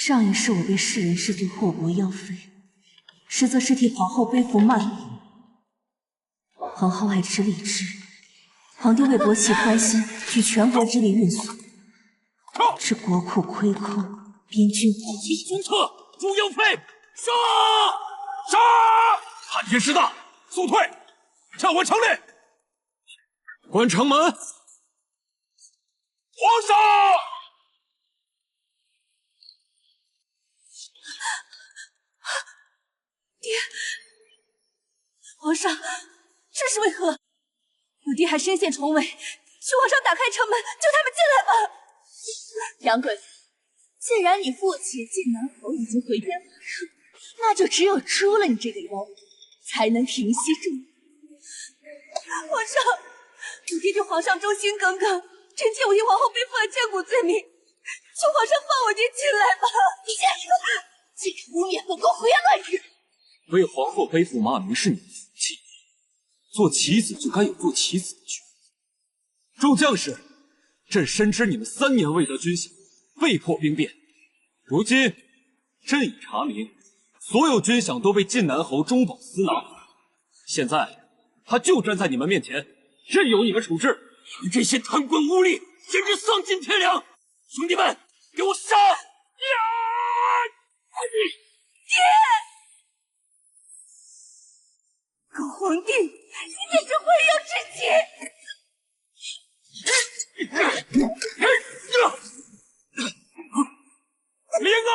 上一世我被世人视作祸国妖妃，实则是替皇后背负骂名。皇后爱吃荔枝，皇帝为博气欢心，举全国之力运送，致国库亏空，边军荒请军策，诛妖妃！杀！杀！叛天师大，速退！撤回城内！关城门！皇上！爹，皇上，这是为何？我爹还身陷重围，求皇上打开城门，救他们进来吧。杨贵妃，既然你父亲晋南侯已经回天乏术，那就只有诛了你这个妖妃，才能平息众怒。皇上，我爹对皇上忠心耿耿，臣妾我替皇后背负了千古罪名，求皇上放我爹进来吧。竟敢污蔑本宫胡言乱语！为皇后背负骂名是你的福气，做棋子就该有做棋子的权利。众将士，朕深知你们3年未得军饷，被迫兵变。如今朕已查明，所有军饷都被晋南侯中饱私囊。现在他就站在你们面前，任由你们处置。你们这些贪官污吏，简直丧尽天良！兄弟们，给我杀！爹！狗皇帝，你简直坏妖之极！灵儿！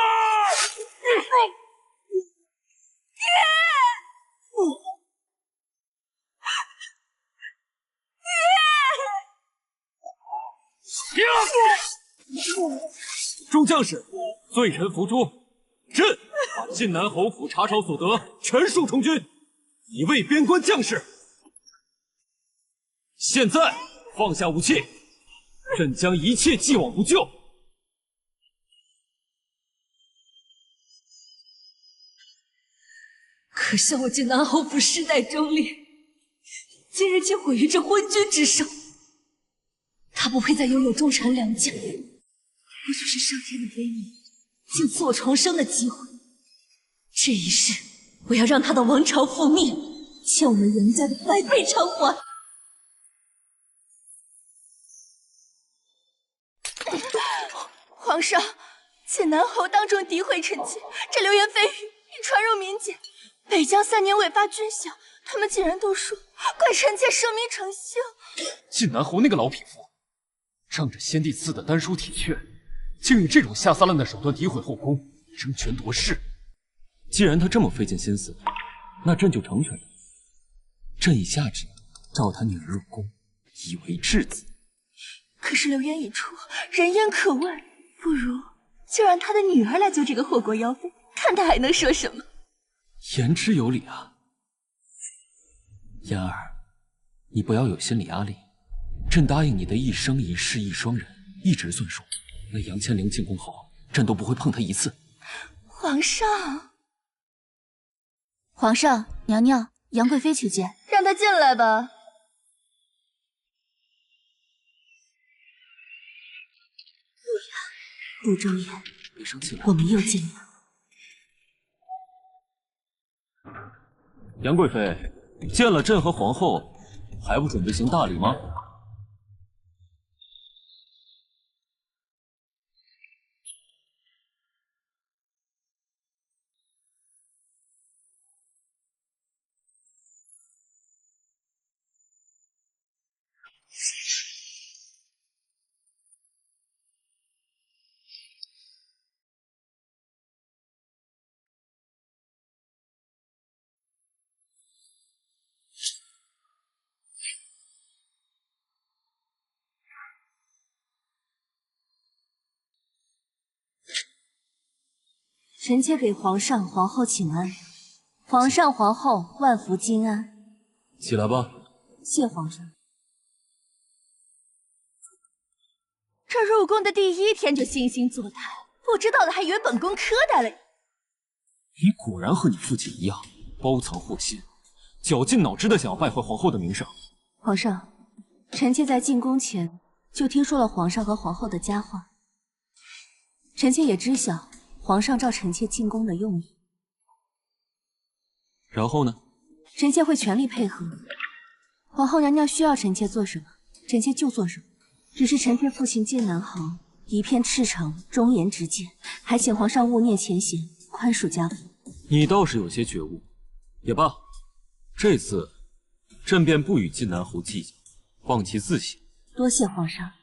众将士，罪臣伏诛，朕把晋南侯府查抄所得全数充军，以慰边关将士。现在放下武器，朕将一切既往不咎。可笑我晋南侯府世代忠烈，今日竟毁于这昏君之手。他不配再拥有忠臣良将，或许是上天的悲悯，竟赐我重生的机会。这一世，我要让他的王朝覆灭，欠我们袁家的100倍偿还。皇上，晋南侯当众诋毁臣妾，这流言蜚语已传入民间。北疆3年未发军饷，他们竟然都说怪臣妾舍命成性。晋南侯那个老匹夫，仗着先帝赐的丹书铁券，竟以这种下三滥的手段诋毁后宫，争权夺势。既然他这么费尽心思，那朕就成全他。朕已下旨召他女儿入宫，以为质子。可是流言已出，人言可畏，不如就让他的女儿来救这个祸国妖妃，看他还能说什么。言之有理啊，嫣儿，你不要有心理压力。朕答应你的一生一世一双人，一直算数。那杨千灵进宫后，朕都不会碰她一次。皇上，皇上，娘娘，杨贵妃求见，让她进来吧。陆昭言，别生气了，我们又见了。杨贵妃，见了朕和皇后，还不准备行大礼吗？臣妾给皇上、皇后请安，皇上、皇后万福金安。起来吧。谢皇上。这入宫的第1天就惺惺作态，不知道的还以为本宫苛待了你。你果然和你父亲一样，包藏祸心，绞尽脑汁的想要败坏皇后的名声。皇上，臣妾在进宫前就听说了皇上和皇后的佳话，臣妾也知晓皇上召臣妾进宫的用意。然后呢？臣妾会全力配合。皇后娘娘需要臣妾做什么，臣妾就做什么。只是臣妾父亲剑南侯一片赤诚，忠言直谏，还请皇上勿念前嫌，宽恕家父。你倒是有些觉悟。也罢，这次朕便不与晋南侯计较，放其自行。多谢皇上。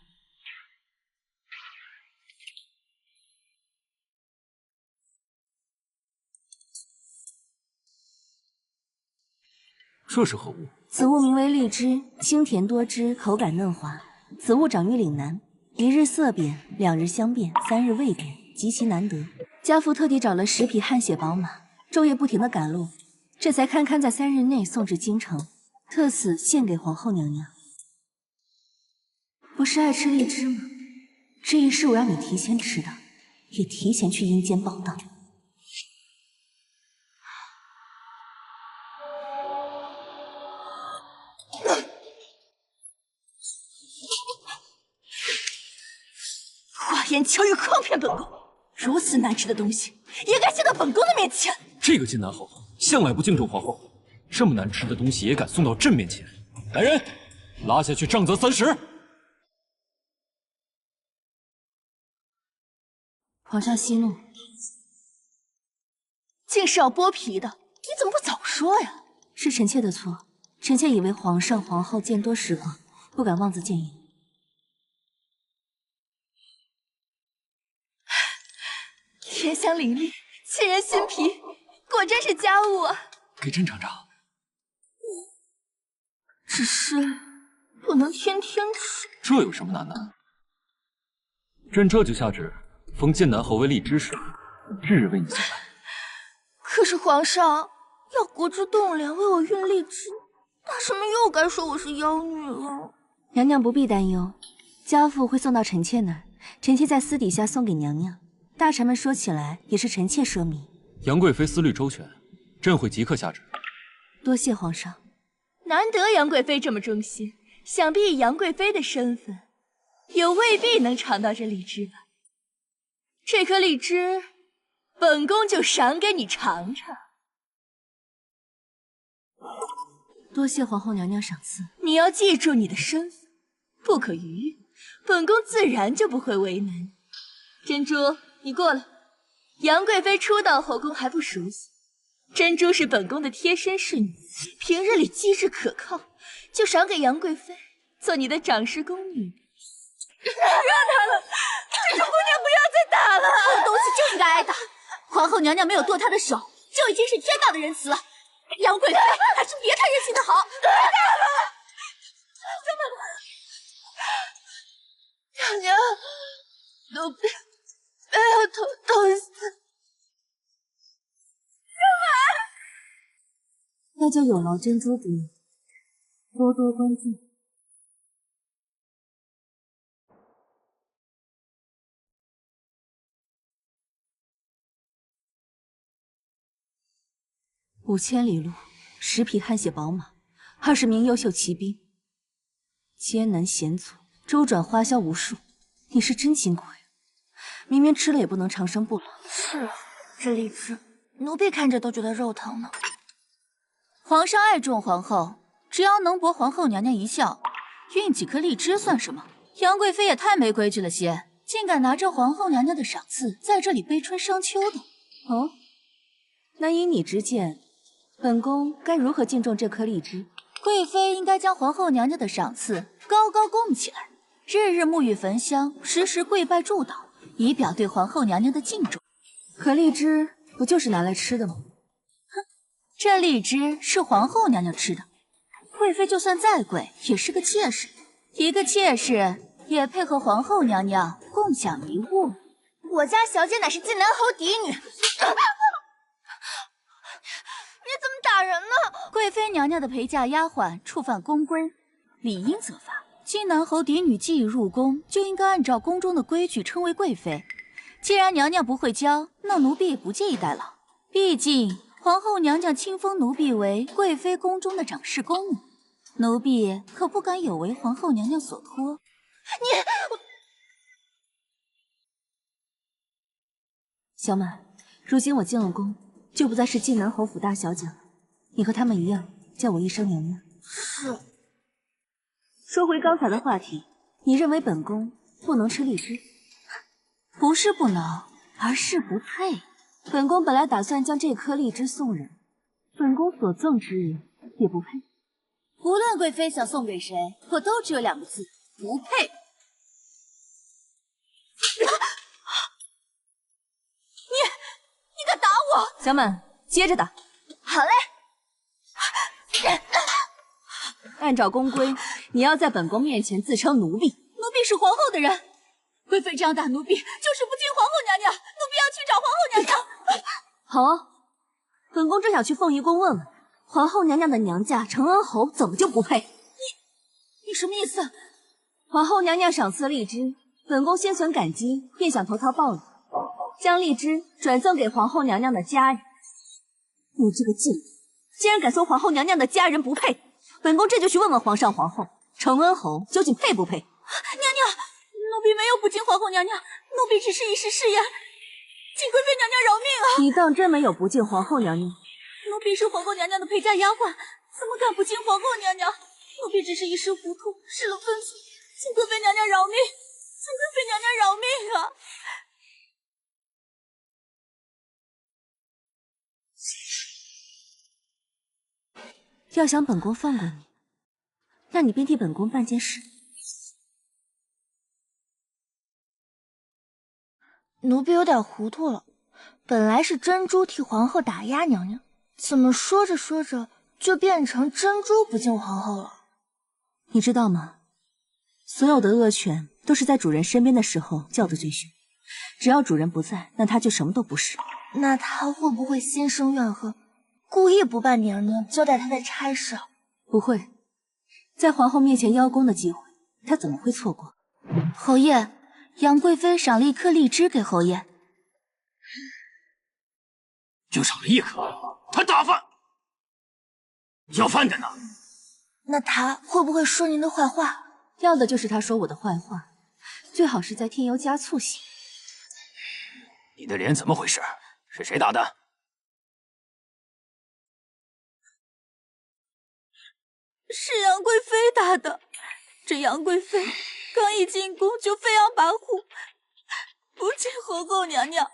这是何物？此物名为荔枝，清甜多汁，口感嫩滑。此物长于岭南，1日色变，2日香变，3日味变，极其难得。家父特地找了10匹汗血宝马，昼夜不停地赶路，这才堪堪在3日内送至京城，特此献给皇后娘娘。不是爱吃荔枝吗？这一世我要你提前吃的，也提前去阴间报道。花言巧语诓骗本宫，如此难吃的东西也敢献到本宫的面前？这个晋南侯向来不敬重皇后，这么难吃的东西也敢送到朕面前。来人，拉下去杖责30。皇上息怒，竟是要剥皮的，你怎么不早说呀？是臣妾的错，臣妾以为皇上皇后见多识广，不敢妄自建议。甜香淋漓，沁人心脾，果真是佳物啊！给朕尝尝。只是不能天天吃。这有什么难的？朕这就下旨，封晋南侯为荔枝使，日日为你送来。可是皇上要国之栋梁为我运荔枝，大臣们又该说我是妖女了。娘娘不必担忧，家父会送到臣妾那儿，臣妾在私底下送给娘娘。大臣们说起来也是臣妾奢靡。杨贵妃思虑周全，朕会即刻下旨。多谢皇上。难得杨贵妃这么忠心，想必以杨贵妃的身份，也未必能尝到这荔枝吧。这颗荔枝，本宫就赏给你尝尝。多谢皇后娘娘赏赐。你要记住你的身份，不可逾越，本宫自然就不会为难你。珍珠，你过来。杨贵妃初到后宫还不熟悉，珍珠是本宫的贴身侍女，平日里机智可靠，就赏给杨贵妃做你的掌事宫女。不要打了，珍珠姑娘不要再打了！好东西就应该挨打，皇后娘娘没有剁她的手，就已经是天大的仁慈了。杨贵妃还是别太任性的好。别打了，娘娘，都别要痛死！那就有劳珍珠主人多多关注。5000里路，10匹汗血宝马，20名优秀骑兵，艰难险阻，周转花销无数，你是真金贵啊！明明吃了也不能长生不老。是啊，这荔枝，奴婢看着都觉得肉疼呢。皇上爱重皇后，只要能博皇后娘娘一笑，运几颗荔枝算什么？杨贵妃也太没规矩了些，竟敢拿着皇后娘娘的赏赐在这里悲春伤秋的。哦，那依你之见，本宫该如何敬重这颗荔枝？贵妃应该将皇后娘娘的赏赐高高供起来，日日沐浴焚香，时时跪拜祝祷，以表对皇后娘娘的敬重。可荔枝不就是拿来吃的吗？这荔枝是皇后娘娘吃的，贵妃就算再贵，也是个妾室，一个妾室也配和皇后娘娘共享一物。我家小姐乃是晋南侯嫡女，你怎么打人呢？贵妃娘娘的陪嫁丫鬟触犯宫规，理应责罚。晋南侯嫡女既已入宫，就应该按照宫中的规矩称为贵妃。既然娘娘不会教，那奴婢也不介意代劳。毕竟皇后娘娘亲封奴婢为贵妃宫中的掌事宫女，奴婢可不敢有违皇后娘娘所托。小满，如今我进了宫，就不再是晋南侯府大小姐了。你和他们一样，叫我一声娘娘。是。说回刚才的话题，你认为本宫不能吃荔枝？不是不能，而是不配。本宫本来打算将这颗荔枝送人，本宫所赠之人也不配。无论贵妃想送给谁，我都只有2个字：不配。你敢打我？小满，接着打。好嘞。按照宫规，你要在本宫面前自称奴婢。奴婢是皇后的人，贵妃这样打奴婢，就是不敬皇后娘娘。奴婢要去找皇后娘娘。好啊，本宫正想去凤仪宫问问，皇后娘娘的娘家承恩侯怎么就不配？你什么意思？皇后娘娘赏赐荔枝，本宫心存感激，便想投桃报李，将荔枝转赠给皇后娘娘的家人。你这个贱人，竟然敢说皇后娘娘的家人不配！本宫这就去问问皇上皇后，承恩侯究竟配不配？娘娘，奴婢没有不敬皇后娘娘，奴婢只是一时失言，请贵妃娘娘饶命啊！你当真没有不敬皇后娘娘？奴婢是皇后娘娘的陪嫁丫鬟，怎么敢不敬皇后娘娘？奴婢只是一时糊涂，失了分寸，请贵妃娘娘饶命，请贵妃娘娘饶命啊！要想本宫放过你，那你便替本宫办件事。奴婢有点糊涂了，本来是珍珠替皇后打压娘娘，怎么说着说着就变成珍珠不敬皇后了？你知道吗？所有的恶犬都是在主人身边的时候叫的最凶，只要主人不在，那它就什么都不是。那他会不会心生怨恨？故意不办娘娘交代他的差事？不会，在皇后面前邀功的机会，他怎么会错过？侯爷，杨贵妃赏了1颗荔枝给侯爷。就赏了1颗，他打饭，要饭的呢？那他会不会说您的坏话？要的就是他说我的坏话，最好是再添油加醋些。你的脸怎么回事？是谁打的？是杨贵妃打的。这杨贵妃刚一进宫就飞扬跋扈，不敬皇后娘娘。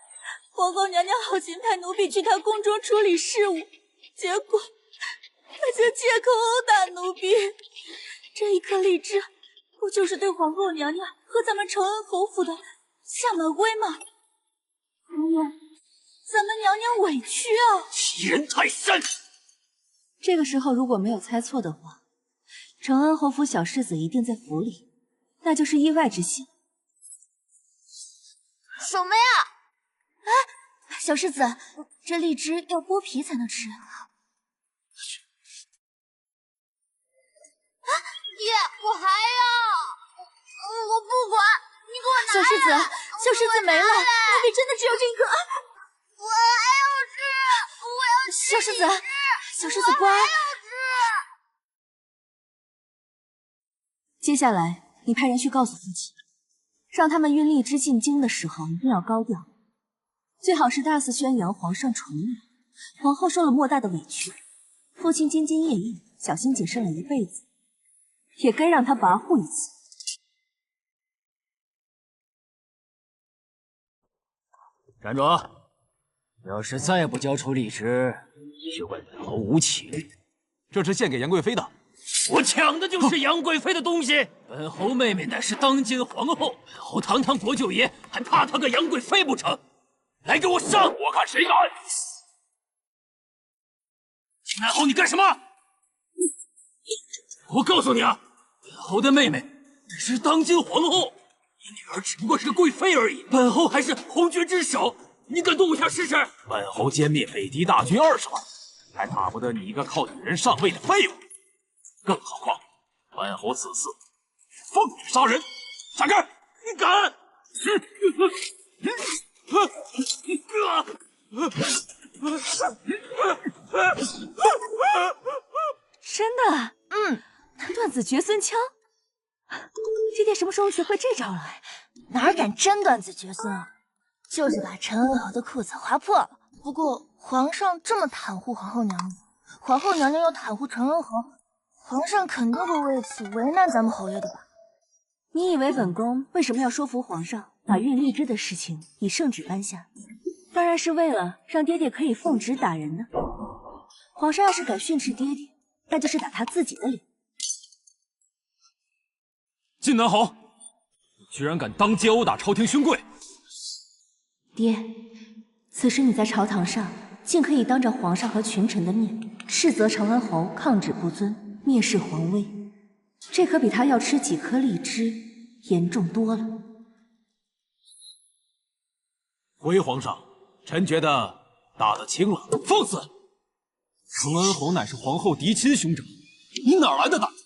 皇后娘娘好心派奴婢去她宫中处理事务，结果她就借口殴打奴婢。这1颗荔枝，不就是对皇后娘娘和咱们承恩侯府的下马威吗？侯爷，咱们娘娘委屈啊！欺人太甚！这个时候如果没有猜错的话，承恩侯府小世子一定在府里，那就是意外之喜。什么呀？哎，小世子，这荔枝要剥皮才能吃。爹，我还要，我不管，你给我拿小世子，小世子没了，奴婢真的只有这1颗。我还要吃，我要吃。小世子，小世子乖。接下来，你派人去告诉父亲，让他们运荔枝进京的时候一定要高调，最好是大肆宣扬皇上宠你，皇后受了莫大的委屈，父亲兢兢业业、小心谨慎了一辈子，也该让他跋扈一次。站住！要是再不交出荔枝，就怪本侯无情。这是献给杨贵妃的。我抢的就是杨贵妃的东西。本侯妹妹乃是当今皇后，本侯堂堂国舅爷还怕她个杨贵妃不成？来，给我上！我看谁敢！秦南侯，你干什么？我告诉你啊，本侯的妹妹乃是当今皇后，你女儿只不过是个贵妃而已。本侯还是红军之首，你敢动我下试试？本侯歼灭北狄大军20万，还打不得你一个靠女人上位的废物。更何况，本侯此次奉旨杀人，闪开！你敢！真的？断子绝孙枪。爹爹什么时候学会这招了？哪敢真断子绝孙啊！就是把陈恩豪的裤子划破了。不过皇上这么袒护皇后娘娘，皇后娘娘又袒护陈恩豪，皇上肯定会为此为难咱们侯爷的吧？你以为本宫为什么要说服皇上把运荔枝的事情以圣旨颁下？当然是为了让爹爹可以奉旨打人呢。皇上要是敢训斥爹爹，那就是打他自己的脸。晋南侯，你居然敢当街殴打朝廷勋贵！爹，此时你在朝堂上，竟可以当着皇上和群臣的面斥责承恩侯抗旨不遵，蔑视皇威，这可比他要吃几颗荔枝严重多了。回皇上，臣觉得打得轻了。放肆！承恩侯乃是皇后嫡亲兄长，你哪来的胆子？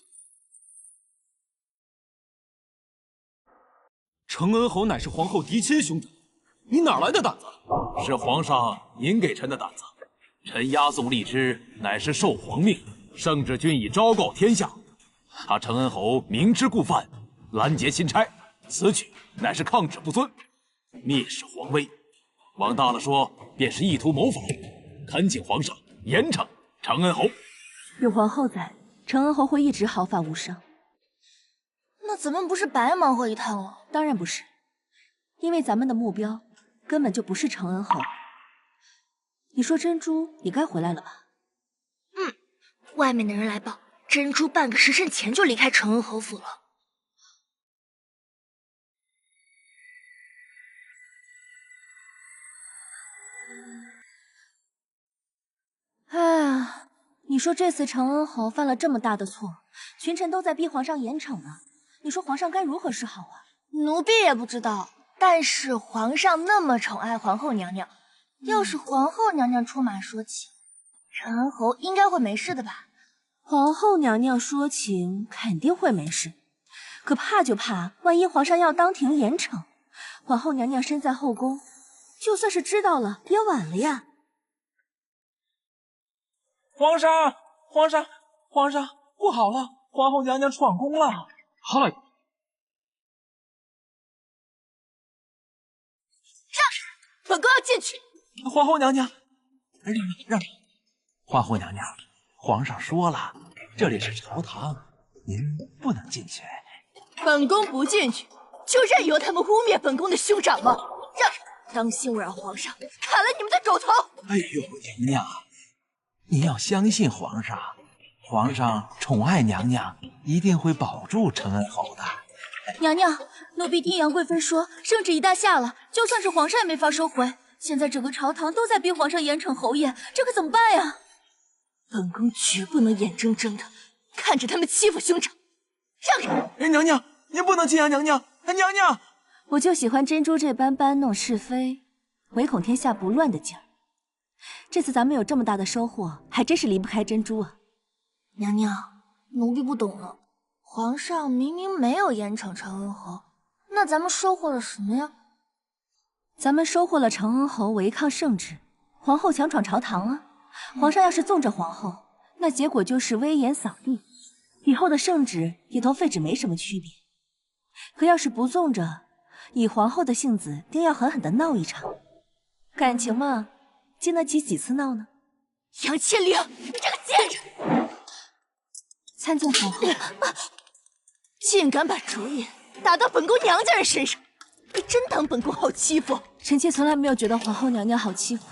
承恩侯乃是皇后嫡亲兄长，你哪来的胆子？是皇上您给臣的胆子。臣押送荔枝乃是受皇命，圣旨均已昭告天下。他承恩侯明知故犯，拦截钦差，此举乃是抗旨不遵，蔑视皇威。往大了说，便是意图谋反。恳请皇上严惩承恩侯。有皇后在，承恩侯会一直毫发无伤。那咱们不是白忙活一趟了？当然不是，因为咱们的目标根本就不是承恩侯。你说珍珠也该回来了吧？外面的人来报，珍珠半个时辰前就离开承恩侯府了。哎呀，你说这次承恩侯犯了这么大的错，群臣都在逼皇上严惩呢，你说皇上该如何是好啊？奴婢也不知道，但是皇上那么宠爱皇后娘娘，要是皇后娘娘出马说情，承恩侯应该会没事的吧？皇后娘娘说情肯定会没事，可怕就怕万一皇上要当庭严惩，皇后娘娘身在后宫，就算是知道了也晚了呀。皇上，皇上，皇上，不好了，皇后娘娘闯宫了！好了，本宫要进去。皇后娘娘，让让，皇后娘娘，皇上说了，这里是朝堂，您不能进去。本宫不进去，就任由他们污蔑本宫的兄长吗？让开，当心我让皇上砍了你们的狗头！哎呦，娘娘，您要相信皇上，皇上宠爱娘娘，一定会保住承恩侯的。娘娘，奴婢听杨贵妃说，圣旨一旦下了，就算是皇上也没法收回。现在整个朝堂都在逼皇上严惩侯爷，这可怎么办呀？本宫绝不能眼睁睁的看着他们欺负兄长。让开！哎，娘娘，您不能这样，娘娘！哎，娘娘，我就喜欢珍珠这般搬弄是非、唯恐天下不乱的劲儿。这次咱们有这么大的收获，还真是离不开珍珠啊。娘娘，奴婢不懂了。皇上明明没有严惩承恩侯，那咱们收获了什么呀？咱们收获了承恩侯违抗圣旨，皇后强闯朝堂啊！皇上要是纵着皇后，那结果就是威严扫地，以后的圣旨也同废止没什么区别。可要是不纵着，以皇后的性子，定要狠狠的闹一场。感情嘛，经得起几次闹呢？杨千灵，你这个贱人！参见皇后。竟敢把主意打到本宫娘家人身上，你真当本宫好欺负？臣妾从来没有觉得皇后娘娘好欺负，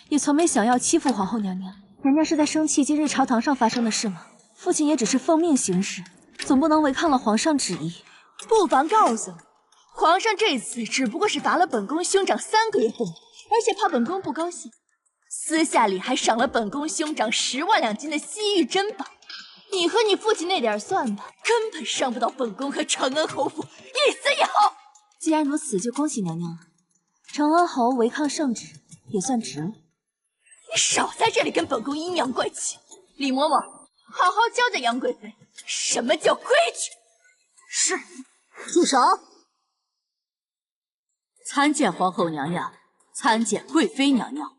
也从没想要欺负皇后娘娘。娘娘是在生气今日朝堂上发生的事吗？父亲也只是奉命行事，总不能违抗了皇上旨意。不妨告诉你，皇上这次只不过是罚了本宫兄长3个月俸，而且怕本宫不高兴，私下里还赏了本宫兄长10万两金的西域珍宝。你和你父亲那点算盘，根本伤不到本宫和承恩侯府，一死也好。既然如此，就恭喜娘娘了。承恩侯违抗圣旨，也算值了。你少在这里跟本宫阴阳怪气。李嬷嬷，好好教教杨贵妃什么叫规矩。是，住手！参见皇后娘娘，参见贵妃娘娘。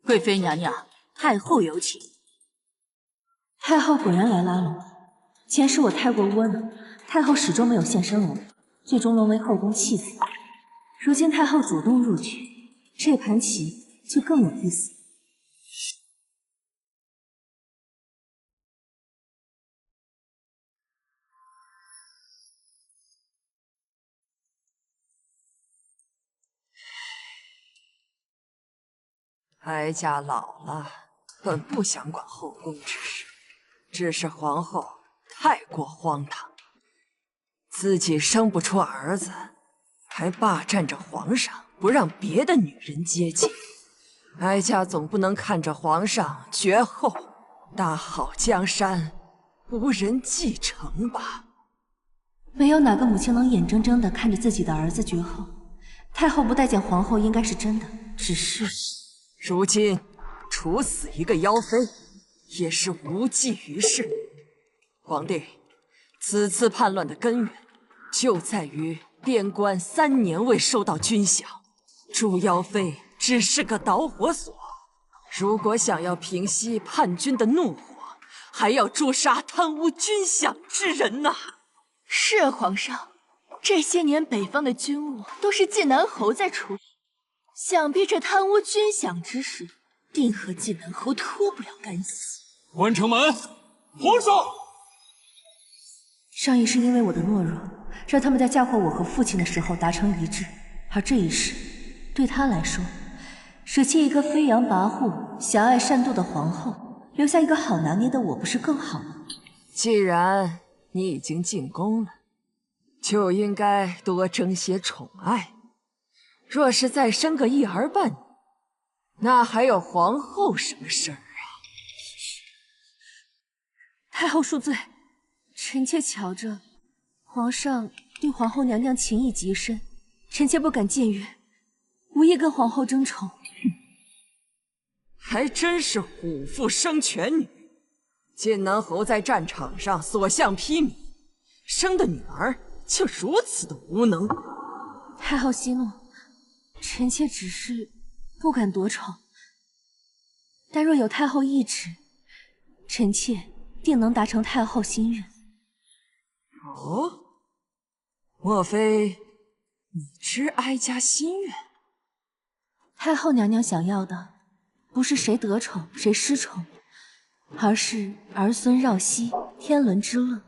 贵妃娘娘，太后有请。太后果然来拉拢了。前世我太过窝囊，太后始终没有现身我，最终沦为后宫弃子。如今太后主动入局，这盘棋就更有意思。哀家老了，本不想管后宫之事，只是皇后太过荒唐，自己生不出儿子，还霸占着皇上，不让别的女人接近。哀家总不能看着皇上绝后，大好江山无人继承吧？没有哪个母亲能眼睁睁地看着自己的儿子绝后。太后不待见皇后应该是真的，只是如今处死一个妖妃，也是无济于事。皇帝，此次叛乱的根源就在于边关3年未收到军饷，诛妖妃只是个导火索。如果想要平息叛军的怒火，还要诛杀贪污军饷之人呐！是皇上，这些年北方的军务都是晋南侯在处理，想必这贪污军饷之事，定和晋南侯脱不了干系。关城门，皇上！上一是因为我的懦弱，让他们在嫁祸我和父亲的时候达成一致，而这一世，对他来说，舍弃一个飞扬跋扈、狭隘善妒的皇后，留下一个好拿捏的我，不是更好吗？既然你已经进宫了，就应该多争些宠爱。若是再生个一儿半女，那还有皇后什么事儿啊？太后恕罪，臣妾瞧着皇上对皇后娘娘情意极深，臣妾不敢僭越，无意跟皇后争宠。还真是虎父生犬女。晋南侯在战场上所向披靡，生的女儿却如此的无能。太后息怒，臣妾只是不敢夺宠，但若有太后懿旨，臣妾定能达成太后心愿。哦，莫非你知哀家心愿？太后娘娘想要的，不是谁得宠谁失宠，而是儿孙绕膝，天伦之乐。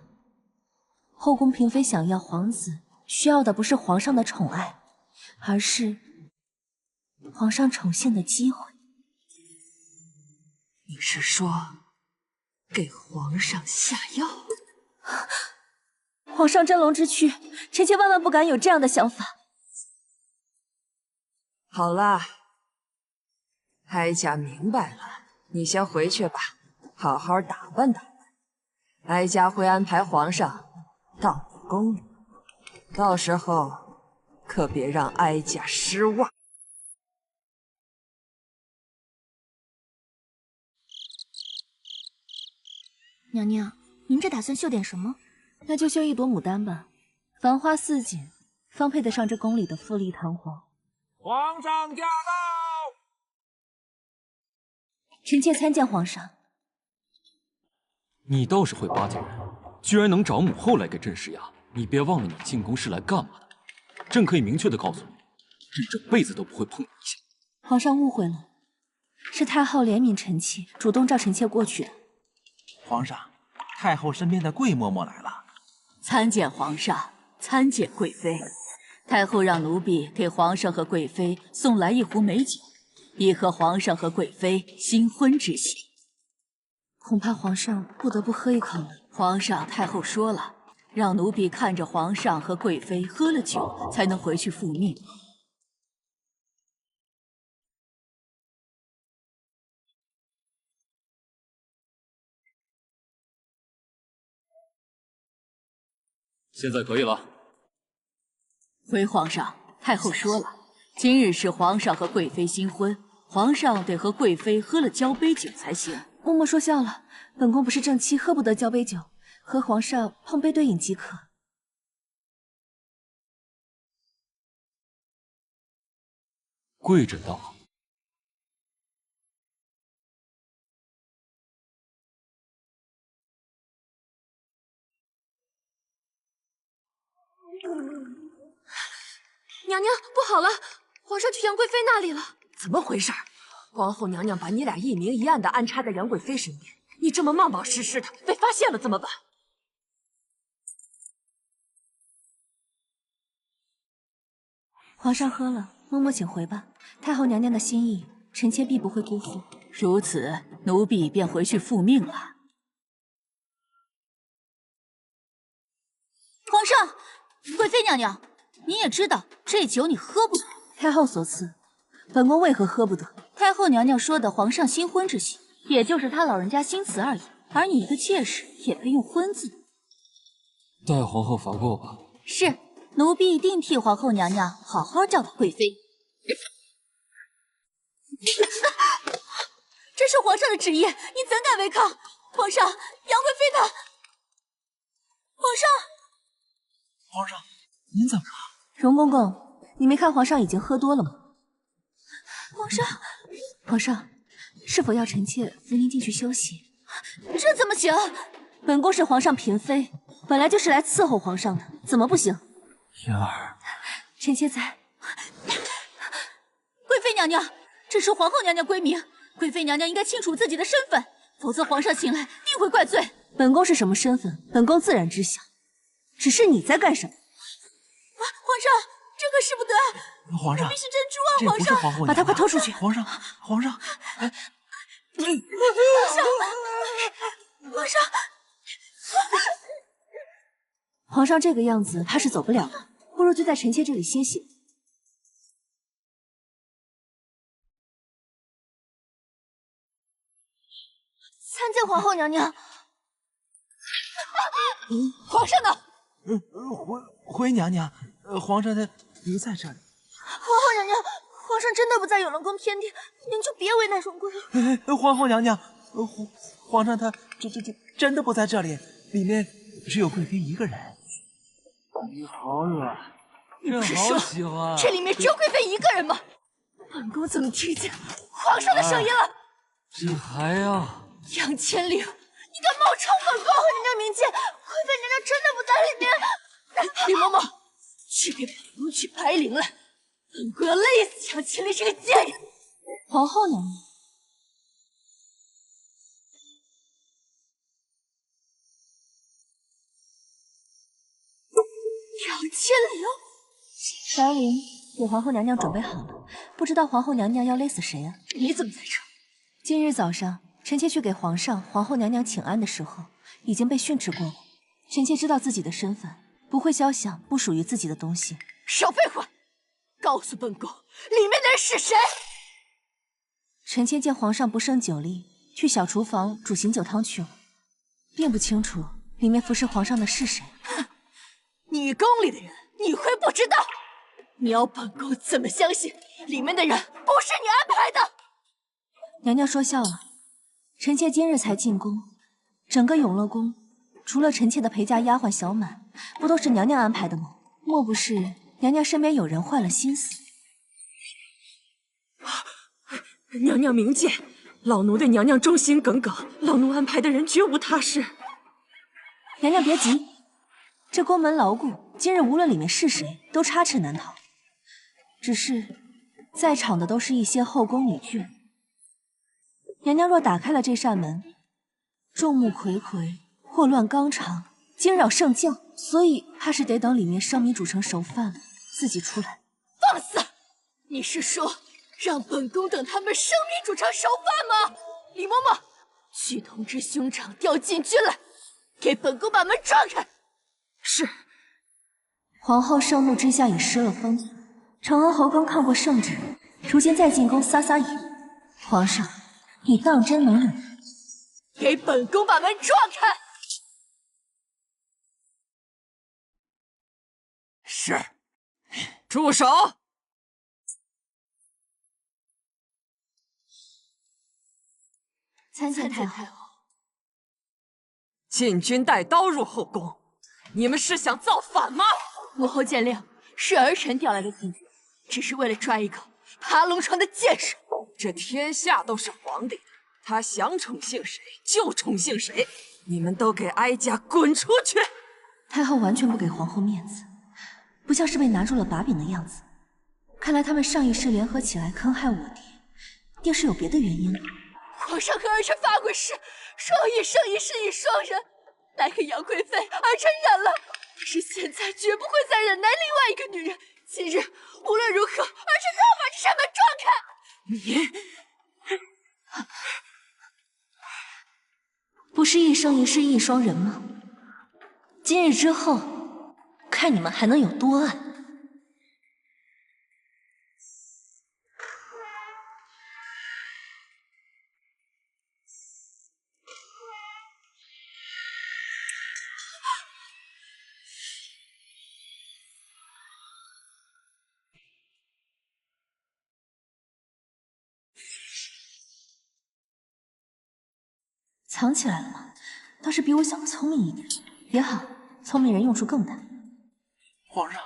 后宫嫔妃想要皇子，需要的不是皇上的宠爱，而是皇上宠幸的机会。你是说给皇上下药？皇上真龙之躯，臣妾万万不敢有这样的想法。好了，哀家明白了，你先回去吧，好好打扮打扮。哀家会安排皇上到你宫里，到时候可别让哀家失望。娘娘，您这打算绣点什么？那就绣一朵牡丹吧，繁花似锦，方配得上这宫里的富丽堂皇。皇上驾到！臣妾参见皇上。你倒是会巴结人，居然能找母后来给朕施压。你别忘了，你进宫是来干嘛的。朕可以明确的告诉你，朕这辈子都不会碰你一下。皇上误会了，是太后怜悯臣妾，主动召臣妾过去的。皇上，太后身边的贵嬷嬷来了。参见皇上，参见贵妃。太后让奴婢给皇上和贵妃送来一壶美酒，以和皇上和贵妃新婚之喜。恐怕皇上不得不喝一口了。皇上，太后说了，让奴婢看着皇上和贵妃喝了酒，才能回去复命。现在可以了。回皇上，太后说了，今日是皇上和贵妃新婚，皇上得和贵妃喝了交杯酒才行。嬷嬷说笑了，本宫不是正妻，喝不得交杯酒，和皇上碰杯对饮即可。跪着道。娘娘，不好了，皇上去杨贵妃那里了。怎么回事？皇后娘娘把你俩一明一暗的安插在杨贵妃身边，你这么冒冒失失的，被发现了怎么办？皇上喝了，嬷嬷请回吧。太后娘娘的心意，臣妾必不会辜负。如此，奴婢便回去复命了。皇上，贵妃娘娘，你也知道这酒你喝不得。太后所赐，本宫为何喝不得？太后娘娘说的皇上新婚之喜，也就是他老人家新词而已。而你一个妾室，也配用婚字？代皇后罚过吧。是，奴婢一定替皇后娘娘好好教导贵妃。这是皇上的旨意，你怎敢违抗？皇上，杨贵妃呢？皇上，您怎么了？荣公公，你没看皇上已经喝多了吗？皇上，是否要臣妾扶您进去休息？这怎么行？本宫是皇上嫔妃，本来就是来伺候皇上的，怎么不行？云儿，臣妾在。贵妃娘娘，这是皇后娘娘归明，贵妃娘娘应该清楚自己的身份，否则皇上醒来定会怪罪。本宫是什么身份，本宫自然知晓。只是你在干什么？皇上，这可是不得！皇上，必须珍珠啊！这不是皇后娘娘，把她快拖出去！皇上，皇上，皇上这个样子怕是走不了了，不如就在臣妾这里歇歇。参见皇后娘娘。皇上呢？回娘娘，皇上他不在这里。皇后娘娘，皇上真的不在永乐宫偏殿，您就别为难荣贵了。皇后娘娘，皇上他这真的不在这里，里面只有贵妃一个人。你好远，你不是好说喜欢。这里面只有贵妃一个人吗？本宫怎么听见皇上的声音了？这还要杨千灵，你敢冒充本宫皇后娘娘名剑？贵妃娘娘真的不在里面。李嬷嬷，去给本宫取白绫来，本宫要累死杨千灵这个贱人。皇后娘娘，杨千灵，白绫给皇后娘娘准备好了，不知道皇后娘娘要勒死谁啊？你怎么在这？今日早上，臣妾去给皇上、皇后娘娘请安的时候，已经被训斥过了。臣妾知道自己的身份，不会肖想不属于自己的东西。少废话，告诉本宫，里面的人是谁？臣妾见皇上不胜酒力，去小厨房煮醒酒汤去了，并不清楚里面服侍皇上的是谁。哼，你宫里的人你会不知道？你要本宫怎么相信里面的人不是你安排的？娘娘说笑了，臣妾今日才进宫，整个永乐宫除了臣妾的陪嫁丫鬟小满，不都是娘娘安排的吗？莫不是娘娘身边有人坏了心思？娘娘明鉴，老奴对娘娘忠心耿耿，老奴安排的人绝无他事。娘娘别急，这宫门牢固，今日无论里面是谁，都插翅难逃。只是在场的都是一些后宫女眷，娘娘若打开了这扇门，众目睽睽，祸乱纲常，惊扰圣教，所以怕是得等里面生米煮成熟饭了，自己出来。放肆！你是说让本宫等他们生米煮成熟饭吗？李嬷嬷，去通知兄长调禁军来，给本宫把门撞开。是。皇后盛怒之下已失了方寸，承恩侯刚看过圣旨，如今再进宫撒撒野。皇上，你当真能忍？给本宫把门撞开！是。住手！参见太后。禁军带刀入后宫，你们是想造反吗？母后见谅，是儿臣调来的禁军，只是为了抓一个爬龙床的贱人。这天下都是皇帝的，他想宠幸谁就宠幸谁，你们都给哀家滚出去！太后完全不给皇后面子，不像是被拿住了把柄的样子。看来他们上一世联合起来坑害我爹，定是有别的原因了。皇上和儿臣发过誓，说要一生一世一双人，来个杨贵妃，儿臣忍了，但是现在绝不会再忍耐另外一个女人。今日无论如何，儿臣都要把这扇门撞开。你不是一生一世一双人吗？今日之后，看你们还能有多暗。藏起来了吗？倒是比我想的聪明一点。也好，聪明人用处更大。皇上，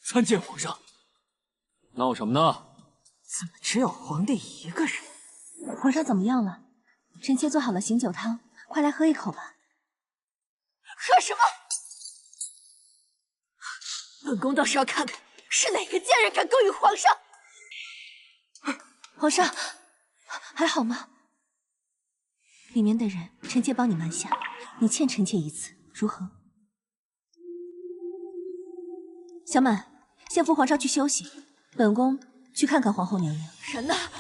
参见皇上。闹什么呢？怎么只有皇帝一个人？皇上怎么样了？臣妾做好了醒酒汤，快来喝一口吧。喝什么？本宫倒是要看看是哪个贱人敢勾引皇上。皇上，还好吗？里面的人，臣妾帮你瞒下，你欠臣妾一次，如何？小满，先扶皇上去休息，本宫去看看皇后娘娘。人呢？人呢？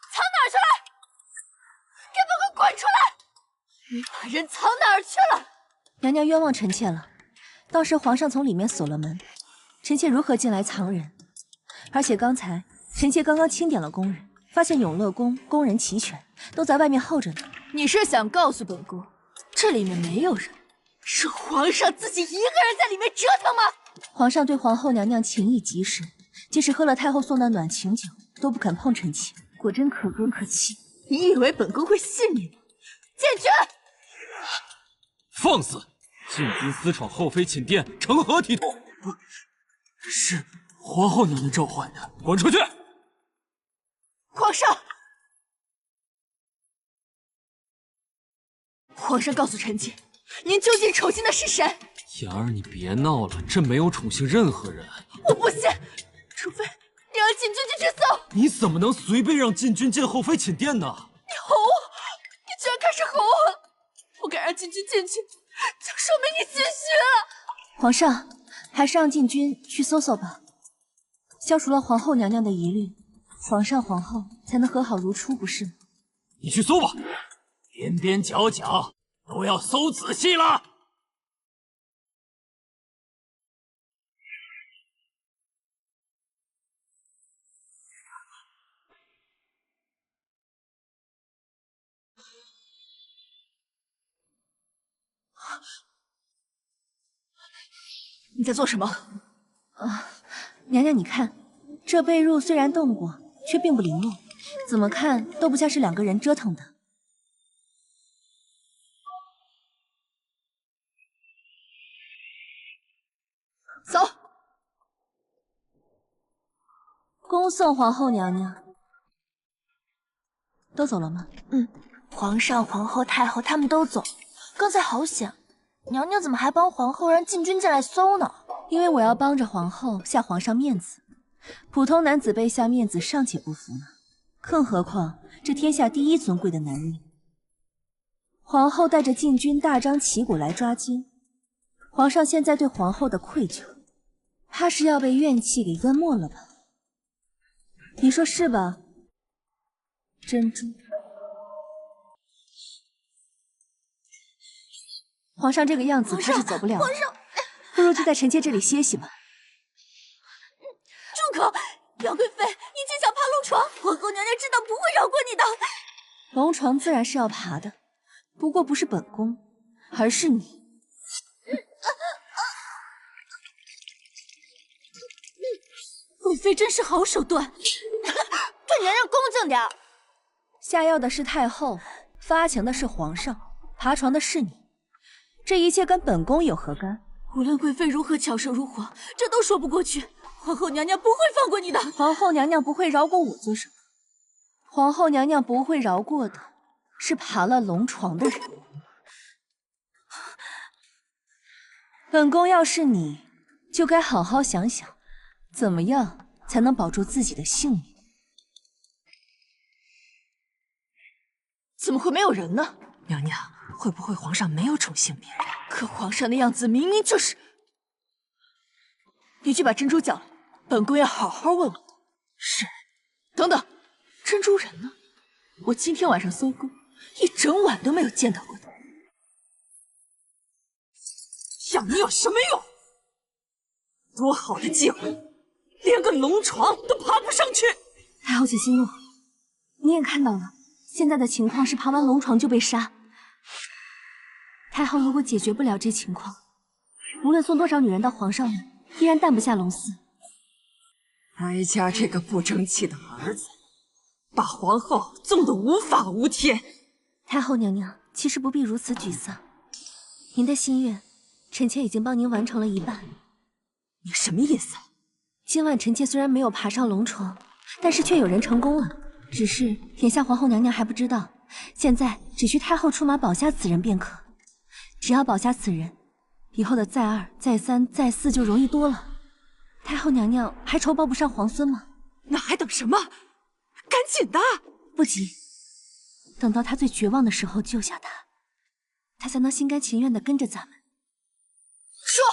藏哪儿去了？给本宫滚出来！你把人藏哪儿去了？娘娘冤枉臣妾了，到时皇上从里面锁了门，臣妾如何进来藏人？而且刚才臣妾刚刚清点了宫人，发现永乐宫宫人齐全，都在外面候着呢。你是想告诉本宫，这里面没有人，是皇上自己一个人在里面折腾吗？皇上对皇后娘娘情意极深，即使喝了太后送的暖情酒，都不肯碰臣妾，果真可歌可泣。你以为本宫会信你吗？禁军，放肆！禁军私闯后妃寝殿，成何体统？是皇后娘娘召唤的。滚出去！皇上，皇上告诉臣妾，您究竟宠幸的是谁？妍儿，你别闹了，朕没有宠幸任何人。我不信，除非你让禁军进去搜。你怎么能随便让禁军进后妃寝殿呢？你吼我！你居然开始吼我了！不敢让禁军进去，就说明你心虚了。皇上，还是让禁军去搜搜吧，消除了皇后娘娘的疑虑，皇上皇后才能和好如初，不是吗？你去搜吧，边边角角都要搜仔细了。你在做什么？娘娘，你看，这被褥虽然动过，却并不零落，怎么看都不像是两个人折腾的。走。恭送皇后娘娘。都走了吗？皇上、皇后、太后他们都走，刚才好险，娘娘怎么还帮皇后让禁军进来搜呢？因为我要帮着皇后下皇上面子，普通男子被下面子尚且不服呢，更何况这天下第一尊贵的男人。皇后带着禁军大张旗鼓来抓奸，皇上现在对皇后的愧疚，怕是要被怨气给淹没了吧？你说是吧，珍珠？皇上这个样子怕是走不了了，不如就在臣妾这里歇息吧。住口！杨贵妃，你竟想爬龙床，皇后娘娘知道不会饶过你的。龙床自然是要爬的，不过不是本宫，而是你。贵妃真是好手段，对娘娘恭敬点。下药的是太后，发情的是皇上，爬床的是你，这一切跟本宫有何干？无论贵妃如何巧舌如簧，这都说不过去。皇后娘娘不会放过你的。皇后娘娘不会饶过我做什么？皇后娘娘不会饶过的是爬了龙床的人。本宫要是你，就该好好想想，怎么样才能保住自己的性命。怎么会没有人呢？娘娘，会不会皇上没有宠幸别人？可皇上的样子明明就是……你去把珍珠叫来，本宫要好好问问。是。等等，珍珠人呢？我今天晚上搜宫，一整晚都没有见到过他。要你有什么用？多好的机会，连个龙床都爬不上去。太后请息怒，你也看到了，现在的情况是爬完龙床就被杀。太后如果解决不了这情况，无论送多少女人到皇上那，依然诞不下龙嗣。哀家这个不争气的儿子，把皇后纵得无法无天。太后娘娘，其实不必如此沮丧。您的心愿，臣妾已经帮您完成了一半。你什么意思？今晚臣妾虽然没有爬上龙床，但是却有人成功了。只是眼下皇后娘娘还不知道，现在只需太后出马保下此人便可。只要保下此人，以后的再二、再三、再四就容易多了。太后娘娘还愁抱不上皇孙吗？那还等什么？赶紧的！不急，等到他最绝望的时候救下他，他才能心甘情愿地跟着咱们。说，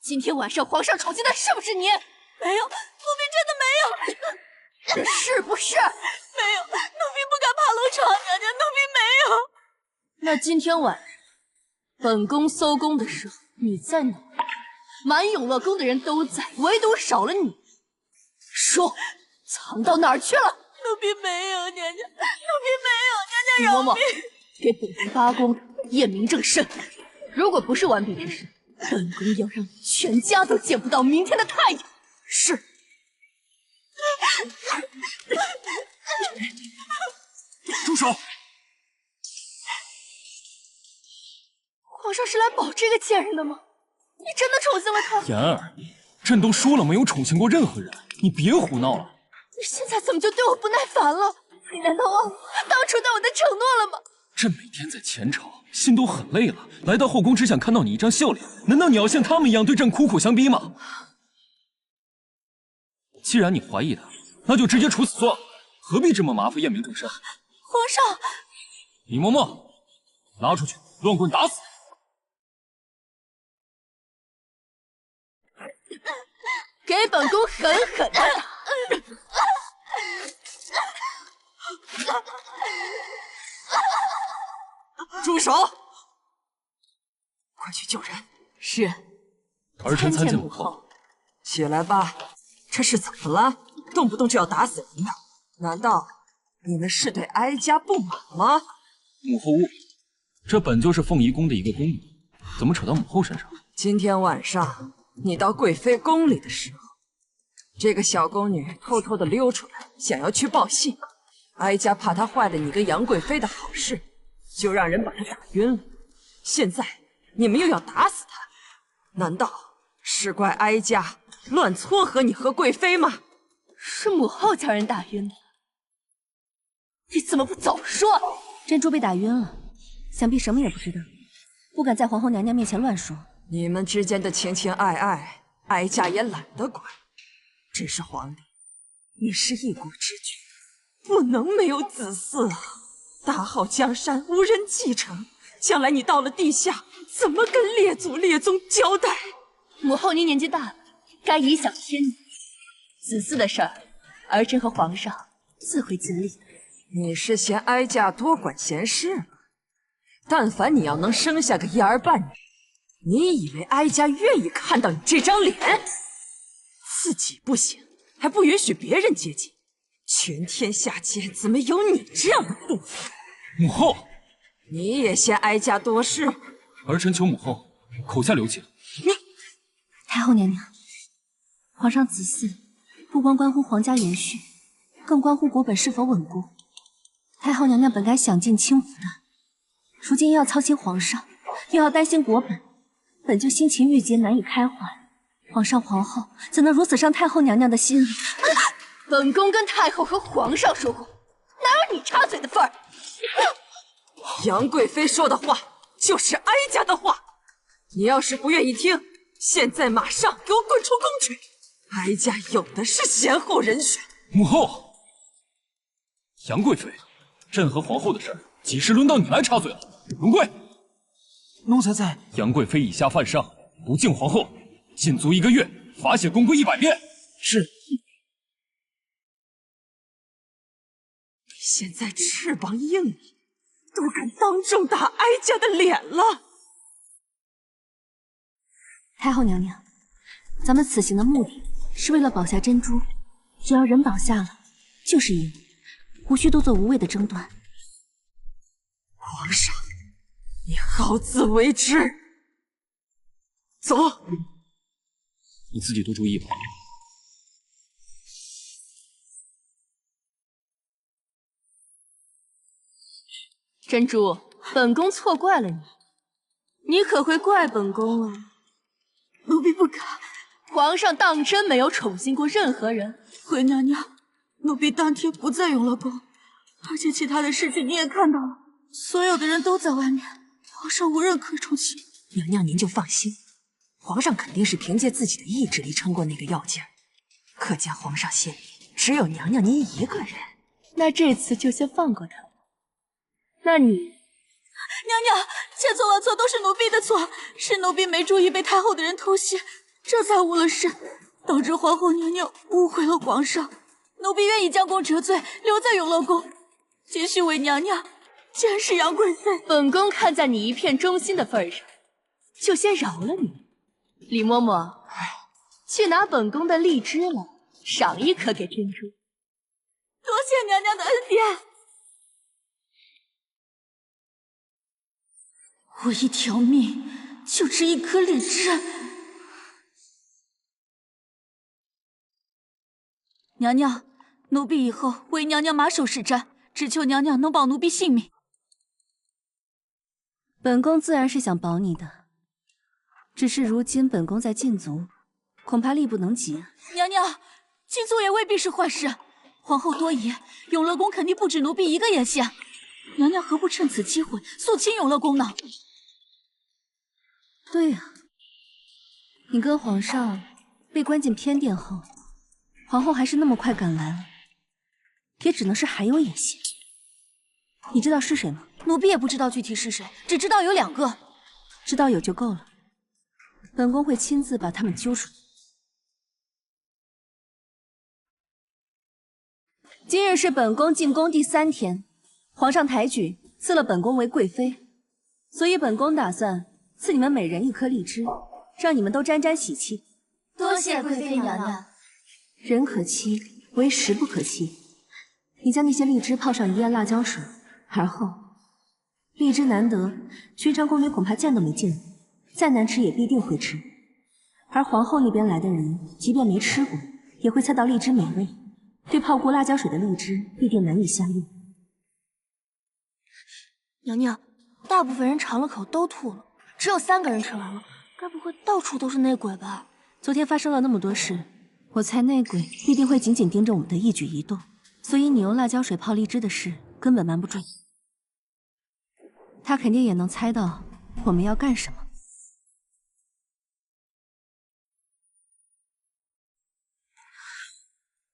今天晚上皇上宠幸的是不是你？没有，奴婢真的没有。是不是？没有，奴婢不敢爬龙床，娘娘，奴婢没有。那今天晚上，本宫搜宫的时候，你在哪？满永乐宫的人都在，唯独少了你。说，藏到哪儿去了？奴婢没有，娘娘，奴婢没有，娘娘饶命！给本宫扒光头，验明正身。如果不是完璧之身，本宫要让你全家都见不到明天的太阳。是。住手！皇上是来保这个贱人的吗？你真的宠幸了他？妍儿，朕都说了没有宠幸过任何人，你别胡闹了。你现在怎么就对我不耐烦了？你难道忘了当初对我的承诺了吗？朕每天在前朝，心都很累了，来到后宫只想看到你一张笑脸。难道你要像他们一样对朕苦苦相逼吗？既然你怀疑他，那就直接处死算了，何必这么麻烦验明正身？皇上，李嬷嬷，拉出去，乱棍打死！给本宫狠狠的打！住手！快去救人！是。儿臣参见母后。起来吧，这是怎么了？动不动就要打死人的，难道你们是对哀家不满吗？母后误会，这本就是凤仪宫的一个宫女，怎么扯到母后身上？今天晚上你到贵妃宫里的时候，这个小宫女偷偷的溜出来，想要去报信。哀家怕她坏了你跟杨贵妃的好事，就让人把她打晕了。现在你们又要打死她，难道是怪哀家乱撮合你和贵妃吗？是母后将人打晕的，你怎么不早说？珍珠被打晕了，想必什么也不知道，不敢在皇后娘娘面前乱说。你们之间的情情爱爱，哀家也懒得管。只是皇帝，你是一国之君，不能没有子嗣啊！大好江山无人继承，将来你到了地下，怎么跟列祖列宗交代？母后您年纪大了，该颐享天年。子嗣的事儿，儿臣和皇上自会尽力的。你是嫌哀家多管闲事吗？但凡你要能生下个一儿半女，你以为哀家愿意看到你这张脸？自己不行，还不允许别人接近，全天下间怎么有你这样的妇妇？母后，你也嫌哀家多事？儿臣求母后口下留情。你，太后娘娘，皇上子嗣不光关乎皇家延续，更关乎国本是否稳固。太后娘娘本该享尽清福的，如今又要操心皇上，又要担心国本，本就心情郁结，难以开怀。皇上皇后怎能如此伤太后娘娘的心？本宫跟太后和皇上说过，哪有你插嘴的份儿？杨贵妃说的话就是哀家的话，你要是不愿意听，现在马上给我滚出宫去！哀家有的是贤后人选。母后，杨贵妃，朕和皇后的事儿，几时轮到你来插嘴了？荣贵，奴才在。杨贵妃以下犯上，不敬皇后，禁足1个月，罚写宫规100遍。是。你现在翅膀硬了，都敢当众打哀家的脸了。太后娘娘，咱们此行的目的是为了保下珍珠，只要人保下了，就是赢，无需多做无谓的争端。皇上，你好自为之。走。你自己多注意吧。珍珠，本宫错怪了你，你可会怪本宫啊？奴婢不敢。皇上当真没有宠幸过任何人？回娘娘，奴婢当天不在永乐宫，而且其他的事情你也看到了，所有的人都在外面，皇上无人可宠幸。娘娘您就放心，皇上肯定是凭借自己的意志力撑过那个药劲儿。可见皇上心里只有娘娘您一个人。那这次就先放过他。那你，娘娘，千错万错都是奴婢的错，是奴婢没注意被太后的人偷袭，这才误了事，导致皇后娘娘误会了皇上。奴婢愿意将功折罪，留在永乐宫，继续为娘娘监视杨贵妃。本宫看在你一片忠心的份上，就先饶了你。李嬷嬷，去拿本宫的荔枝来，赏1颗给珍珠。多谢娘娘的恩典。我一条命就值1颗荔枝。娘娘，奴婢以后为娘娘马首是瞻，只求娘娘能保奴婢性命。本宫自然是想保你的，只是如今本宫在禁足，恐怕力不能及啊。娘娘，禁足也未必是坏事。皇后多疑，永乐宫肯定不止奴婢一个眼线。娘娘何不趁此机会肃清永乐宫呢？对呀，你跟皇上被关进偏殿后，皇后还是那么快赶来了，也只能是还有眼线。你知道是谁吗？奴婢也不知道具体是谁，只知道有2个。知道有就够了，本宫会亲自把他们揪出来。今日是本宫进宫第3天，皇上抬举赐了本宫为贵妃，所以本宫打算赐你们每人1颗荔枝，让你们都沾沾喜气。多谢贵妃娘娘。人可欺，唯食不可欺。你将那些荔枝泡上1夜辣椒水，而后荔枝难得，寻常宫女恐怕见都没见过，再难吃也必定会吃。而皇后那边来的人，即便没吃过，也会猜到荔枝美味，对泡过辣椒水的荔枝必定难以下咽。娘娘，大部分人尝了口都吐了，只有3个人吃完了，该不会到处都是内鬼吧？昨天发生了那么多事，我猜内鬼必定会紧紧盯着我们的一举一动，所以你用辣椒水泡荔枝的事根本瞒不住。他肯定也能猜到我们要干什么。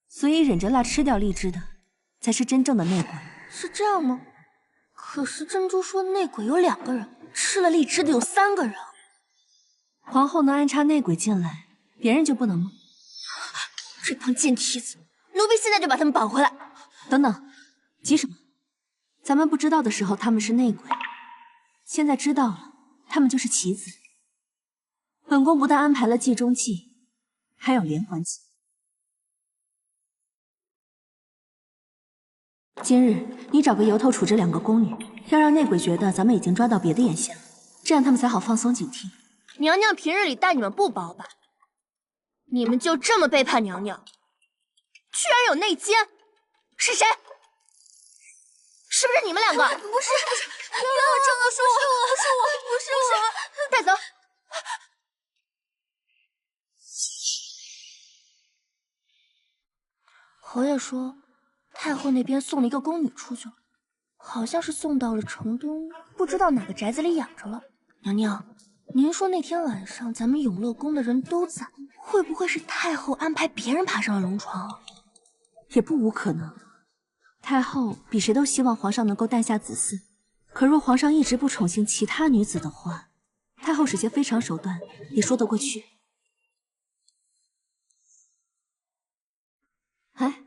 所以忍着辣吃掉荔枝的，才是真正的内鬼。是这样吗？可是珍珠说内鬼有2个人，吃了荔枝的有3个人。皇后能安插内鬼进来，别人就不能吗？这帮贱蹄子，奴婢现在就把他们绑回来。等等，急什么？咱们不知道的时候他们是内鬼，现在知道了，他们就是棋子。本宫不但安排了计中计，还有连环计。今日你找个由头处置2个宫女，要让内鬼觉得咱们已经抓到别的眼线了，这样他们才好放松警惕。娘娘平日里待你们不薄吧？你们就这么背叛娘娘，居然有内奸？是谁？是不是你们2个？不是，不是，娘娘，这不是我，不是我，带走。侯爷说，太后那边送了1个宫女出去了，好像是送到了城东，不知道哪个宅子里养着了。娘娘，您说那天晚上咱们永乐宫的人都在，会不会是太后安排别人爬上了龙床啊？也不无可能。太后比谁都希望皇上能够诞下子嗣，可若皇上一直不宠幸其他女子的话，太后使些非常手段也说得过去。哎，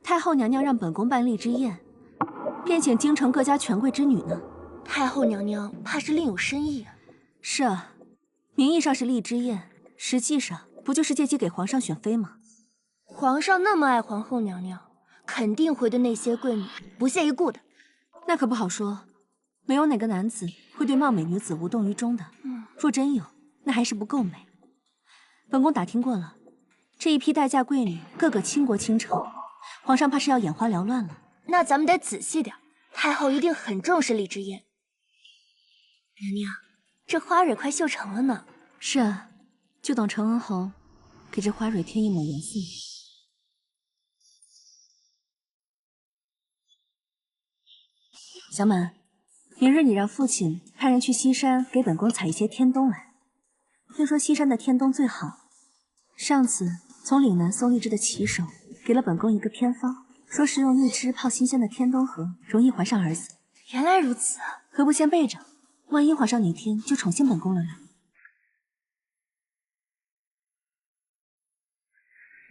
太后娘娘让本宫办荔枝宴，便请京城各家权贵之女呢。太后娘娘怕是另有深意啊。是啊，名义上是荔枝宴，实际上不就是借机给皇上选妃吗？皇上那么爱皇后娘娘，肯定会对那些贵女不屑一顾的。那可不好说，没有哪个男子会对貌美女子无动于衷的。若真有，那还是不够美。本宫打听过了，这一批待嫁贵女个个倾国倾城，皇上怕是要眼花缭乱了。那咱们得仔细点，太后一定很重视荔枝宴。娘娘，这花蕊快绣成了呢。是啊，就等承恩侯给这花蕊添一抹颜色。小满，明日你让父亲派人去西山给本宫采一些天冬来。听说西山的天冬最好，上次从岭南送荔枝的骑手给了本宫一个偏方，说是用荔枝泡新鲜的天冬荷，容易怀上儿子。原来如此，何不先备着？万一皇上哪天就宠幸本宫了呢？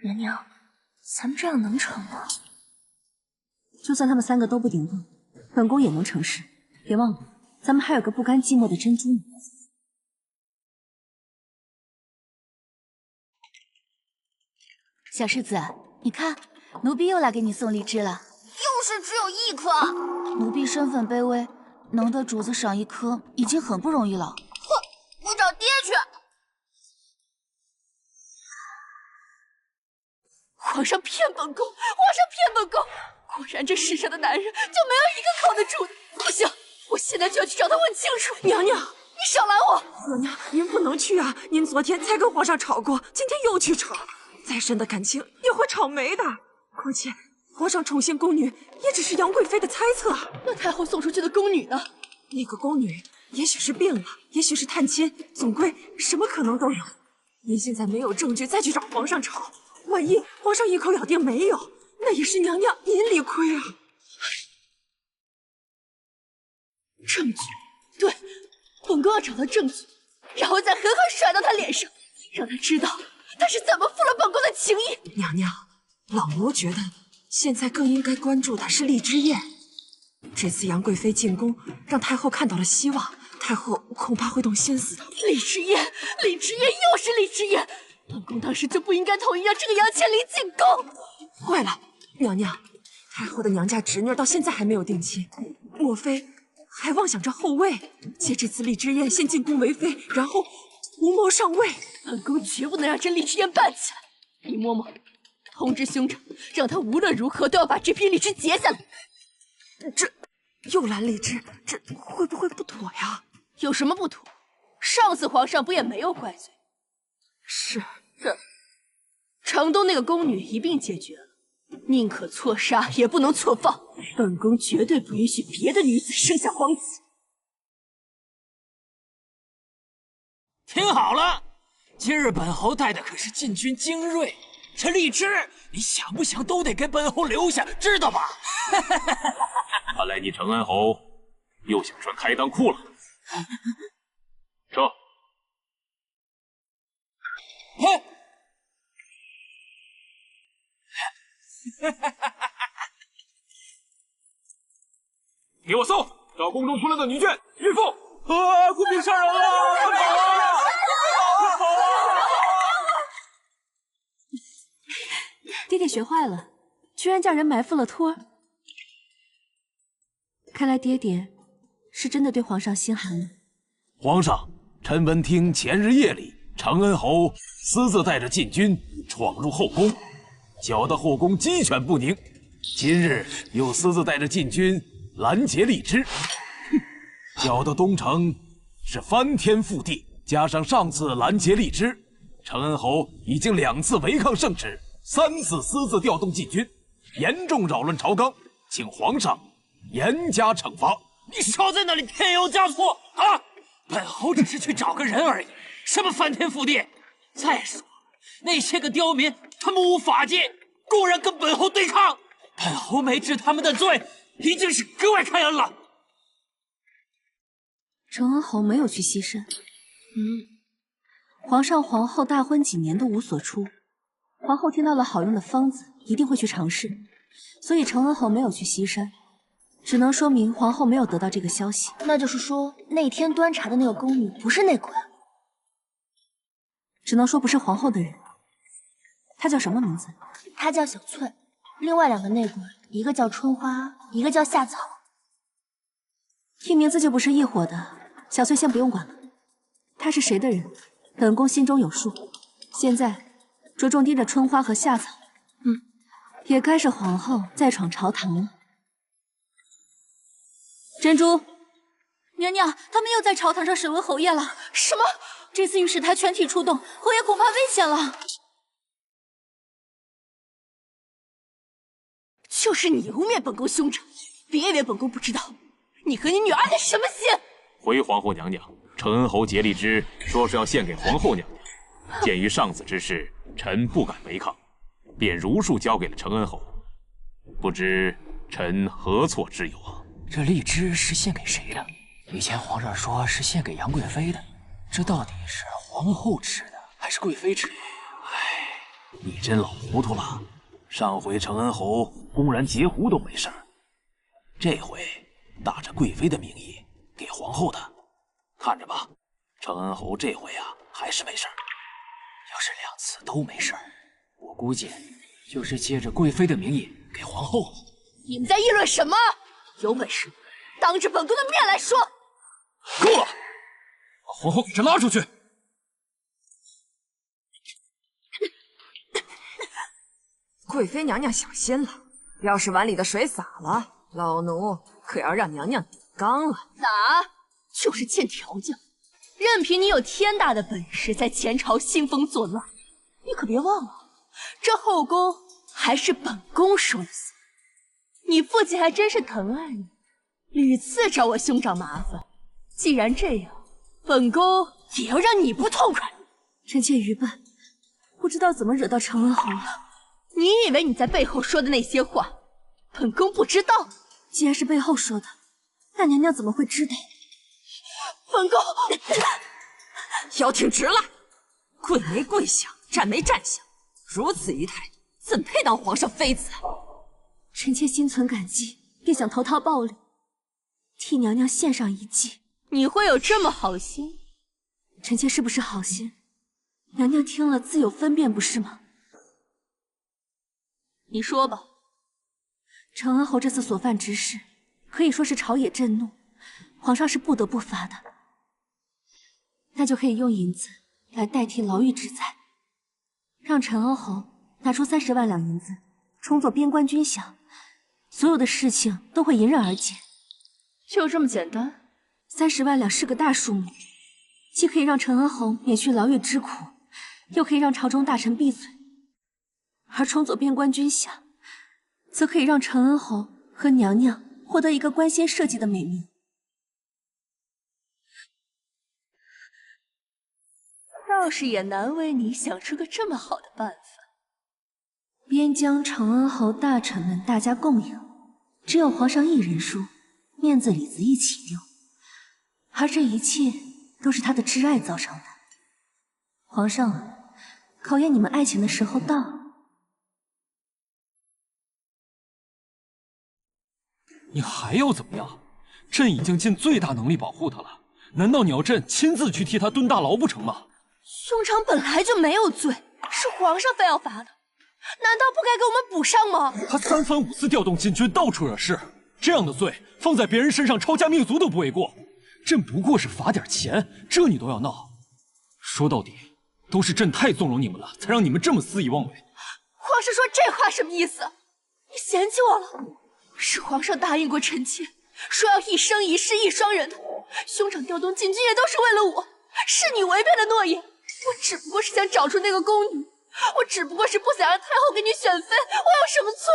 娘娘，咱们这样能成吗？就算他们3个都不顶用，本宫也能成事。别忘了，咱们还有个不甘寂寞的珍珠呢。小世子，你看，奴婢又来给你送荔枝了。又是只有1颗。奴婢身份卑微，能得主子赏1颗已经很不容易了。哼，我找爹去。皇上骗本宫，皇上骗本宫！果然这世上的男人就没有一个靠得住的。不行，我现在就要去找他问清楚。娘娘，你少拦我！娘娘，您不能去啊！您昨天才跟皇上吵过，今天又去吵，再深的感情也会吵没的。况且皇上宠幸宫女也只是杨贵妃的猜测。那太后送出去的宫女呢？那个宫女也许是病了，也许是探亲，总归什么可能都有。您现在没有证据再去找皇上吵，万一皇上一口咬定没有，那也是娘娘您理亏啊。证据，对，本宫要找到证据，然后再狠狠甩到他脸上，让他知道他是怎么负了本宫的情谊。娘娘，老奴觉得现在更应该关注的是荔枝宴。这次杨贵妃进宫，让太后看到了希望，太后恐怕会动心思的。荔枝宴，荔枝宴，又是荔枝宴！本宫当时就不应该同意让这个杨千里进宫。坏了，娘娘，太后的娘家侄女到现在还没有定亲，莫非还妄想着后位，借这次荔枝宴先进宫为妃，然后图谋上位？本宫绝不能让这荔枝宴办起来！李嬷嬷，通知兄长，让他无论如何都要把这批荔枝截下来。这又拦荔枝，这会不会不妥呀？有什么不妥？上次皇上不也没有怪罪？是，城东那个宫女一并解决了，宁可错杀也不能错放。本宫绝对不允许别的女子生下皇子。听好了，今日本侯带的可是禁军精锐，这荔枝你想不想都得给本侯留下，知道吧？看来你承恩侯又想穿开裆裤了。撤！给我送！找宫中出来的女眷、孕妇。啊！顾平杀人了！快跑啊！快跑啊！爹爹学坏了，居然叫人埋伏了托儿。看来爹爹是真的对皇上心寒了。皇上，臣闻听前日夜里，承恩侯私自带着禁军闯入后宫，搅得后宫鸡犬不宁。今日又私自带着禁军拦截荔枝，搅得东城是翻天覆地。加上上次拦截荔枝，承恩侯已经2次违抗圣旨，3次私自调动禁军，严重扰乱朝纲，请皇上严加惩罚。你少在那里添油加醋啊！本侯只是去找个人而已，什么翻天覆地。再说那些个刁民，他们无法纪，公然跟本侯对抗，本侯没治他们的罪，已经是格外开恩了。承恩侯没有去西山。皇上皇后大婚几年都无所出，皇后听到了好用的方子，一定会去尝试，所以承恩侯没有去西山，只能说明皇后没有得到这个消息。那就是说，那天端茶的那个宫女不是内鬼，只能说不是皇后的人。她叫什么名字？她叫小翠，另外2个内鬼，一个叫春花，一个叫夏草。听名字就不是一伙的，小翠先不用管了。她是谁的人，本宫心中有数。现在着重盯着春花和夏草。也该是皇后再闯朝堂了。珍珠，娘娘，他们又在朝堂上审问侯爷了。什么？这次御史台全体出动，侯爷恐怕危险了。就是你污蔑本宫兄长，别以为本宫不知道，你和你女儿的什么心？回皇后娘娘，承恩侯竭力之说是要献给皇后娘娘，鉴于上子之事，臣不敢违抗，便如数交给了承恩侯。不知臣何错之有啊？这荔枝是献给谁的？以前皇上说是献给杨贵妃的，这到底是皇后吃的还是贵妃吃的？唉，你真老糊涂了。上回承恩侯公然截胡都没事儿，这回打着贵妃的名义给皇后的，看着吧，承恩侯这回啊还是没事儿。要是2次都没事儿，我估计就是借着贵妃的名义给皇后。你们在议论什么？有本事当着本宫的面来说！够了，把皇后给朕拉出去！贵妃娘娘小心了，要是碗里的水洒了，老奴可要让娘娘顶缸了。咋？就是欠调教，任凭你有天大的本事在前朝兴风作浪，你可别忘了，这后宫还是本宫说了算。你父亲还真是疼爱你，屡次找我兄长麻烦。既然这样，本宫也要让你不痛快。臣妾愚笨，不知道怎么惹到承恩侯了。你以为你在背后说的那些话，本宫不知道？既然是背后说的，那娘娘怎么会知道？本宫腰挺直了，跪没跪相，站没站相，如此一态，怎配当皇上妃子？臣妾心存感激，便想投桃报李，替娘娘献上一计。你会有这么好心？臣妾是不是好心，娘娘听了自有分辨，不是吗？你说吧。承恩侯这次所犯之事，可以说是朝野震怒，皇上是不得不罚的。那就可以用银子来代替牢狱之灾，让承恩侯拿出30万两银子，充作边关军饷，所有的事情都会迎刃而解。就这么简单？30万两是个大数目，既可以让承恩侯免去牢狱之苦，又可以让朝中大臣闭嘴。而充作边关军饷，则可以让承恩侯和娘娘获得一个官先社稷的美名。倒是也难为你想出个这么好的办法。边疆承恩侯大臣们大家共赢，只有皇上一人输，面子里子一起丢。而这一切都是他的挚爱造成的。皇上啊，考验你们爱情的时候到了。你还要怎么样？朕已经尽最大能力保护他了，难道你要朕亲自去替他蹲大牢不成吗？兄长本来就没有罪，是皇上非要罚的，难道不该给我们补上吗？他3番5次调动禁军，到处惹事，这样的罪放在别人身上抄家灭族都不为过。朕不过是罚点钱，这你都要闹？说到底，都是朕太纵容你们了，才让你们这么肆意妄为。皇上说这话什么意思？你嫌弃我了？是皇上答应过臣妾，说要一生一世一双人的。兄长调动禁军也都是为了我，是你违背了诺言。我只不过是想找出那个宫女，我只不过是不想让太后给你选妃，我有什么错？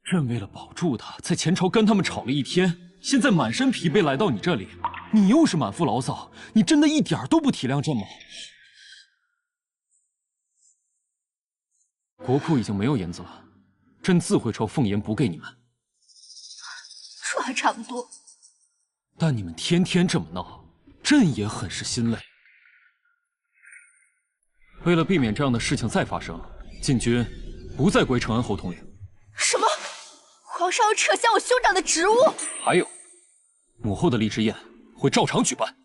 朕为了保住她，在前朝跟他们吵了一天，现在满身疲惫来到你这里，你又是满腹牢骚，你真的一点都不体谅朕吗？国库已经没有银子了，朕自会筹俸银补给你们。这还差不多。但你们天天这么闹，朕也很是心累。为了避免这样的事情再发生，禁军不再归承恩侯统领。什么？皇上要撤销我兄长的职务？还有，母后的荔枝宴会照常举办。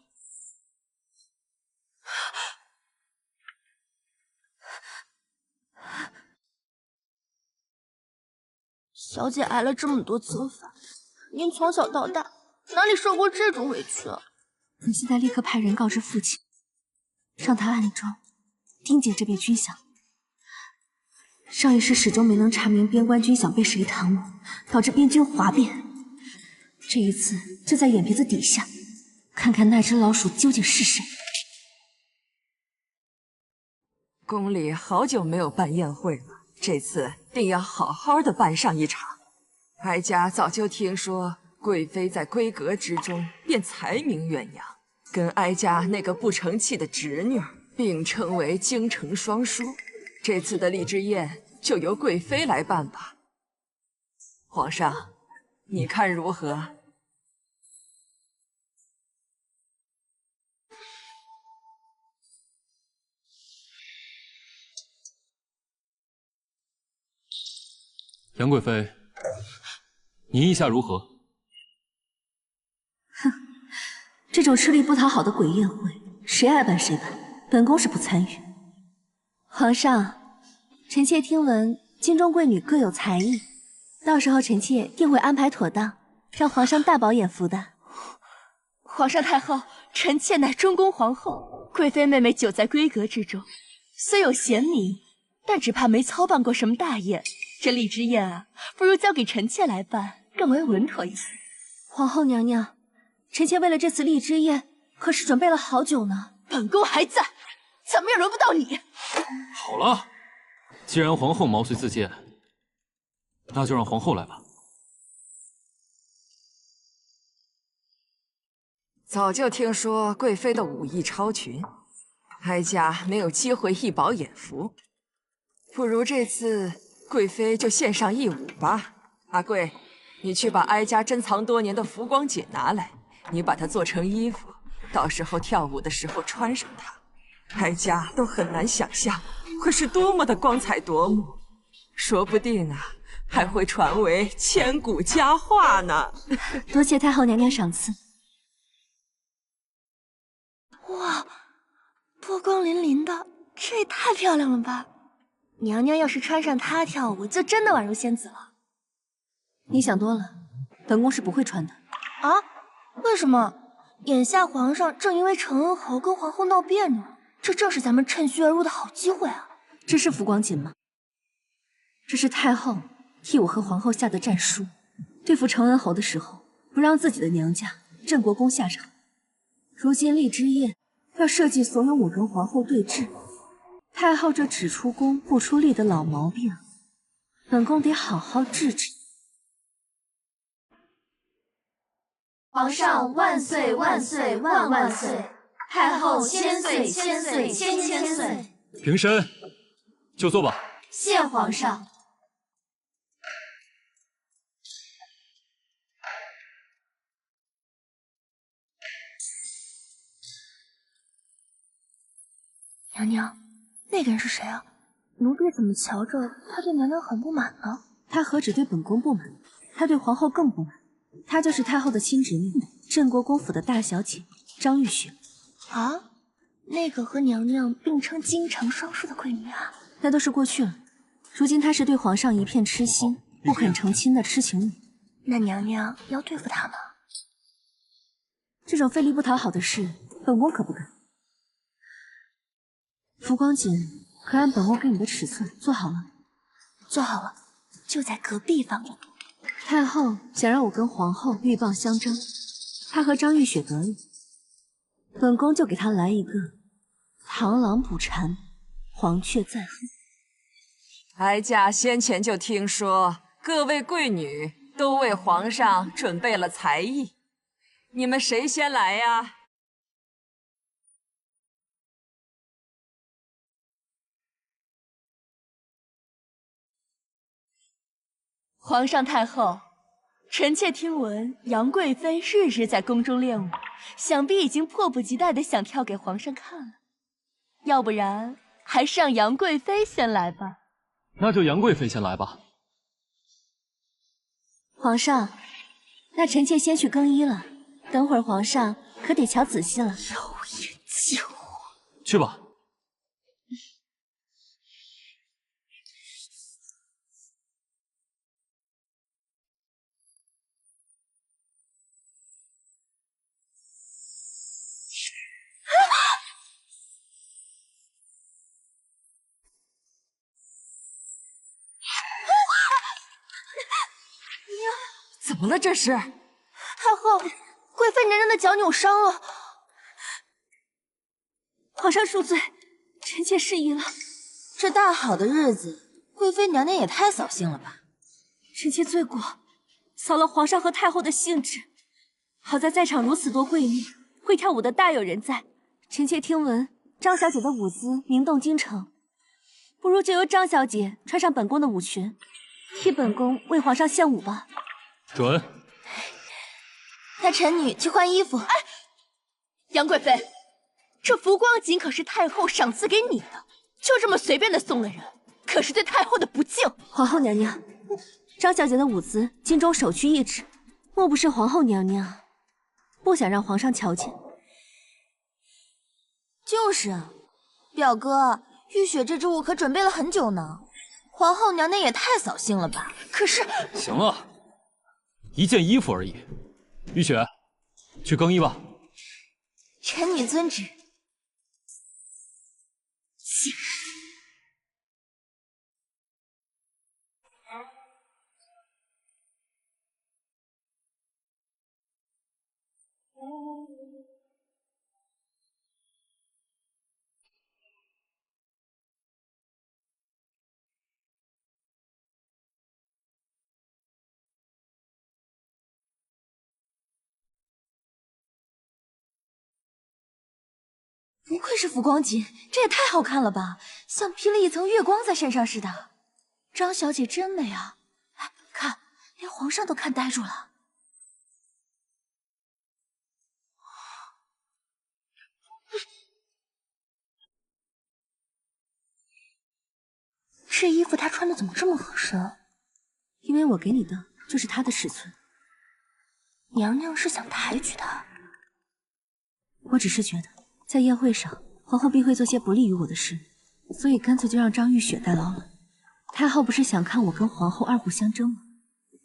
小姐挨了这么多责罚，您从小到大哪里受过这种委屈啊？你现在立刻派人告知父亲，让他暗中盯紧这边军饷。上一世始终没能查明边关军饷被谁贪污，导致边军哗变。这一次就在眼皮子底下，看看那只老鼠究竟是谁。宫里好久没有办宴会了，这次定要好好的办上一场。哀家早就听说贵妃在闺阁之中便才名远扬，跟哀家那个不成器的侄女并称为京城双姝。这次的荔枝宴就由贵妃来办吧。皇上，你看如何？杨贵妃，你意下如何？哼，这种吃力不讨好的鬼宴会，谁爱办谁办，本宫是不参与。皇上，臣妾听闻京中贵女各有才艺，到时候臣妾定会安排妥当，让皇上大饱眼福的。皇上太后，臣妾乃中宫皇后，贵妃妹妹久在闺阁之中，虽有贤名，但只怕没操办过什么大宴。这荔枝宴啊，不如交给臣妾来办，更为稳妥一些。皇后娘娘，臣妾为了这次荔枝宴，可是准备了好久呢。本宫还在，怎么也轮不到你。好了，既然皇后毛遂自荐，那就让皇后来吧。早就听说贵妃的武艺超群，哀家没有机会一饱眼福，不如这次贵妃就献上一舞吧。阿贵，你去把哀家珍藏多年的浮光锦拿来，你把它做成衣服，到时候跳舞的时候穿上它，哀家都很难想象会是多么的光彩夺目，说不定啊，还会传为千古佳话呢。多谢太后娘娘赏赐。哇，波光粼粼的，这也太漂亮了吧！娘娘要是穿上它跳舞，就真的宛如仙子了。你想多了，本宫是不会穿的。啊？为什么？眼下皇上正因为承恩侯跟皇后闹别扭，这正是咱们趁虚而入的好机会啊！这是浮光锦吗？这是太后替我和皇后下的战书，对付承恩侯的时候，不让自己的娘家镇国公下场。如今荔枝宴要设计所有我跟皇后对峙，太后这只出工不出力的老毛病，本宫得好好治治。皇上万岁万岁万万岁！太后千岁千岁千千岁！平身，就坐吧。谢皇上。娘娘，那个人是谁啊？奴婢怎么瞧着他对娘娘很不满呢？他何止对本宫不满，他对皇后更不满。她就是太后的亲侄女，镇国公府的大小姐张玉雪。啊，那个和娘娘并称京城双姝的贵女啊？那都是过去了，如今她是对皇上一片痴心，不肯成亲的痴情女。那娘娘要对付她吗？这种费力不讨好的事，本宫可不敢。浮光锦可按本宫给你的尺寸做好了？做好了，就在隔壁放着。太后想让我跟皇后鹬蚌相争，她和张玉雪得意，本宫就给她来一个螳螂捕蝉，黄雀在后。哀家先前就听说各位贵女都为皇上准备了才艺，你们谁先来呀？皇上太后，臣妾听闻杨贵妃日日在宫中练武，想必已经迫不及待的想跳给皇上看了。要不然，还是让杨贵妃先来吧。那就杨贵妃先来吧。皇上，那臣妾先去更衣了。等会儿皇上可得瞧仔细了。妖言贱话，去吧。怎么了这是？太后，贵妃娘娘的脚扭伤了。皇上恕罪，臣妾失仪了。这大好的日子，贵妃娘娘也太扫兴了吧！臣妾罪过，扫了皇上和太后的兴致。好在在场如此多贵女，会跳舞的大有人在。臣妾听闻张小姐的舞姿名动京城，不如就由张小姐穿上本宫的舞裙，替本宫为皇上献舞吧。准。那臣女去换衣服。哎，杨贵妃，这浮光锦可是太后赏赐给你的，就这么随便的送了人，可是对太后的不敬。皇后娘娘，张小姐的舞姿京中首屈一指，莫不是皇后娘娘不想让皇上瞧见？就是啊，表哥，玉雪这支舞可准备了很久呢，皇后娘娘也太扫兴了吧？可是，行了，一件衣服而已。玉雪，去更衣吧。臣女遵旨。不愧是浮光锦，这也太好看了吧，像披了一层月光在身上似的。张小姐真美啊！哎，看，连皇上都看呆住了。这衣服她穿的怎么这么合身？因为我给你的就是她的尺寸。娘娘是想抬举她？我只是觉得，在宴会上，皇后必会做些不利于我的事，所以干脆就让张玉雪代劳了。太后不是想看我跟皇后二虎相争吗？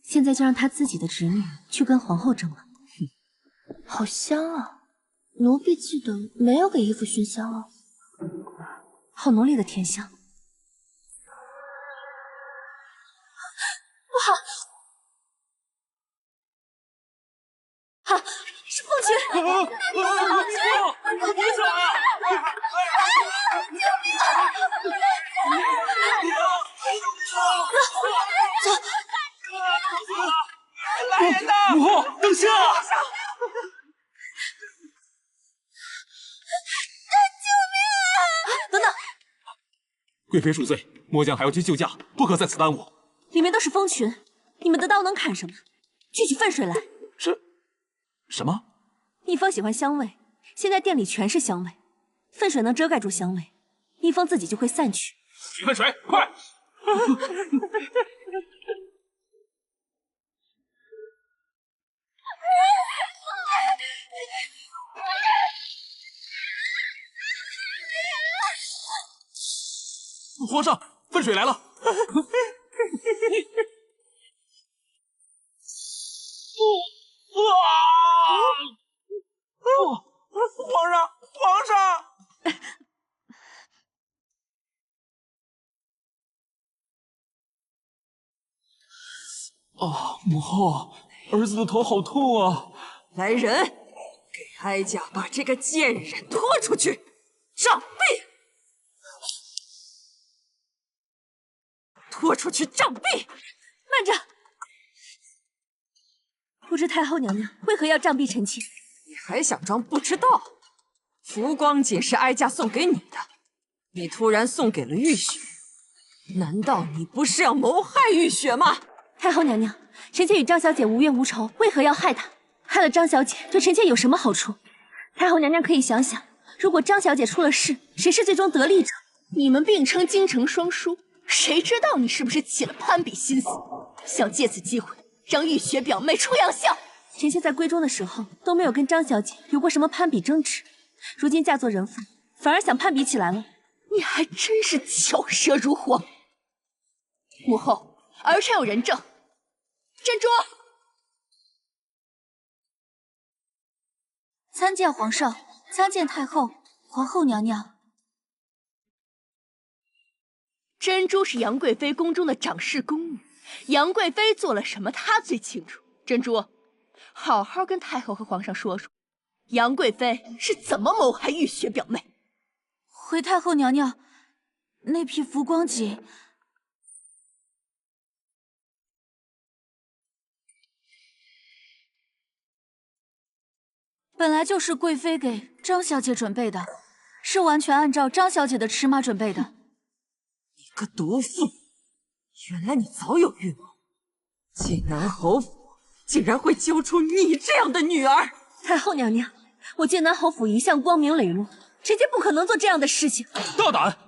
现在就让她自己的侄女去跟皇后争了。好香啊！奴婢记得没有给衣服熏香啊。好浓烈的甜香。不好！啊，是凤群！凤群！别走啊！走！来人呐！母后，等下！等等！贵妃恕罪，末将还要去救驾，不可在此耽误。里面都是蜂群，你们的刀能砍什么？去取粪水来。什么？蜜蜂喜欢香味，现在店里全是香味，粪水能遮盖住香味，蜜蜂自己就会散去。取粪水，快！皇上，粪水来了！皇上，皇上！啊，母后，儿子的头好痛啊！来人，给哀家把这个贱人拖出去，杖毙！拖出去杖毙！慢着，不知太后娘娘为何要杖毙臣妾？你还想装不知道？浮光锦是哀家送给你的，你突然送给了玉雪，难道你不是要谋害玉雪吗？太后娘娘，臣妾与张小姐无冤无仇，为何要害她？害了张小姐，对臣妾有什么好处？太后娘娘可以想想，如果张小姐出了事，谁是最终得利者？你们并称京城双姝，谁知道你是不是起了攀比心思，想借此机会让玉雪表妹出洋相？臣妾在闺中的时候都没有跟张小姐有过什么攀比争执，如今嫁作人妇，反而想攀比起来了。你还真是巧舌如簧。母后，儿臣有人证。珍珠，参见皇上，参见太后、皇后娘娘。珍珠是杨贵妃宫中的掌事宫女，杨贵妃做了什么，她最清楚。珍珠，好好跟太后和皇上说说，杨贵妃是怎么谋害玉雪表妹。回太后娘娘，那匹浮光锦本来就是贵妃给张小姐准备的，是完全按照张小姐的尺码准备的。你个毒妇，原来你早有预谋，济南侯府竟然会揪出你这样的女儿！太后娘娘，我剑南侯府一向光明磊落，臣妾不可能做这样的事情。大胆！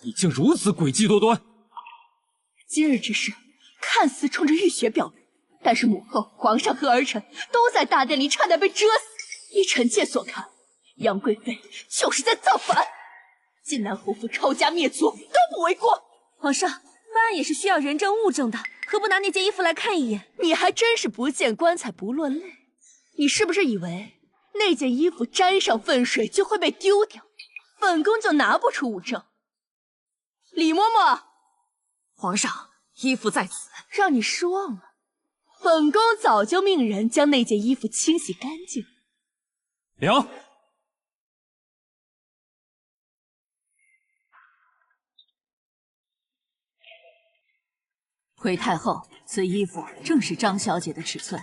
你竟如此诡计多端！今日之事看似冲着玉雪表妹，但是母后、皇上和儿臣都在大殿里差点被蛰死。依臣妾所看，杨贵妃就是在造反，晋南侯府抄家灭族都不为过。皇上，办案也是需要人证物证的，何不拿那件衣服来看一眼？你还真是不见棺材不落泪。你是不是以为那件衣服沾上粪水就会被丢掉，本宫就拿不出物证？李嬷嬷，皇上，衣服在此。让你失望了，本宫早就命人将那件衣服清洗干净。娘，回太后，此衣服正是张小姐的尺寸。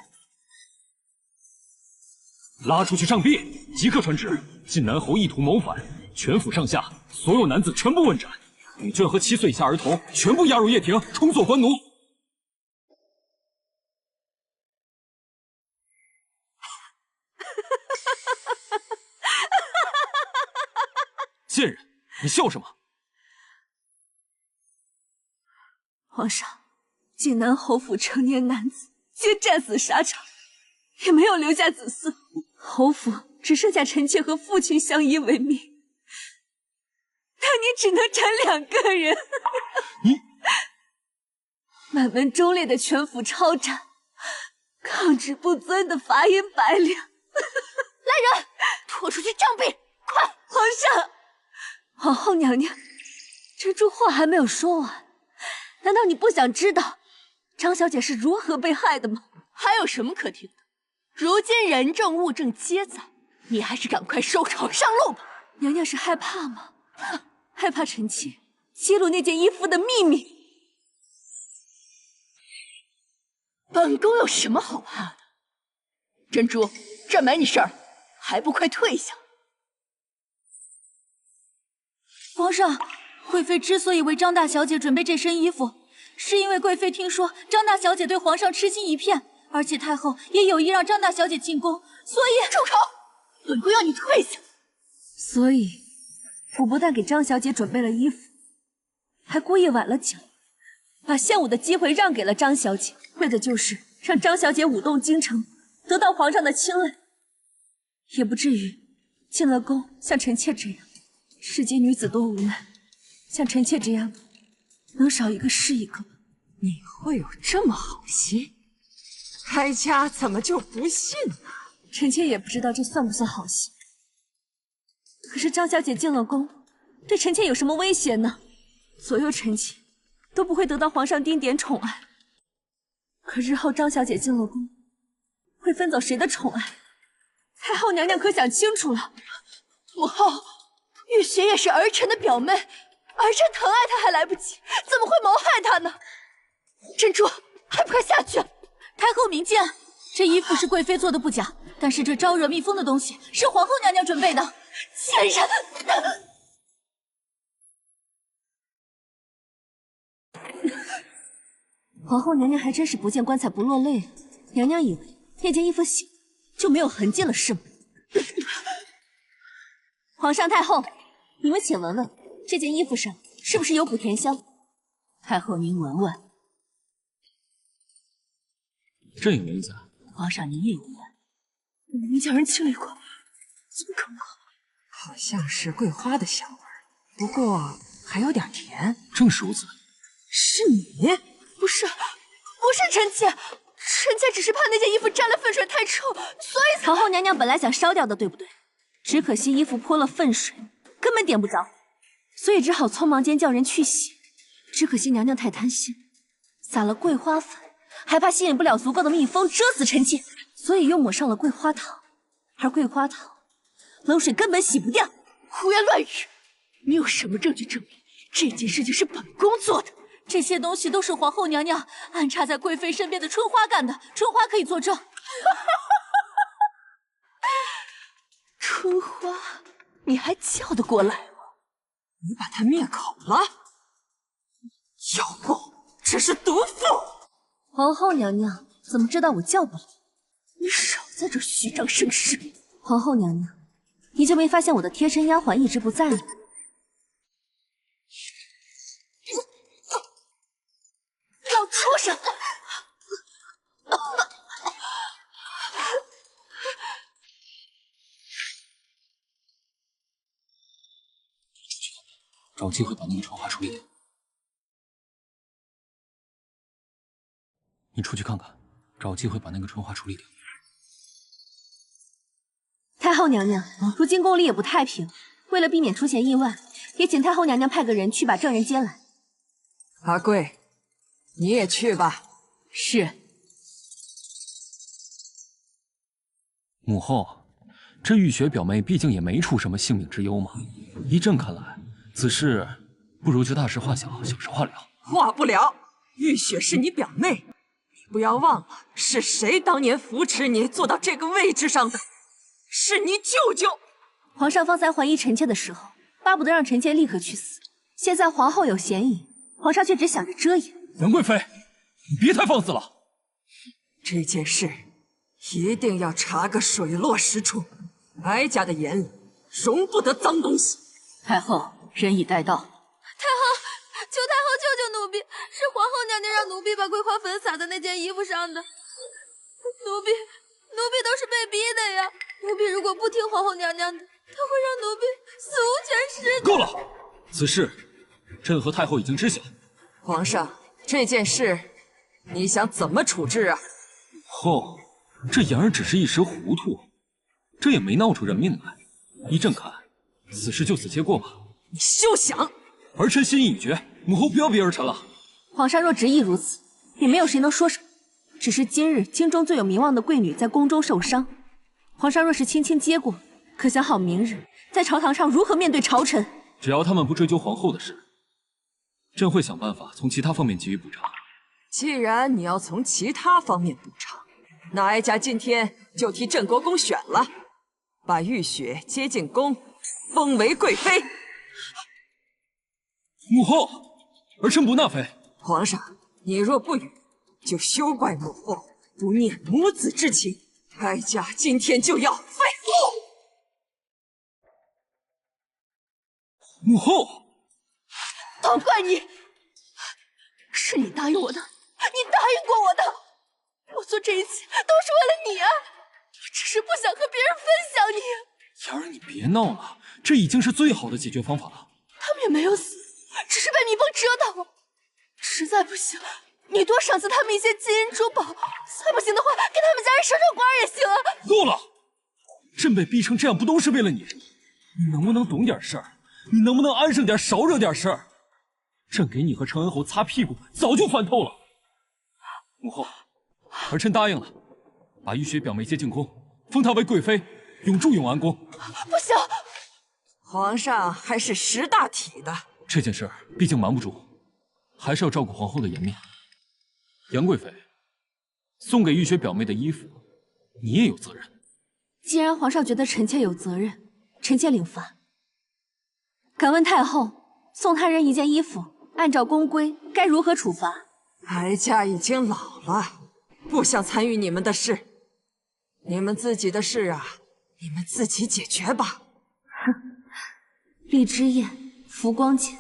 拉出去杖毙，即刻传旨，晋南侯意图谋反，全府上下所有男子全部问斩，女眷和7岁以下儿童全部押入掖庭，充作官奴。贱人，你笑什么？皇上，济南侯府成年男子皆战死沙场，也没有留下子嗣，侯府只剩下臣妾和父亲相依为命。但你只能斩2个人，你满门忠烈的全府抄斩，抗旨不遵的罚银100两。来人，拖出去杖毙！快！皇上，皇后娘娘，珍珠话还没有说完，难道你不想知道张小姐是如何被害的吗？还有什么可听的？如今人证物证皆在，你还是赶快收场上路吧。娘娘是害怕吗？害怕臣妾揭露那件衣服的秘密？本宫有什么好怕的？珍珠，这没你事儿，还不快退下！皇上，贵妃之所以为张大小姐准备这身衣服，是因为贵妃听说张大小姐对皇上痴心一片，而且太后也有意让张大小姐进宫，所以……住口！本宫要你退下！所以，我不但给张小姐准备了衣服，还故意晚了酒，把献舞的机会让给了张小姐，为的就是让张小姐舞动京城，得到皇上的青睐，也不至于进了宫像臣妾这样。世间女子多无奈，像臣妾这样能少一个是一个吧。你会有这么好心？哀家怎么就不信呢？臣妾也不知道这算不算好心。可是张小姐进了宫，对臣妾有什么威胁呢？所有臣妾都不会得到皇上丁点宠爱。可日后张小姐进了宫，会分走谁的宠爱？太后娘娘可想清楚了。母后，玉雪也是儿臣的表妹，儿臣疼爱她还来不及，怎么会谋害她呢？珍珠，还不快下去！太后明鉴，这衣服是贵妃做的不假，但是这招惹蜜蜂的东西是皇后娘娘准备的。贱人！皇后娘娘还真是不见棺材不落泪啊！娘娘以为那件衣服洗就没有痕迹了是吗？皇上太后，你们且闻闻，这件衣服上是不是有补甜香？太后您闻闻，这有名字。皇上您也闻闻。我明明叫人清理过，怎么可能？好像是桂花的香味儿，不过还有点甜。正是如此。是你？不是臣妾，臣妾只是怕那件衣服沾了粪水太臭，所以才……皇后娘娘本来想烧掉的，对不对？只可惜衣服泼了粪水，根本点不着，所以只好匆忙间叫人去洗。只可惜娘娘太贪心，撒了桂花粉，还怕吸引不了足够的蜜蜂蛰死臣妾，所以又抹上了桂花糖。而桂花糖冷水根本洗不掉。胡言乱语！你有什么证据证明这件事情是本宫做的？这些东西都是皇后娘娘安插在贵妃身边的春花干的，春花可以作证。春花，你还叫得过来吗？你把他灭口了？要不这是毒妇！皇后娘娘怎么知道我叫不来？你少在这虚张声势！皇后娘娘，你就没发现我的贴身丫鬟一直不在吗？老畜生！找机会把那个春花处理掉。你出去看看，找机会把那个春花处理掉。太后娘娘，如今宫里也不太平，为了避免出现意外，也请太后娘娘派个人去把证人接来。阿贵，你也去吧。是。母后，这玉雪表妹毕竟也没出什么性命之忧嘛。依朕看来，此事不如就大事化小，小事化了。化不了，玉雪是你表妹，你不要忘了是谁当年扶持你坐到这个位置上的，是你舅舅。皇上方才怀疑臣妾的时候，巴不得让臣妾立刻去死。现在皇后有嫌疑，皇上却只想着遮掩。杨贵妃，你别太放肆了。这件事一定要查个水落石出，哀家的眼里容不得脏东西。太后，人已带到。太后，求太后救救奴婢！是皇后娘娘让奴婢把桂花粉撒在那件衣服上的。奴婢都是被逼的呀！奴婢如果不听皇后娘娘的，她会让奴婢死无全尸的。够了，此事朕和太后已经知晓。皇上，这件事你想怎么处置啊？后，这言儿只是一时糊涂，这也没闹出人命来。依朕看，此事就此结过吧。你休想！儿臣心意已决，母后不要逼儿臣了。皇上若执意如此，也没有谁能说什么。只是今日京中最有名望的贵女在宫中受伤，皇上若是轻轻接过，可想好明日在朝堂上如何面对朝臣。只要他们不追究皇后的事，朕会想办法从其他方面给予补偿。既然你要从其他方面补偿，那哀家今天就替镇国公选了，把玉雪接进宫，封为贵妃。母后，儿臣不纳妃。皇上，你若不允，就休怪母后不念母子之情。哀家今天就要废后。母后，都怪你！是你答应我的，你答应过我的。我做这一切都是为了你啊！我只是不想和别人分享你。妍儿，你别闹了，这已经是最好的解决方法了。他们也没有死，只是被蜜蜂蛰到。实在不行，你多赏赐他们一些金银珠宝；再不行的话，给他们家人升升官也行啊。够了！朕被逼成这样，不都是为了你？你能不能懂点事儿？你能不能安生点，少惹点事儿？朕给你和承恩侯擦屁股，早就烦透了。母后，儿臣答应了，把玉雪表妹接进宫，封她为贵妃，永驻永安宫。不行，皇上还是识大体的。这件事毕竟瞒不住，还是要照顾皇后的颜面。杨贵妃，送给玉雪表妹的衣服你也有责任。既然皇上觉得臣妾有责任，臣妾领罚。敢问太后，送他人一件衣服，按照宫规该如何处罚？哀家已经老了，不想参与你们的事。你们自己的事啊，你们自己解决吧。哼，荔枝宴、浮光剑，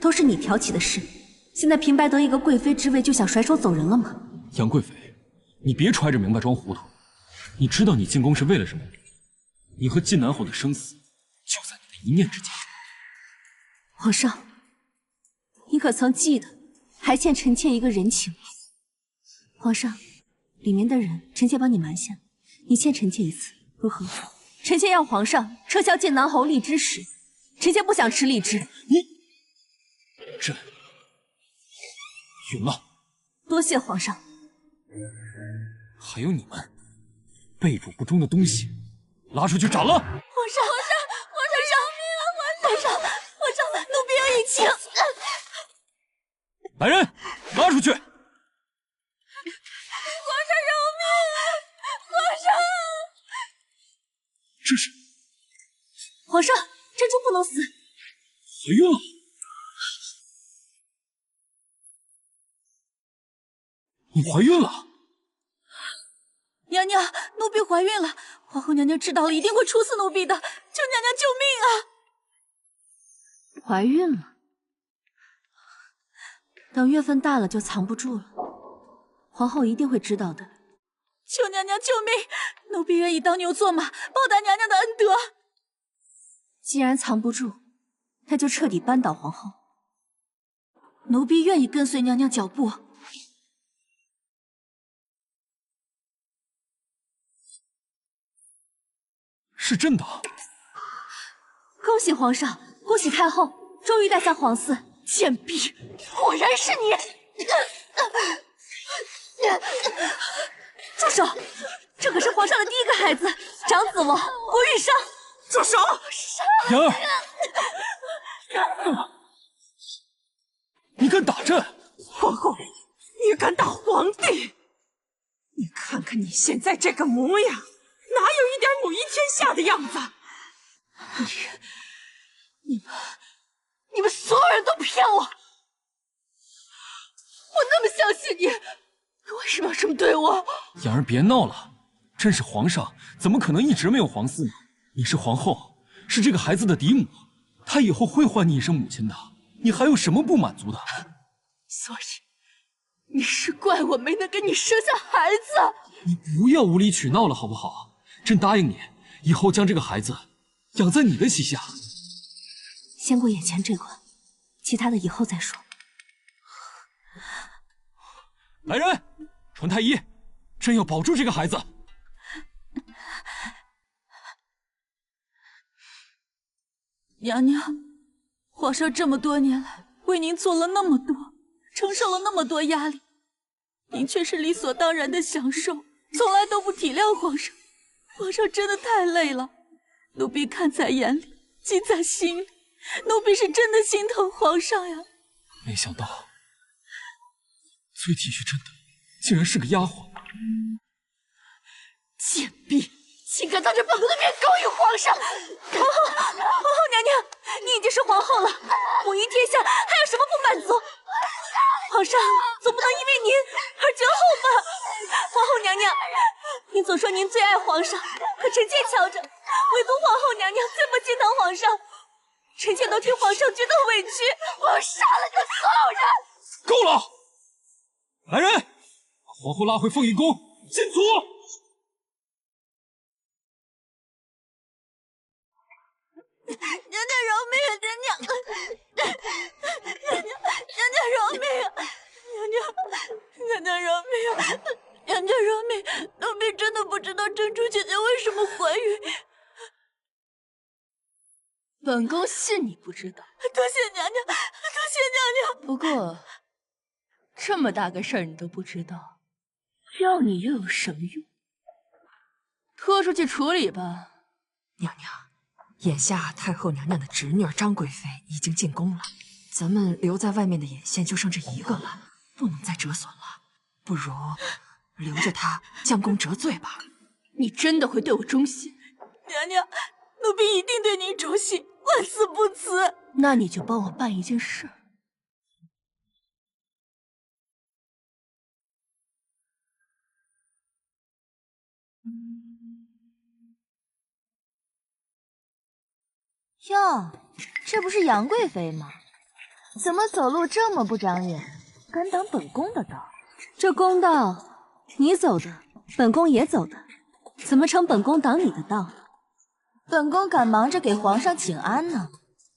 都是你挑起的事。现在平白得一个贵妃之位，就想甩手走人了吗？杨贵妃，你别揣着明白装糊涂。你知道你进宫是为了什么吗？你和晋南侯的生死就在你的一念之间。皇上，你可曾记得，还欠臣妾一个人情？皇上，里面的人，臣妾帮你瞒下，你欠臣妾一次，如何？臣妾让皇上撤销晋南侯荔枝使，臣妾不想吃荔枝。你朕允了。多谢皇上。还有你们被主不忠的东西，拉出去斩了！皇上，奴婢有一情。来人，拉出去！皇上饶命啊！皇上，这是皇上，珍珠不能死。怀孕了。你怀孕了？娘娘，奴婢怀孕了，皇后娘娘知道了一定会处死奴婢的，求娘娘救命啊！怀孕了，等月份大了就藏不住了，皇后一定会知道的。求娘娘救命，奴婢愿意当牛做马，报答娘娘的恩德。既然藏不住，那就彻底扳倒皇后。奴婢愿意跟随娘娘脚步。是真的。恭喜皇上，恭喜太后，终于带下皇嗣。贱婢，果然是你！住手！这可是皇上的第一个孩子，长子我国玉伤。住手！妍儿，你敢打朕！皇后，你敢打皇帝！你看看你现在这个模样，哪有一点母仪天下的样子？你们所有人都骗我！我那么相信你，你为什么要这么对我？妍儿，别闹了，朕是皇上，怎么可能一直没有皇嗣呢？你是皇后，是这个孩子的嫡母，她以后会唤你一声母亲的，你还有什么不满足的？所以你是怪我没能给你生下孩子？你不要无理取闹了，好不好？朕答应你，以后将这个孩子养在你的膝下。先过眼前这关，其他的以后再说。来人，传太医，朕要保住这个孩子。娘娘，皇上这么多年来为您做了那么多，承受了那么多压力，您却是理所当然的享受，从来都不体谅皇上。皇上真的太累了，奴婢看在眼里，记在心里，奴婢是真的心疼皇上呀。没想到最体恤朕的竟然是个丫鬟。贱婢，竟敢当着本宫的面勾引皇上！皇后娘娘，你已经是皇后了，母仪天下，还有什么不满足？皇上总不能因为您而绝后吧？皇后娘娘，您总说您最爱皇上，可臣妾瞧着，唯独皇后娘娘最不心疼皇上，臣妾都替皇上觉得委屈。我要杀了你们所有人！够了！来人，把皇后拉回凤仪宫，禁足！娘娘饶命啊！娘娘饶命啊！娘娘饶命啊！娘娘饶命！奴婢真的不知道珍珠姐姐为什么怀孕。本宫信你不知道。多谢娘娘，多谢娘娘。不过，这么大个事儿你都不知道，要你又有什么用？拖出去处理吧。娘娘，眼下太后娘娘的侄女张贵妃已经进宫了，咱们留在外面的眼线就剩这一个了，不能再折损了。不如留着她将功折罪吧。你真的会对我忠心？娘娘，奴婢一定对您忠心，万死不辞。那你就帮我办一件事。哟，这不是杨贵妃吗？怎么走路这么不长眼，敢挡本宫的道？这公道，你走的，本宫也走的，怎么成本宫挡你的道？本宫赶忙着给皇上请安呢，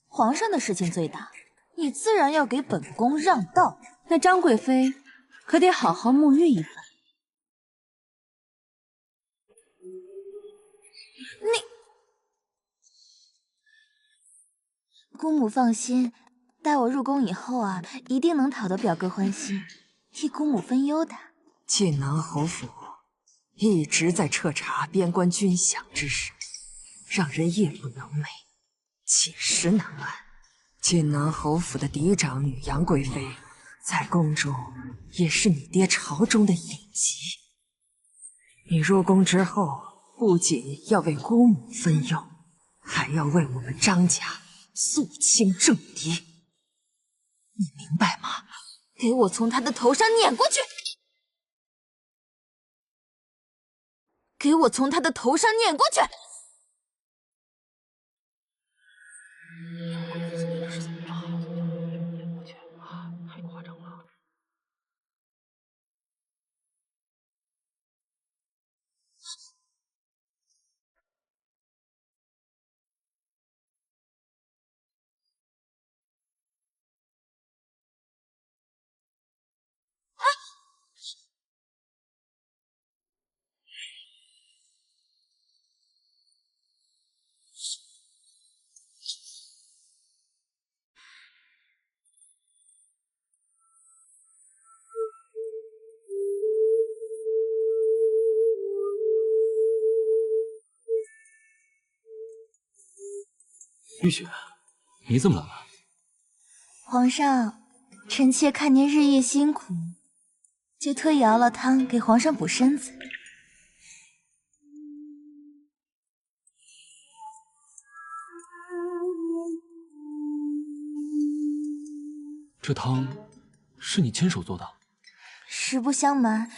皇上的事情最大，你自然要给本宫让道。那张贵妃可得好好沐浴一番。姑母放心，待我入宫以后啊，一定能讨得表哥欢心，替姑母分忧的。晋南侯府一直在彻查边关军饷之事，让人夜不能寐，寝食难安。晋南侯府的嫡长女杨贵妃，在宫中也是你爹朝中的影疾。你入宫之后，不仅要为姑母分忧，还要为我们张家肃清政敌，你明白吗？给我从他的头上碾过去！给我从他的头上碾过去！太夸张了。玉雪，你怎么来了？皇上，臣妾看您日夜辛苦，就特意熬了汤给皇上补身子。这汤是你亲手做的？实不相瞒，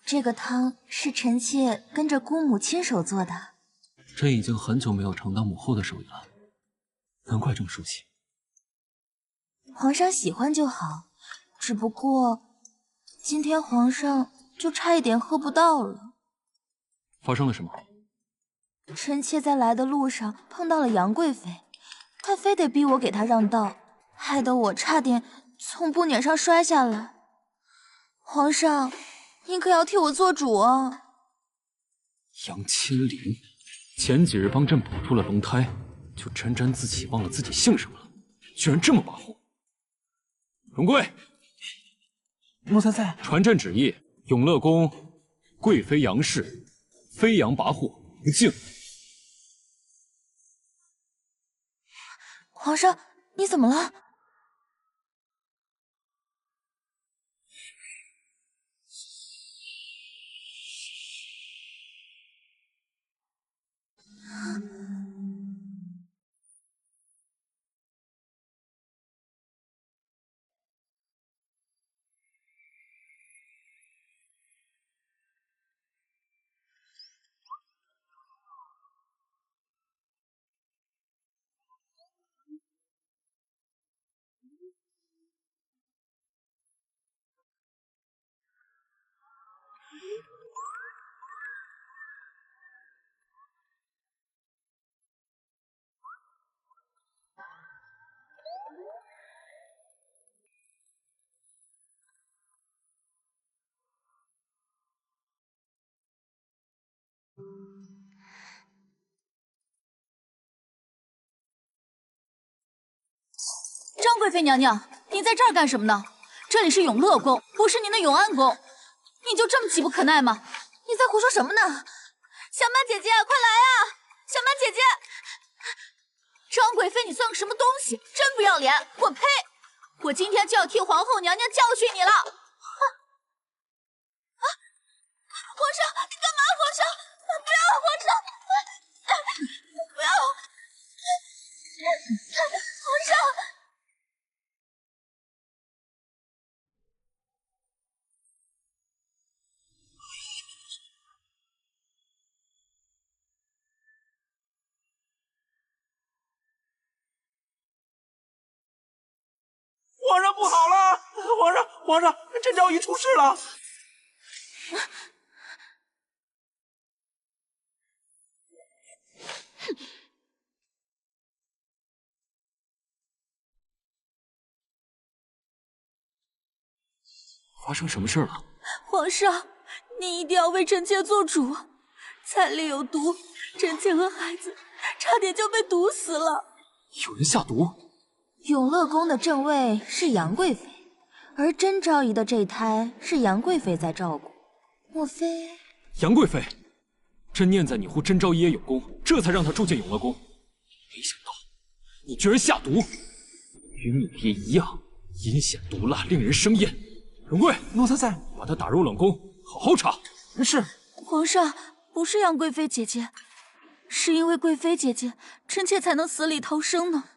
这个汤是臣妾跟着姑母亲手做的。朕已经很久没有承当母后的手艺了，难怪这么熟悉。皇上喜欢就好，只不过今天皇上就差一点喝不到了。发生了什么？臣妾在来的路上碰到了杨贵妃，她非得逼我给她让道，害得我差点从步辇上摔下来。皇上，您可要替我做主啊！杨千灵，前几日帮朕保住了龙胎，就沾沾自喜，忘了自己姓什么了，居然这么跋扈！荣贵，奴才在。传朕旨意，永乐宫贵妃杨氏飞扬跋扈，不敬。皇上，你怎么了？张贵妃娘娘，您在这儿干什么呢？这里是永乐宫，不是您的永安宫，你就这么急不可耐吗？你在胡说什么呢？小曼姐姐，快来啊！小曼姐姐，张贵妃，你算个什么东西？真不要脸！我呸！我今天就要替皇后娘娘教训你了！皇上，你干嘛？皇上，不要！皇皇上不好了！皇上，甄昭仪出事了！发生什么事了？皇上，你一定要为臣妾做主。菜里有毒，臣妾和孩子差点就被毒死了。有人下毒？永乐宫的正位是杨贵妃，而甄昭仪的这胎是杨贵妃在照顾。莫非……杨贵妃，朕念在你护甄昭仪也有功，这才让她住进永乐宫。没想到你居然下毒，与你爹一样，阴险毒辣，令人生厌。荣贵，奴才在，把他打入冷宫，好好查。是。皇上，不是杨贵妃姐姐，是因为贵妃姐姐，臣妾才能死里逃生呢。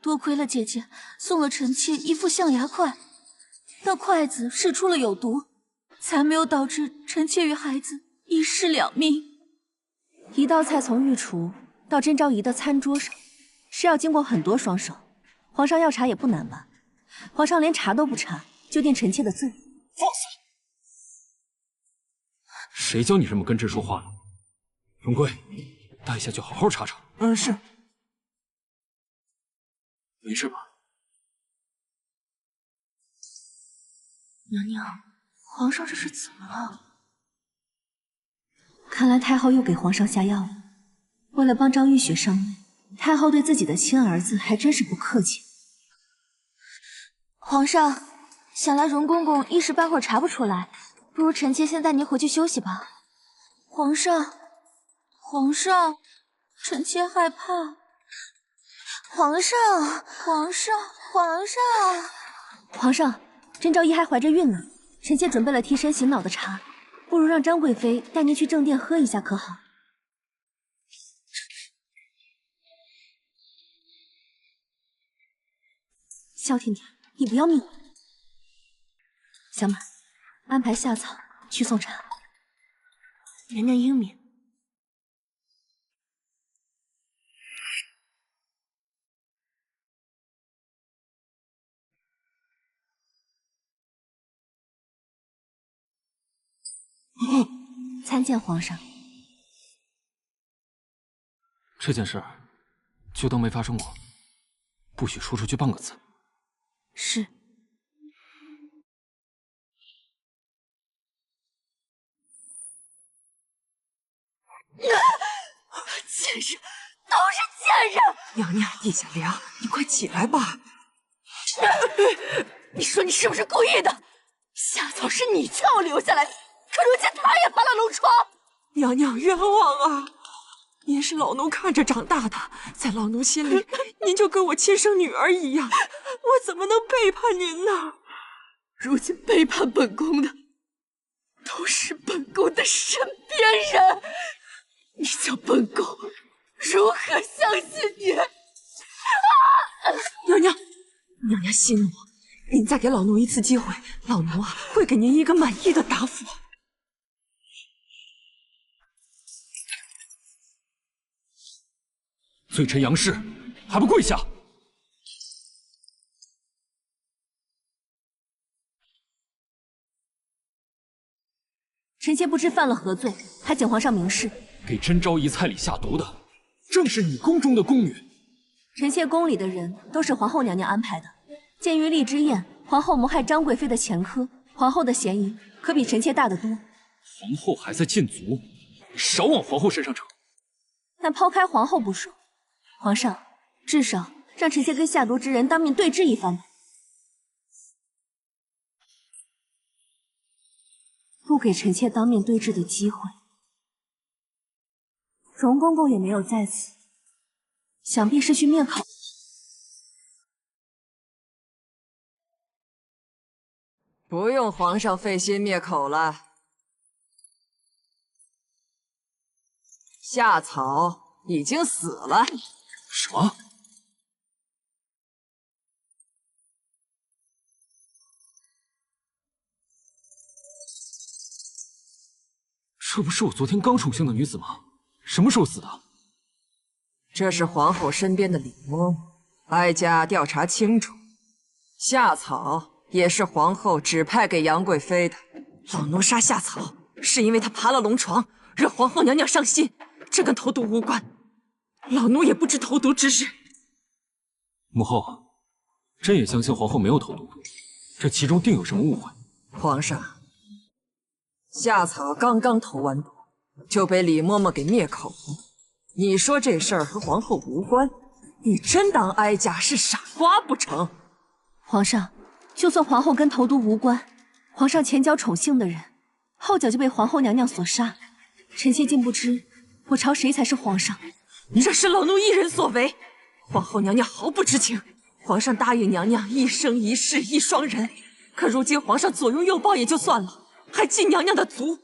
多亏了姐姐送了臣妾一副象牙筷，那筷子试出了有毒，才没有导致臣妾与孩子一尸两命。一道菜从御厨到甄昭仪的餐桌上，是要经过很多双手。皇上要查也不难吧？皇上连查都不查，就定臣妾的罪？放肆！谁教你这么跟朕说话的？荣贵，待下去好好查查。是。没事吧？娘娘，皇上这是怎么了？看来太后又给皇上下药了。为了帮张玉雪上位，太后对自己的亲儿子还真是不客气。皇上，想来荣公公一时半会儿查不出来，不如臣妾先带您回去休息吧。皇上，臣妾害怕。皇上，甄昭仪还怀着孕呢，臣妾准备了提神醒脑的茶，不如让张贵妃带您去正殿喝一下，可好？消停点，你不要命了？小满，安排夏草去送茶。娘娘英明。参见皇上。这件事就当没发生过，不许说出去半个字。是。贱人，都是贱人！娘娘，地下凉，你快起来吧。你说你是不是故意的？夏草是你劝我留下来，可如今他也爬了龙床。娘娘冤枉啊！您是老奴看着长大的，在老奴心里，您就跟我亲生女儿一样，我怎么能背叛您呢？如今背叛本宫的，都是本宫的身边人，你叫本宫如何相信你？娘娘，娘娘息怒，您再给老奴一次机会，老奴会给您一个满意的答复。罪臣杨氏，还不跪下！臣妾不知犯了何罪，还请皇上明示。给甄昭仪菜里下毒的，正是你宫中的宫女。臣妾宫里的人都是皇后娘娘安排的。鉴于荔枝宴，皇后谋害张贵妃的前科，皇后的嫌疑可比臣妾大得多。皇后还在禁足，你少往皇后身上扯。但抛开皇后不说，皇上至少让臣妾跟下毒之人当面对质一番吧。不给臣妾当面对质的机会，荣公公也没有在此，想必是去灭口。不用皇上费心灭口了。夏草已经死了。什么？这不是我昨天刚宠幸的女子吗？什么时候死的？这是皇后身边的李嬷嬷，哀家调查清楚，夏草也是皇后指派给杨贵妃的。老奴杀夏草，是因为她爬了龙床，惹皇后娘娘伤心，这跟投毒无关。老奴也不知投毒之事。母后，朕也相信皇后没有投毒，这其中定有什么误会。皇上，夏草刚刚投完毒，就被李嬷嬷给灭口了。你说这事儿和皇后无关，你真当哀家是傻瓜不成？皇上，就算皇后跟投毒无关，皇上前脚宠幸的人，后脚就被皇后娘娘所杀。臣妾竟不知我朝谁才是皇上。这是老奴一人所为，皇后娘娘毫不知情。皇上答应娘娘一生一世一双人，可如今皇上左拥右抱也就算了，还进娘娘的族。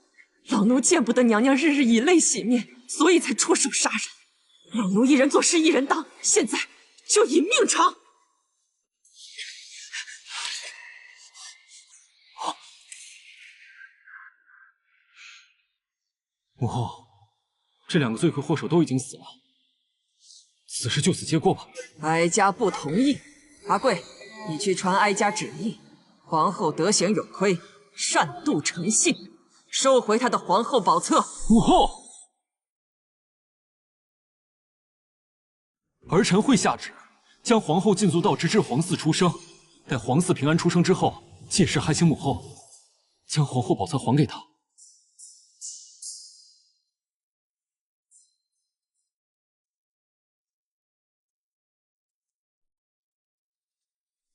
老奴见不得娘娘日日以泪洗面，所以才出手杀人。老奴一人做事一人当，现在就以命偿。母后，这两个罪魁祸首都已经死了，此事就此结过吧。哀家不同意。阿贵，你去传哀家旨意，皇后德行有亏，善妒成性，收回她的皇后宝册。母后，儿臣会下旨，将皇后禁足道直至皇嗣出生。待皇嗣平安出生之后，届时还请母后将皇后宝册还给他。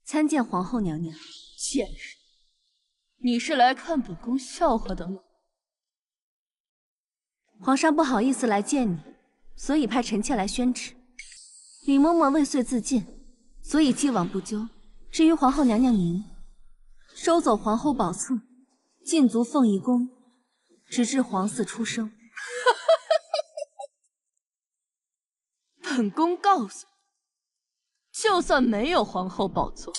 参见皇后娘娘。贱人，你是来看本宫笑话的吗？皇上不好意思来见你，所以派臣妾来宣旨。李嬷嬷未遂自尽，所以既往不咎。至于皇后娘娘您，收走皇后宝册，禁足凤仪宫，直至皇嗣出生。本宫告诉你，就算没有皇后宝座，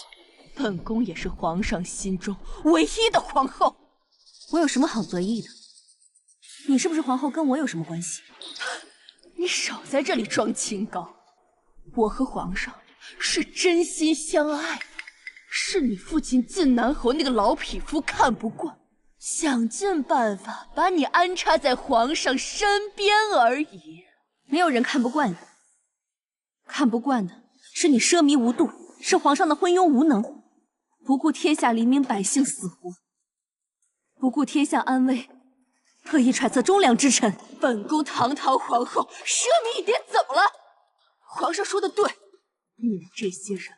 本宫也是皇上心中唯一的皇后。我有什么好得意的？你是不是皇后跟我有什么关系？你少在这里装清高。我和皇上是真心相爱，是你父亲晋南侯那个老匹夫看不惯，想尽办法把你安插在皇上身边而已。没有人看不惯你，看不惯的是你奢靡无度，是皇上的昏庸无能，不顾天下黎民百姓死活，不顾天下安危，特意揣测忠良之臣。本宫堂堂皇后，奢靡一点怎么了？皇上说的对，你们这些人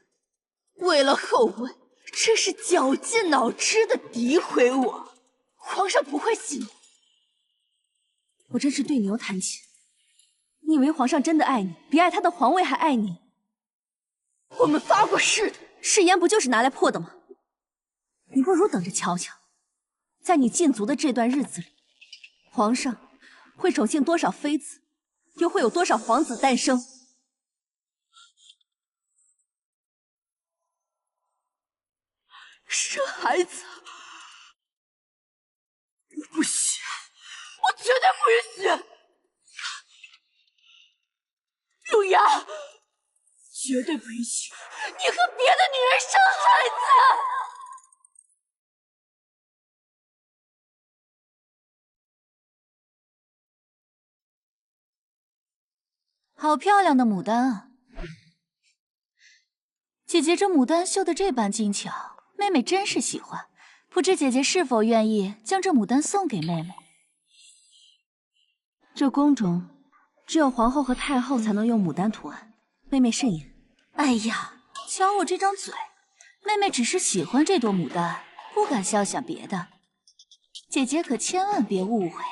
为了后位，真是绞尽脑汁的诋毁我，皇上不会信的。我真是对牛弹琴。你以为皇上真的爱你，比爱他的皇位还爱你？我们发过誓的，誓言不就是拿来破的吗？你不如等着瞧瞧，在你禁足的这段日子里，皇上会宠幸多少妃子，又会有多少皇子诞生。生孩子，不许！我绝对不允许！陆雅，绝对不允许你和别的女人生孩子！好漂亮的牡丹啊！姐姐这牡丹绣得这般精巧，妹妹真是喜欢。不知姐姐是否愿意将这牡丹送给妹妹？这宫中只有皇后和太后才能用牡丹图案，妹妹慎言。哎呀，瞧我这张嘴，妹妹只是喜欢这朵牡丹，不敢肖想别的。姐姐可千万别误会，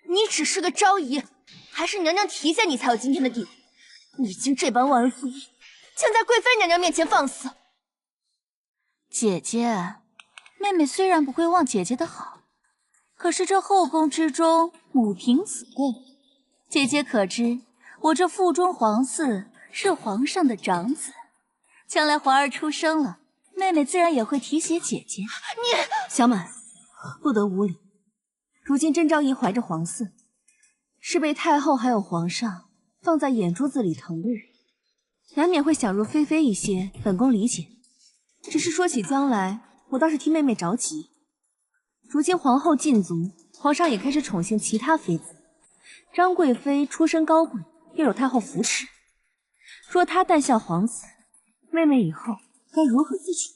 你只是个昭仪，还是娘娘提携你才有今天的地位。你竟这般忘恩负义，竟在贵妃娘娘面前放肆！姐姐，妹妹虽然不会忘姐姐的好，可是这后宫之中母凭子贵，姐姐可知我这腹中皇嗣是皇上的长子，将来皇儿出生了，妹妹自然也会提携姐姐。你小满，不得无礼！如今甄昭仪怀着皇嗣，是被太后还有皇上放在眼珠子里疼的人，难免会想入非非一些，本宫理解。只是说起将来，我倒是替妹妹着急。如今皇后禁足，皇上也开始宠幸其他妃子。张贵妃出身高贵，又有太后扶持，若她诞下皇子，妹妹以后该如何自处？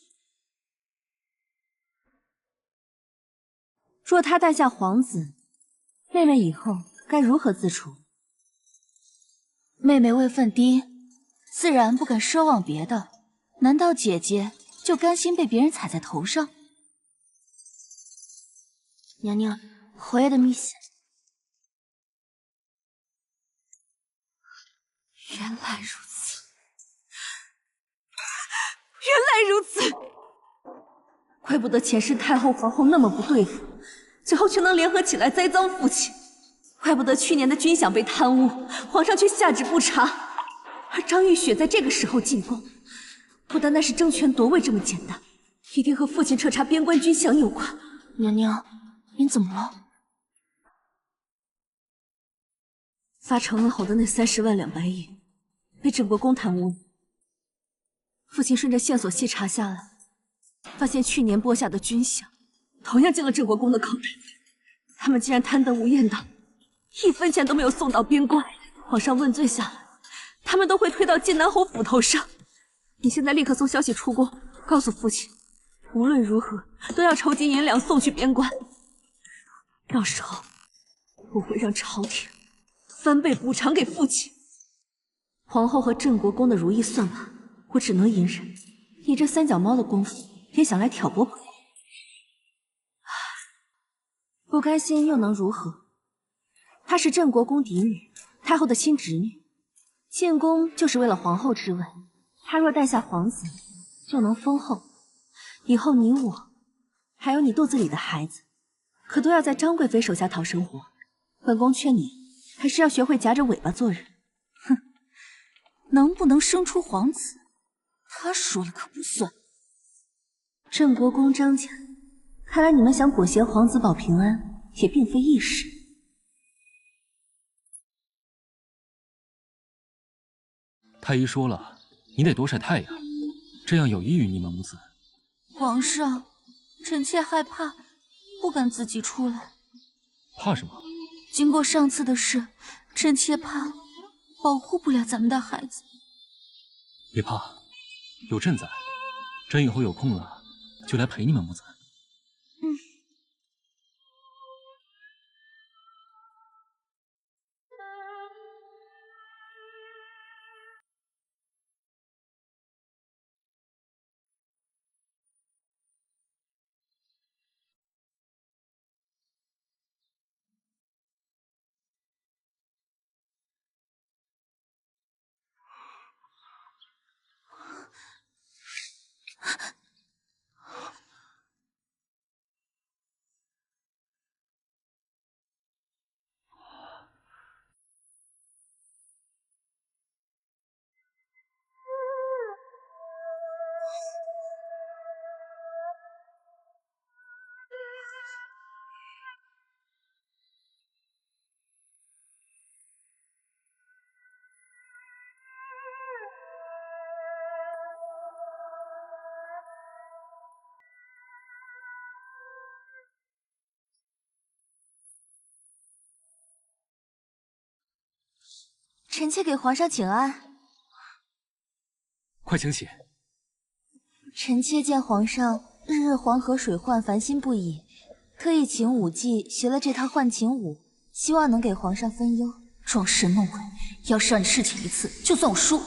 若她诞下皇子，妹妹以后该如何自处？妹妹位分低，自然不敢奢望别的。难道姐姐就甘心被别人踩在头上？娘娘，侯爷的密信。原来如此，原来如此，怪不得前世太后、皇后那么不对付，最后却能联合起来栽赃父亲。怪不得去年的军饷被贪污，皇上却下旨不查，而张玉雪在这个时候进宫，不单单是争权夺位这么简单，一定和父亲彻查边关军饷有关。娘娘，您怎么了？发承恩后的那30万两白银，被郑国公贪污。父亲顺着线索细查下来，发现去年拨下的军饷，同样进了郑国公的口袋。他们竟然贪得无厌到1分钱都没有送到边关。皇上问罪下来，他们都会推到晋南侯府头上。你现在立刻送消息出宫，告诉父亲，无论如何都要筹集银两送去边关。到时候我会让朝廷翻倍补偿给父亲。皇后和郑国公的如意算盘，我只能隐忍。你这三脚猫的功夫，也想来挑拨本宫？不甘心又能如何？她是郑国公嫡女，太后的亲侄女，进宫就是为了皇后之位。她若诞下皇子，就能封后。以后你我，还有你肚子里的孩子，可都要在张贵妃手下讨生活。本宫劝你，还是要学会夹着尾巴做人。哼，能不能生出皇子，他说了可不算。郑国公张家，看来你们想裹挟皇子保平安，也并非易事。太医说了，你得多晒太阳，这样有益于你们母子。皇上，臣妾害怕，不敢自己出来。怕什么？经过上次的事，臣妾怕保护不了咱们的孩子。别怕，有朕在，朕以后有空了就来陪你们母子。臣妾给皇上请安。快请起。臣妾见皇上日日黄河水患，烦心不已，特意请舞伎学了这套唤情舞，希望能给皇上分忧。装神弄鬼，要是让你侍寝一次，就算我输。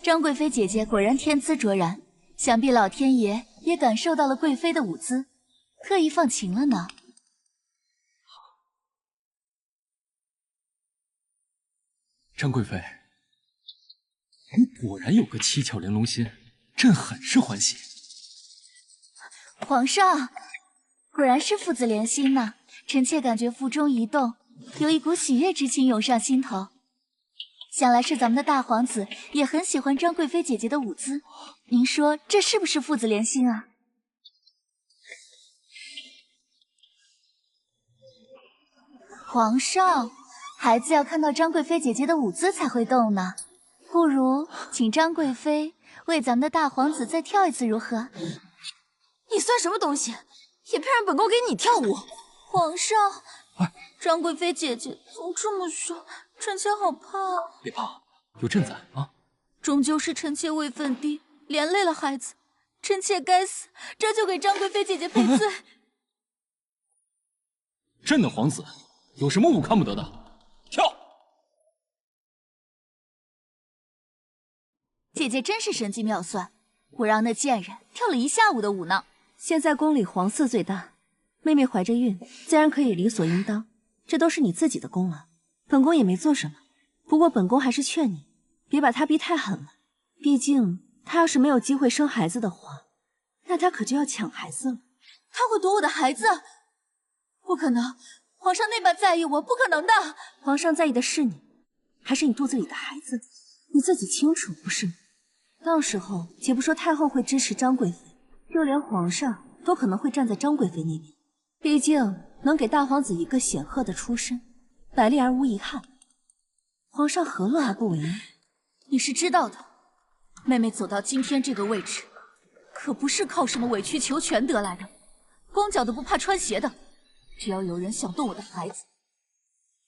张贵妃姐姐果然天资卓然，想必老天爷也感受到了贵妃的舞姿，特意放晴了呢。张贵妃，你果然有个七窍玲珑心，朕很是欢喜。皇上，果然是父子连心呢。臣妾感觉腹中一动，有一股喜悦之情涌上心头。想来是咱们的大皇子也很喜欢张贵妃姐姐的舞姿，您说这是不是父子连心啊？皇上，孩子要看到张贵妃姐姐的舞姿才会动呢。不如请张贵妃为咱们的大皇子再跳一次，如何？你算什么东西？也配让本宫给你跳舞？皇上，张贵妃姐姐总这么说，臣妾好怕。别怕，有朕在啊。终究是臣妾位分低，连累了孩子，臣妾该死，这就给张贵妃姐姐赔罪。朕的皇子有什么舞看不得的？跳！姐姐真是神机妙算，我让那贱人跳了一下午的舞呢。现在宫里皇嗣最大，妹妹怀着孕，自然可以理所应当，这都是你自己的功劳，本宫也没做什么。不过本宫还是劝你，别把她逼太狠了，毕竟她要是没有机会生孩子的话，那她可就要抢孩子了。她会夺我的孩子？不可能，皇上那般在意我，不可能的。皇上在意的是你，还是你肚子里的孩子？你自己清楚，不是吗？到时候，且不说太后会支持张贵妃，就连皇上都可能会站在张贵妃那边。毕竟能给大皇子一个显赫的出身，百利而无一害，皇上何乐而不为呢？你是知道的，妹妹走到今天这个位置，可不是靠什么委曲求全得来的，光脚的不怕穿鞋的。只要有人想动我的孩子，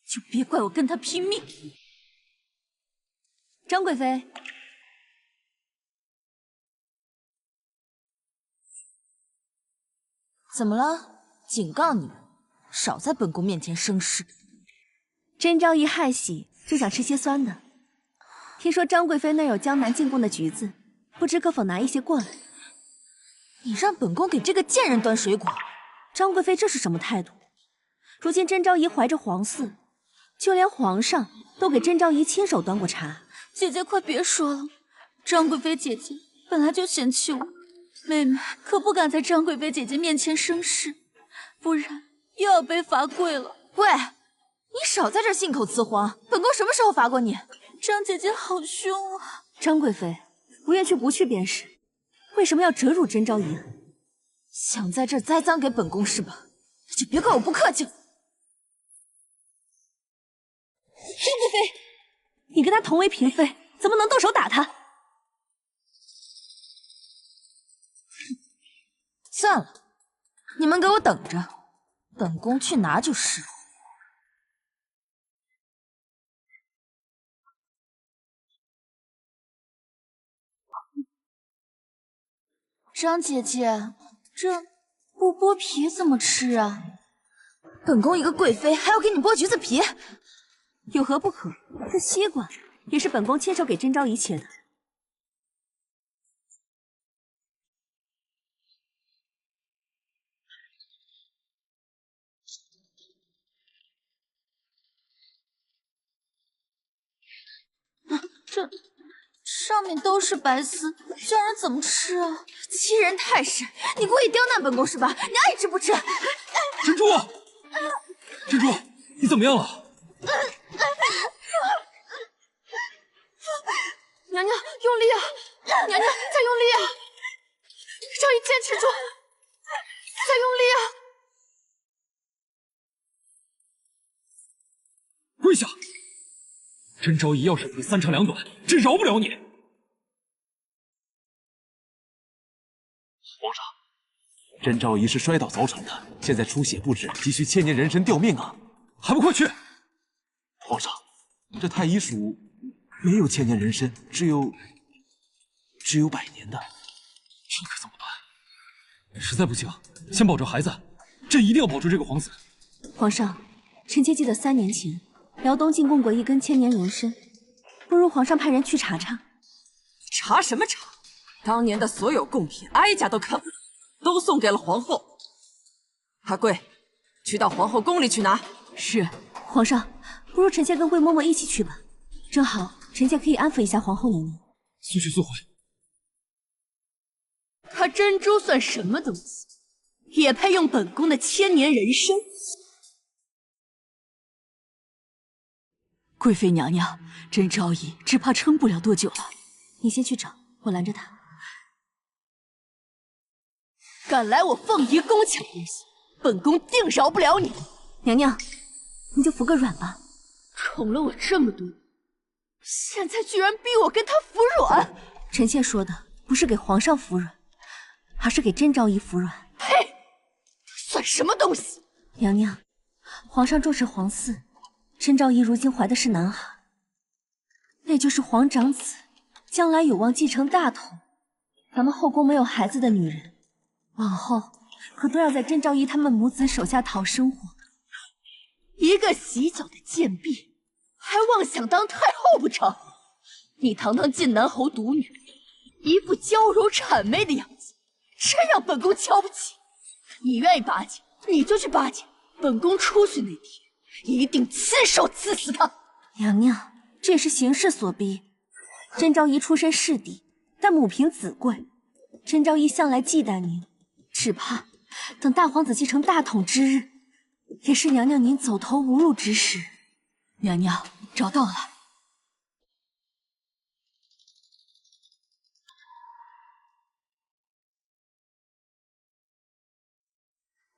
就别怪我跟他拼命。张贵妃。怎么了？警告你们，少在本宫面前生事。甄昭仪害喜，就想吃些酸的。听说张贵妃那有江南进贡的橘子，不知可否拿一些过来？你让本宫给这个贱人端水果？张贵妃这是什么态度？如今甄昭仪怀着皇嗣，就连皇上都给甄昭仪亲手端过茶。姐姐快别说了，张贵妃姐姐本来就嫌弃我，妹妹可不敢在张贵妃姐姐面前生事，不然又要被罚跪了。喂，你少在这信口雌黄，本宫什么时候罚过你？张姐姐好凶啊！张贵妃，不愿去不去便是，为什么要折辱甄昭仪？想在这儿栽赃给本宫是吧？那就别怪我不客气。张贵妃，你跟她同为嫔妃，怎么能动手打她？算了，你们给我等着，本宫去拿就是。张姐姐，这不剥皮怎么吃啊？本宫一个贵妃还要给你剥橘子皮，有何不可？这西瓜也是本宫亲手给甄昭仪切的。这上面都是白丝，叫人怎么吃啊？欺人太甚！你故意刁难本宫是吧？你爱吃不吃？珍珠，珍珠，你怎么样了？娘娘用力啊！娘娘再用力啊！昭仪坚持住，再用力啊！跪下！甄昭仪要是你三长两短，朕饶不了你。皇上，甄昭仪是摔倒早产的，现在出血不止，急需千年人参吊命啊！还不快去！皇上，这太医署没有千年人参，只有100年的，这可怎么办？实在不行，先保住孩子，朕一定要保住这个皇子。皇上，臣妾记得3年前辽东进贡过1根千年人参，不如皇上派人去查查。查什么查？当年的所有贡品，哀家都看不了，都送给了皇后。阿贵，去到皇后宫里去拿。是，皇上，不如臣妾跟贵嬷嬷一起去吧，正好臣妾可以安抚一下皇后娘娘。速去速回。她珍珠算什么东西，也配用本宫的千年人参？贵妃娘娘，甄昭仪只怕撑不了多久了。你先去找，我拦着她。敢来我凤仪宫抢东西，本宫定饶不了你！娘娘，你就服个软吧。宠了我这么多年，现在居然逼我跟他服软！臣妾说的不是给皇上服软，而是给甄昭仪服软。呸！算什么东西？娘娘，皇上重视皇嗣，甄昭仪如今怀的是男孩，那就是皇长子，将来有望继承大统。咱们后宫没有孩子的女人，往后可都要在甄昭仪他们母子手下讨生活。一个洗脚的贱婢，还妄想当太后不成？你堂堂晋南侯独女，一副娇柔谄媚的样子，真让本宫瞧不起。你愿意巴结，你就去巴结，本宫出去那天，一定亲手刺死他。娘娘，这也是形势所逼。甄昭仪出身势低，但母凭子贵，甄昭仪向来忌惮您，只怕等大皇子继承大统之日，也是娘娘您走投无路之时。娘娘找到了。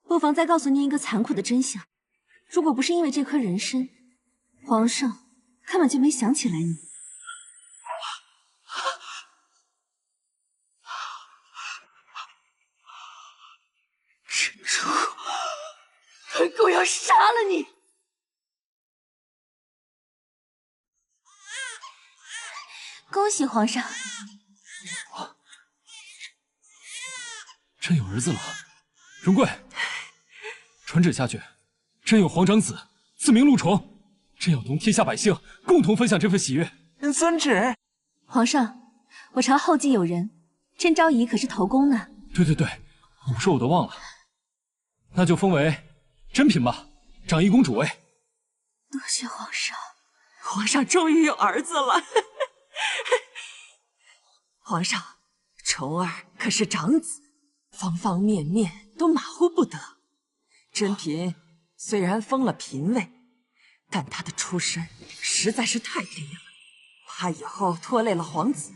不妨再告诉您一个残酷的真相：如果不是因为这颗人参，皇上根本就没想起来你。珍珠，本宫要杀了你！恭喜皇上！朕有儿子了。荣贵，传旨下去，朕有皇长子，自名陆宠，朕要同天下百姓共同分享这份喜悦。遵旨。皇上，我朝后继有人，甄昭仪可是头功呢。对，我说我都忘了，那就封为珍嫔吧，长一公主位。多谢皇上，皇上终于有儿子了。皇上，宠儿可是长子，方方面面都马虎不得。珍嫔虽然封了嫔位，但她的出身实在是太低了，怕以后拖累了皇子。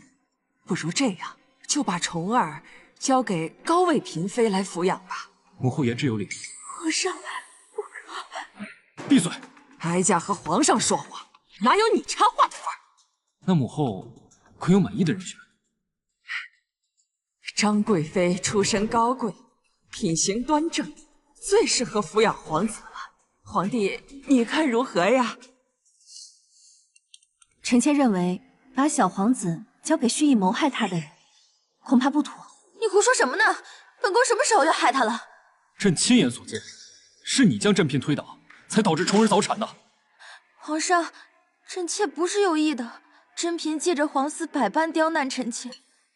不如这样，就把宠儿交给高位嫔妃来抚养吧。母后言之有理。皇上，不可！闭嘴！哀家和皇上说话，哪有你插话的份儿？那母后可有满意的人选？张贵妃出身高贵，品行端正，最适合抚养皇子了。皇帝，你看如何呀？臣妾认为，把小皇子交给蓄意谋害他的人，恐怕不妥。你胡说什么呢？本宫什么时候要害他了？朕亲眼所见，是你将珍嫔推倒，才导致宠儿早产的。皇上，臣妾不是有意的。珍嫔借着皇嗣百般刁难臣妾，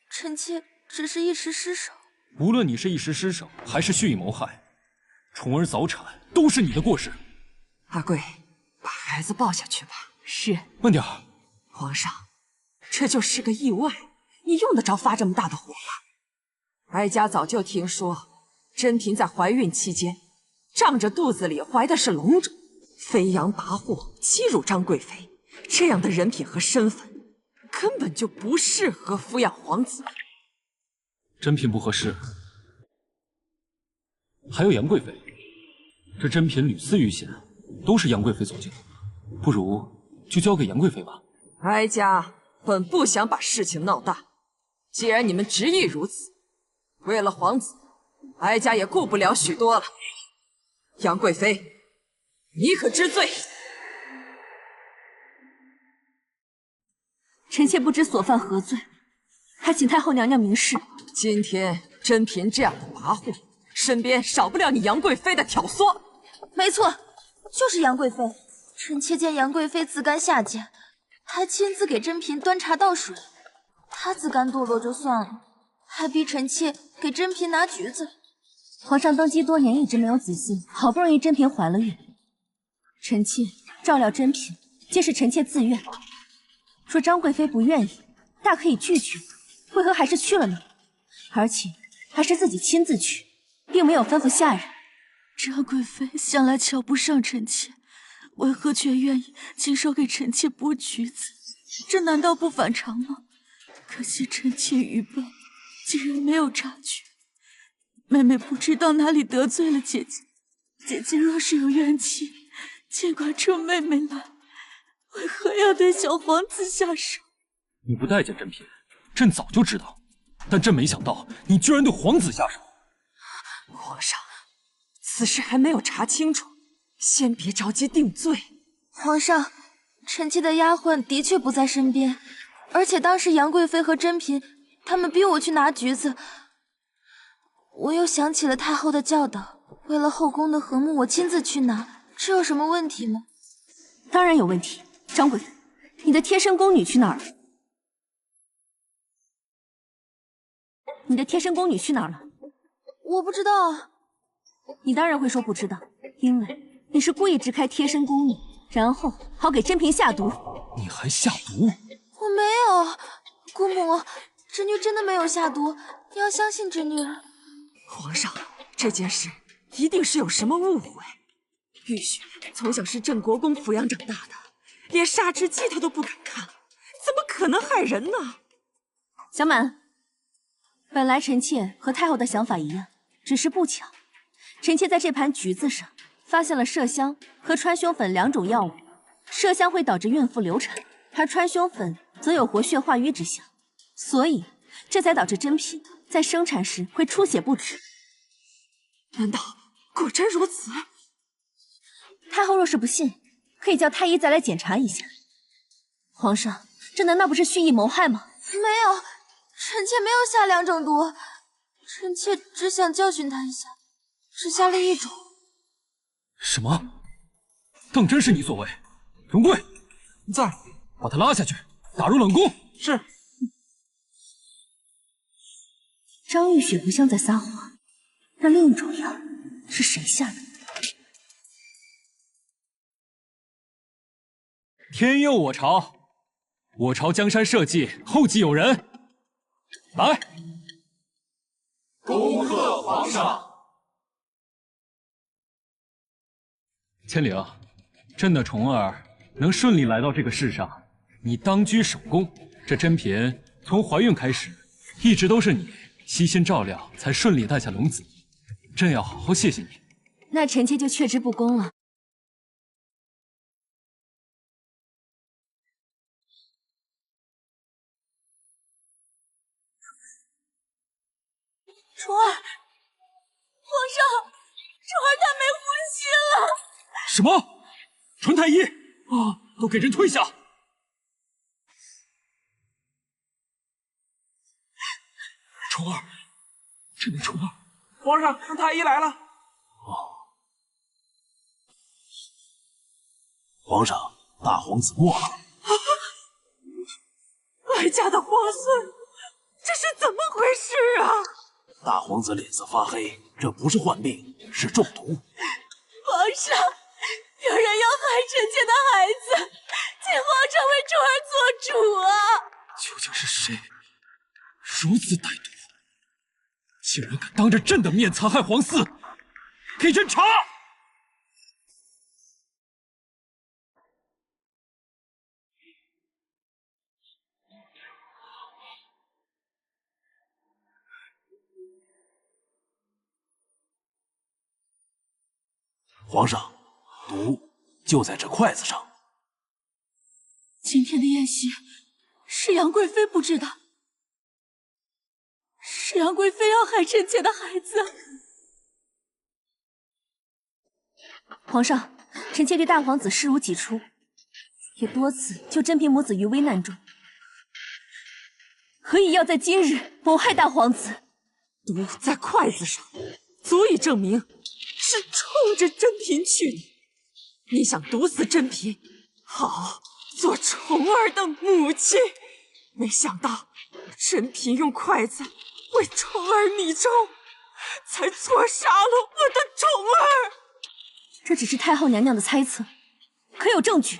臣妾只是一时失手。无论你是一时失手，还是蓄意谋害，宠儿早产都是你的过失。阿贵，把孩子抱下去吧。是。慢点儿。皇上，这就是个意外，你用得着发这么大的火吗？哀家早就听说，珍嫔在怀孕期间，仗着肚子里怀的是龙种，飞扬跋扈，欺辱张贵妃，这样的人品和身份，根本就不适合抚养皇子。珍嫔不合适，还有杨贵妃，这珍嫔屡次遇险，都是杨贵妃所救，不如就交给杨贵妃吧。哀家本不想把事情闹大，既然你们执意如此，为了皇子，哀家也顾不了许多了。杨贵妃，你可知罪？臣妾不知所犯何罪，还请太后娘娘明示。今天珍嫔这样的跋扈，身边少不了你杨贵妃的挑唆。没错，就是杨贵妃。臣妾见杨贵妃自甘下贱，还亲自给珍嫔端茶倒水。她自甘堕落就算了，还逼臣妾给珍嫔拿橘子。皇上登基多年，一直没有子嗣，好不容易珍嫔怀了孕，臣妾照料珍嫔，皆是臣妾自愿。说张贵妃不愿意，大可以拒绝，为何还是去了呢？而且还是自己亲自去，并没有吩咐下人。张贵妃向来瞧不上臣妾，为何却愿意亲手给臣妾剥橘子？这难道不反常吗？可惜臣妾愚笨，竟然没有察觉。妹妹不知道哪里得罪了姐姐，姐姐若是有怨气，尽管这妹妹来，为何要对小皇子下手？你不待见珍嫔，朕早就知道，但朕没想到你居然对皇子下手。皇上，此事还没有查清楚，先别着急定罪。皇上，臣妾的丫鬟的确不在身边，而且当时杨贵妃和珍嫔他们逼我去拿橘子，我又想起了太后的教导，为了后宫的和睦，我亲自去拿，这有什么问题吗？当然有问题。张贵妃，你的贴身宫女去哪儿了？你的贴身宫女去哪儿了？我不知道啊。你当然会说不知道，因为你是故意支开贴身宫女，然后好给珍嫔下毒。你还下毒？我没有，姑母，侄女真的没有下毒，你要相信侄女。皇上，这件事一定是有什么误会。玉雪从小是镇国公抚养长大的，连杀之姬她都不敢看，怎么可能害人呢？小满，本来臣妾和太后的想法一样，只是不巧，臣妾在这盘橘子上发现了麝香和川芎粉2种药物。麝香会导致孕妇流产，而川芎粉则有活血化瘀之效，所以这才导致珍嫔在生产时会出血不止。难道果真如此？太后若是不信，可以叫太医再来检查一下。皇上，这难道不是蓄意谋害吗？没有，臣妾没有下2种毒，臣妾只想教训他一下，只下了1种。什么？当真是你所为？荣贵，在，把他拉下去，打入冷宫。是。张玉雪不像在撒谎，那另一种药是谁下的？天佑我朝！我朝江山社稷后继有人。来，恭贺皇上！千灵，朕的宠儿能顺利来到这个世上，你当居首功。这珍嫔从怀孕开始，一直都是你悉心照料，才顺利诞下龙子。朕要好好谢谢你。那臣妾就却之不恭了。宠儿，皇上，宠儿她没呼吸了。什么？传太医！都给人退下！宠儿，朕的宠儿！皇上，让太医来了。皇上，大皇子没了。哀家的皇孙，这是怎么回事啊？大皇子脸色发黑，这不是患病，是中毒。皇上，有人要害臣妾的孩子，请皇上为宠儿做主啊！究竟是谁如此歹毒，竟然敢当着朕的面残害皇嗣？给朕查！皇上，毒就在这筷子上。今天的宴席是杨贵妃布置的，是杨贵妃要害臣妾的孩子。皇上，臣妾对大皇子视如己出，也多次救珍嫔母子于危难中，何以要在今日谋害大皇子？毒在筷子上，足以证明是冲着珍嫔去的。你想毒死珍嫔，好做宠儿的母亲，没想到珍嫔用筷子为宠儿米粥，才错杀了我的宠儿。这只是太后娘娘的猜测，可有证据？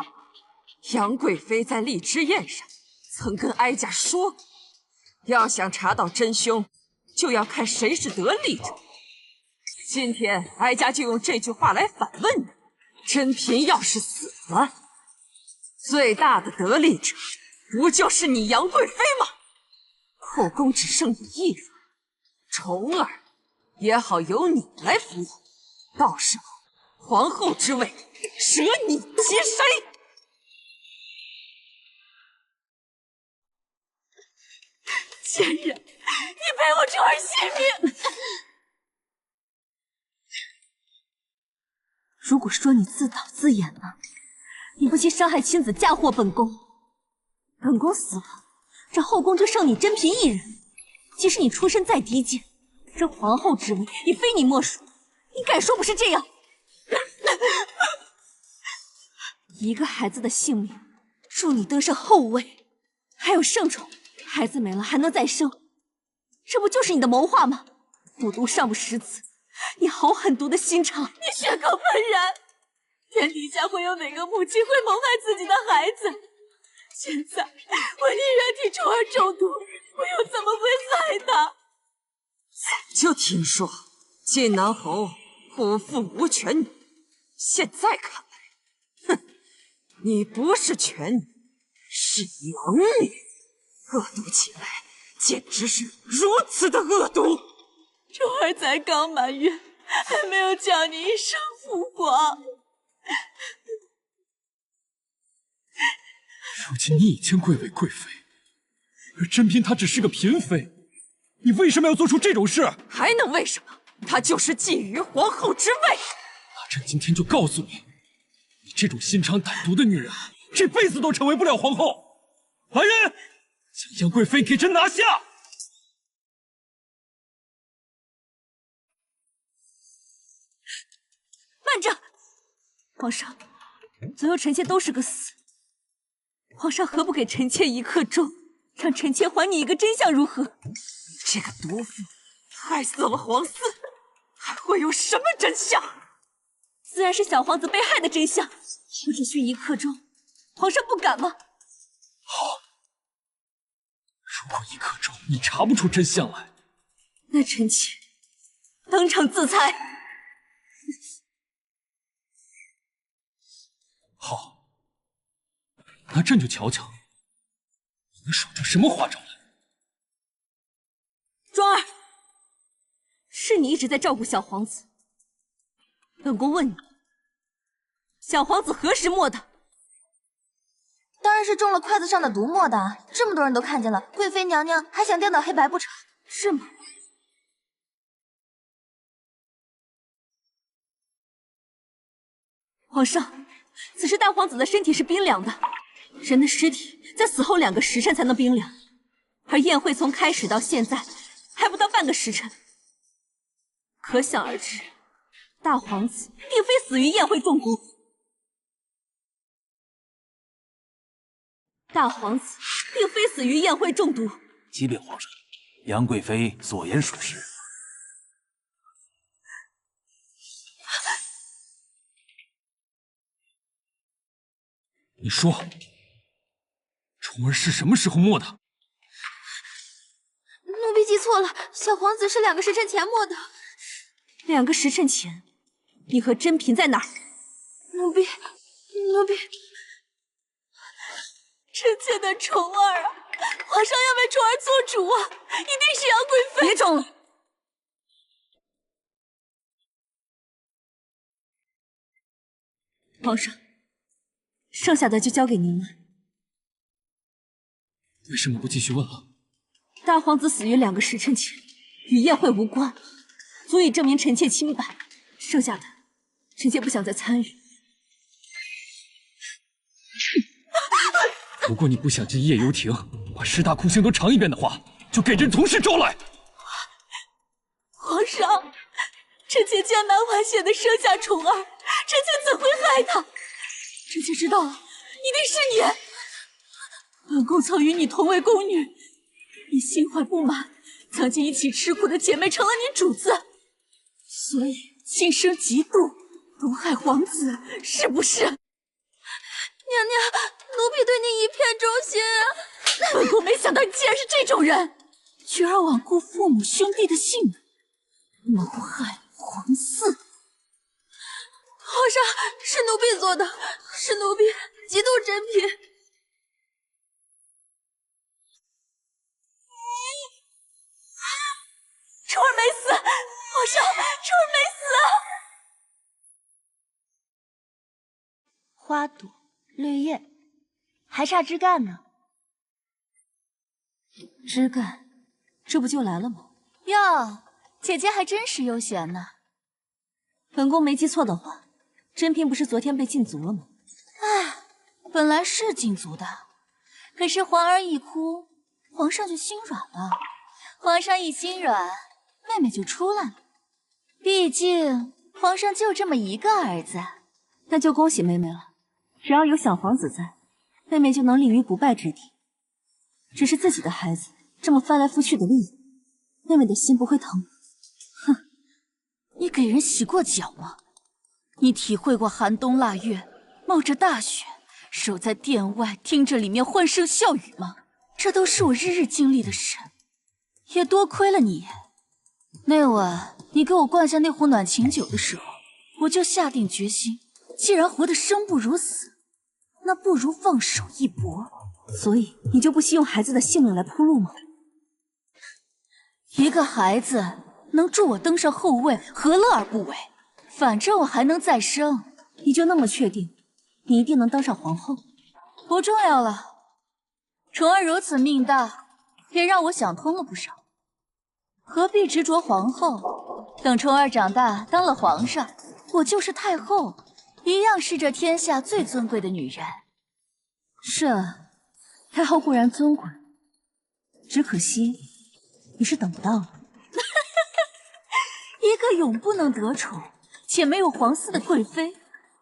杨贵妃在荔枝宴上曾跟哀家说过，要想查到真凶，就要看谁是得力者。今天哀家就用这句话来反问你：珍嫔要是死了，最大的得利者不就是你杨贵妃吗？后宫只剩你一人，宠儿也好由你来辅佐，到时候皇后之位舍你其谁？贱人，你赔我珠儿性命！如果说你自导自演呢？你不惜伤害亲子，嫁祸本宫，本宫死了，这后宫就剩你珍嫔一人。即使你出身再低贱，这皇后之位也非你莫属。你敢说不是这样？一个孩子的性命，助你登上后位，还有圣宠，孩子没了还能再生，这不就是你的谋划吗？毒毒尚不食子，你好狠毒的心肠！你血口喷人！天底下会有哪个母亲会谋害自己的孩子？现在我宁愿替虫儿中毒，我又怎么会害他？就听说晋南侯不负无权女，现在看来，哼，你不是权女，是狼女，恶毒起来简直是如此的恶毒。虫儿才刚满月，还没有叫你一声父皇。如今你已经贵为贵妃，而珍嫔她只是个嫔妃，你为什么要做出这种事？还能为什么？她就是觊觎皇后之位。那朕今天就告诉你，你这种心肠歹毒的女人，这辈子都成为不了皇后。来人，将杨贵妃给朕拿下！慢着，皇上，左右臣妾都是个死。皇上何不给臣妾一刻钟，让臣妾还你一个真相如何？这个毒妇害死了皇嗣，还会有什么真相？自然是小皇子被害的真相。我只需一刻钟，皇上不敢吗？好，如果一刻钟你查不出真相来，那臣妾当场自裁。好，那朕就瞧瞧你能耍出什么花招来。庄儿，是你一直在照顾小皇子。本宫问你，小皇子何时没的？当然是中了筷子上的毒没的，这么多人都看见了，贵妃娘娘还想颠倒黑白不成？是吗？皇上，此时大皇子的身体是冰凉的，人的尸体在死后2个时辰才能冰凉，而宴会从开始到现在还不到半个时辰，可想而知，大皇子并非死于宴会中毒。大皇子并非死于宴会中毒。启禀皇上，杨贵妃所言属实。你说，虫儿是什么时候没的？奴婢记错了，小皇子是2个时辰前没的。2个时辰前，你和珍嫔在哪儿？奴婢，臣妾的虫儿啊！皇上要为虫儿做主啊！一定是杨贵妃。别装了！皇上，剩下的就交给您了。为什么不继续问了？大皇子死于2个时辰前，与宴会无关，足以证明臣妾清白。剩下的，臣妾不想再参与。如果你不想进夜游亭，把10大酷刑都尝一遍的话，就给朕从实招来。皇上，臣妾江南还血的生下虫儿，臣妾怎会害他？臣妾知道了，一定是你。本宫曾与你同为宫女，你心怀不满，曾经一起吃苦的姐妹成了你主子，所以心生嫉妒，毒害皇子，是不是？娘娘，奴婢对你一片忠心啊！本宫没想到你竟然是这种人，居然罔顾父母兄弟的性命，谋害皇嗣。皇上，是奴婢做的，是奴婢嫉妒珍嫔。虫儿没死，皇上，虫儿没死啊！花朵、绿叶，还差枝干呢。枝干，这不就来了吗？哟，姐姐还真是悠闲呢。本宫没记错的话，珍嫔不是昨天被禁足了吗？唉，本来是禁足的，可是皇儿一哭，皇上就心软了。皇上一心软，妹妹就出来了。毕竟皇上就这么一个儿子，那就恭喜妹妹了。只要有小皇子在，妹妹就能立于不败之地。只是自己的孩子这么翻来覆去的立，妹妹的心不会疼。哼，你给人洗过脚吗？你体会过寒冬腊月，冒着大雪，守在殿外听着里面欢声笑语吗？这都是我日日经历的事，也多亏了你。那晚你给我灌下那壶暖情酒的时候，我就下定决心，既然活得生不如死，那不如放手一搏。所以你就不惜用孩子的性命来铺路吗？一个孩子能助我登上后位，何乐而不为？反正我还能再生。你就那么确定你一定能当上皇后？不重要了，宠儿如此命大，也让我想通了不少。何必执着皇后？等宠儿长大当了皇上，我就是太后，一样是这天下最尊贵的女人。是啊，太后固然尊贵，只可惜你是等不到了。一个永不能得宠且没有皇嗣的贵妃，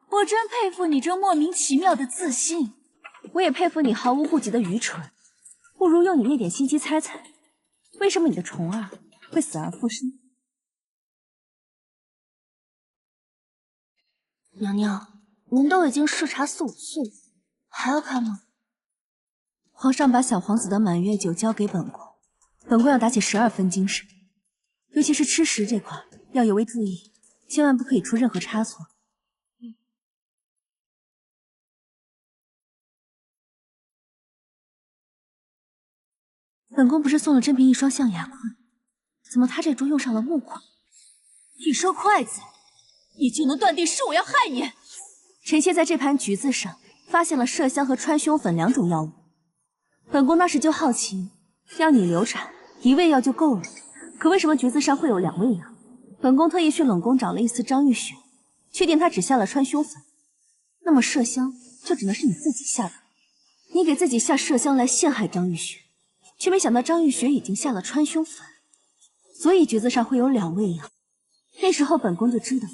我真佩服你这莫名其妙的自信。我也佩服你毫无顾忌的愚蠢，不如用你那点心机猜猜，为什么你的宠儿会死而复生？娘娘，您都已经视察4、5岁了，还要看吗？皇上把小皇子的满月酒交给本宫，本宫要打起12分精神，尤其是吃食这块要尤为注意，千万不可以出任何差错。本宫不是送了珍嫔一双象牙筷，怎么她这桌用上了木筷？一双筷子，你就能断定是我要害你？臣妾在这盘橘子上发现了麝香和川芎粉2种药物，本宫当时就好奇，要你流产1味药就够了，可为什么橘子上会有2味药？本宫特意去冷宫找了一丝张玉雪，确定她只下了川芎粉，那么麝香就只能是你自己下的。你给自己下麝香来陷害张玉雪，却没想到张玉雪已经下了川芎粉，所以橘子上会有2味药。那时候本宫就知道，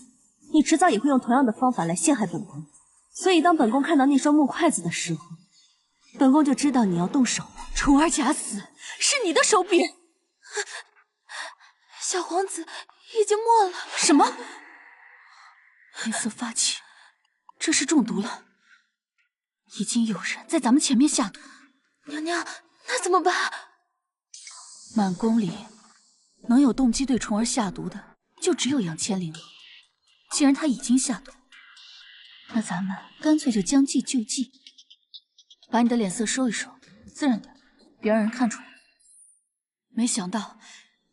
你迟早也会用同样的方法来陷害本宫，所以当本宫看到那双木筷子的时候，本宫就知道你要动手了。宠儿假死是你的手笔，小皇子已经没了。什么？黑色发气，这是中毒了。已经有人在咱们前面下毒。娘娘，那怎么办？满宫里能有动机对宠儿下毒的，就只有杨千灵了。既然他已经下毒，那咱们干脆就将计就计，把你的脸色收一收，自然点，别让人看出来。没想到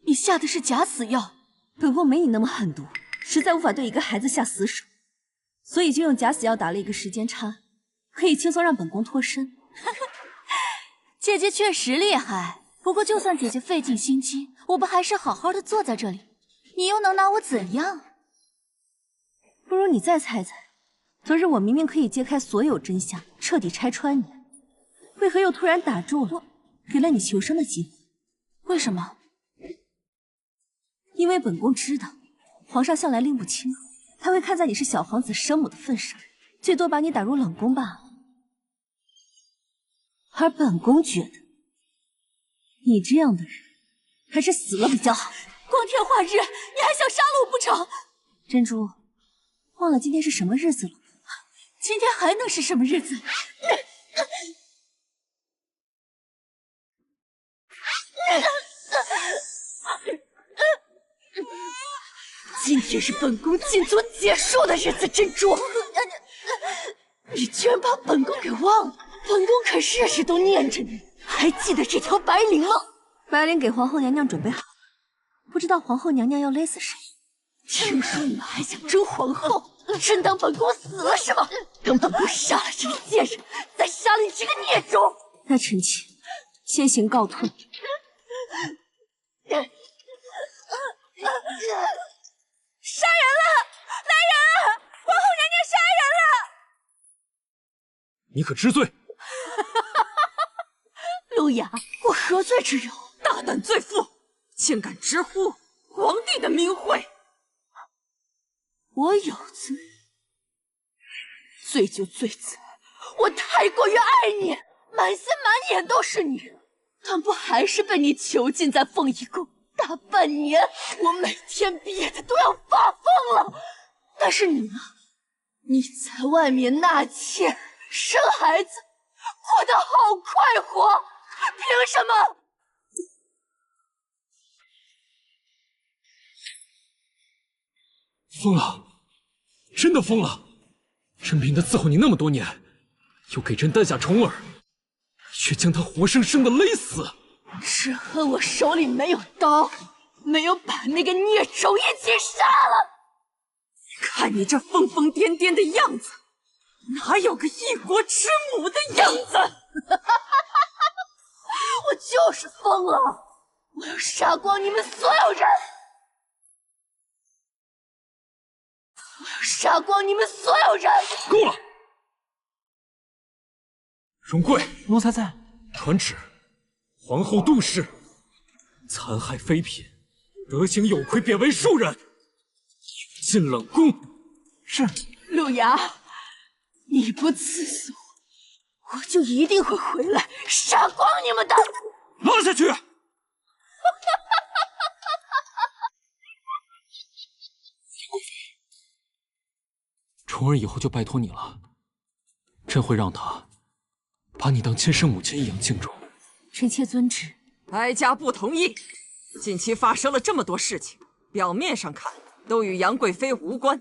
你下的是假死药，本宫没你那么狠毒，实在无法对一个孩子下死手，所以就用假死药打了一个时间差，可以轻松让本宫脱身。姐姐确实厉害，不过就算姐姐费尽心机，我不还是好好的坐在这里，你又能拿我怎样？不如你再猜猜，昨日我明明可以揭开所有真相，彻底拆穿你，为何又突然打住了，给了你求生的机会？为什么？因为本宫知道，皇上向来拎不清，他会看在你是小皇子生母的份上，最多把你打入冷宫罢了。而本宫觉得，你这样的人，还是死了比较好。光天化日，你还想杀了我不成？珍珠，忘了今天是什么日子了？今天还能是什么日子？今天是本宫禁足结束的日子，珍珠，你居然把本宫给忘了！本宫可日日都念着你，还记得这条白绫吗？白绫给皇后娘娘准备好，不知道皇后娘娘要勒死谁？听说你们还想争皇后，真当本宫死了是吗？等本宫杀了这个贱人，再杀了你这个孽种！那臣妾先行告退。杀人了！来人啊！皇后娘娘杀人了！你可知罪？陆雅，我何罪之有？大胆罪妇，竟敢直呼皇帝的名讳！我有罪，罪就罪在我太过于爱你，满心满眼都是你，但不还是被你囚禁在凤仪宫大半年，我每天憋得都要发疯了。但是你呢？你在外面纳妾、生孩子，过得好快活，凭什么？疯了，真的疯了！朕凭他伺候你那么多年，又给朕诞下重儿，却将他活生生的勒死。只恨我手里没有刀，没有把那个孽种一起杀了。看你这疯疯癫癫的样子，哪有个一国之母的样子？我就是疯了，我要杀光你们所有人！我要杀光你们所有人！够了！荣贵，奴才在。传旨，皇后杜氏残害妃嫔，德行有亏，贬为庶人，进冷宫。是。陆雅，你不赐死我，我就一定会回来杀光你们的！拉下去！重儿以后就拜托你了，朕会让她把你当亲生母亲一样敬重。臣妾遵旨。哀家不同意。近期发生了这么多事情，表面上看都与杨贵妃无关，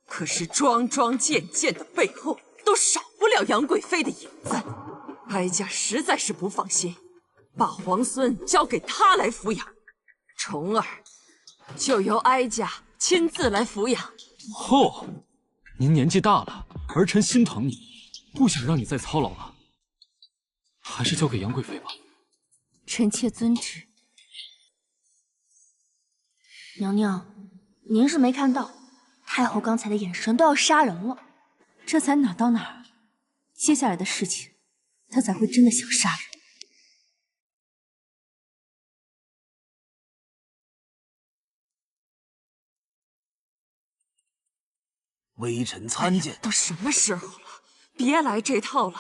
可是桩桩件件的背后都少不了杨贵妃的影子。哀家实在是不放心，把皇孙交给她来抚养，重儿就由哀家亲自来抚养。后，您年纪大了，儿臣心疼你，不想让你再操劳了，还是交给杨贵妃吧。臣妾遵旨。娘娘，您是没看到，太后刚才的眼神都要杀人了，这才哪到哪儿，接下来的事情，她才会真的想杀人。微臣参见。都什么时候了，别来这套了。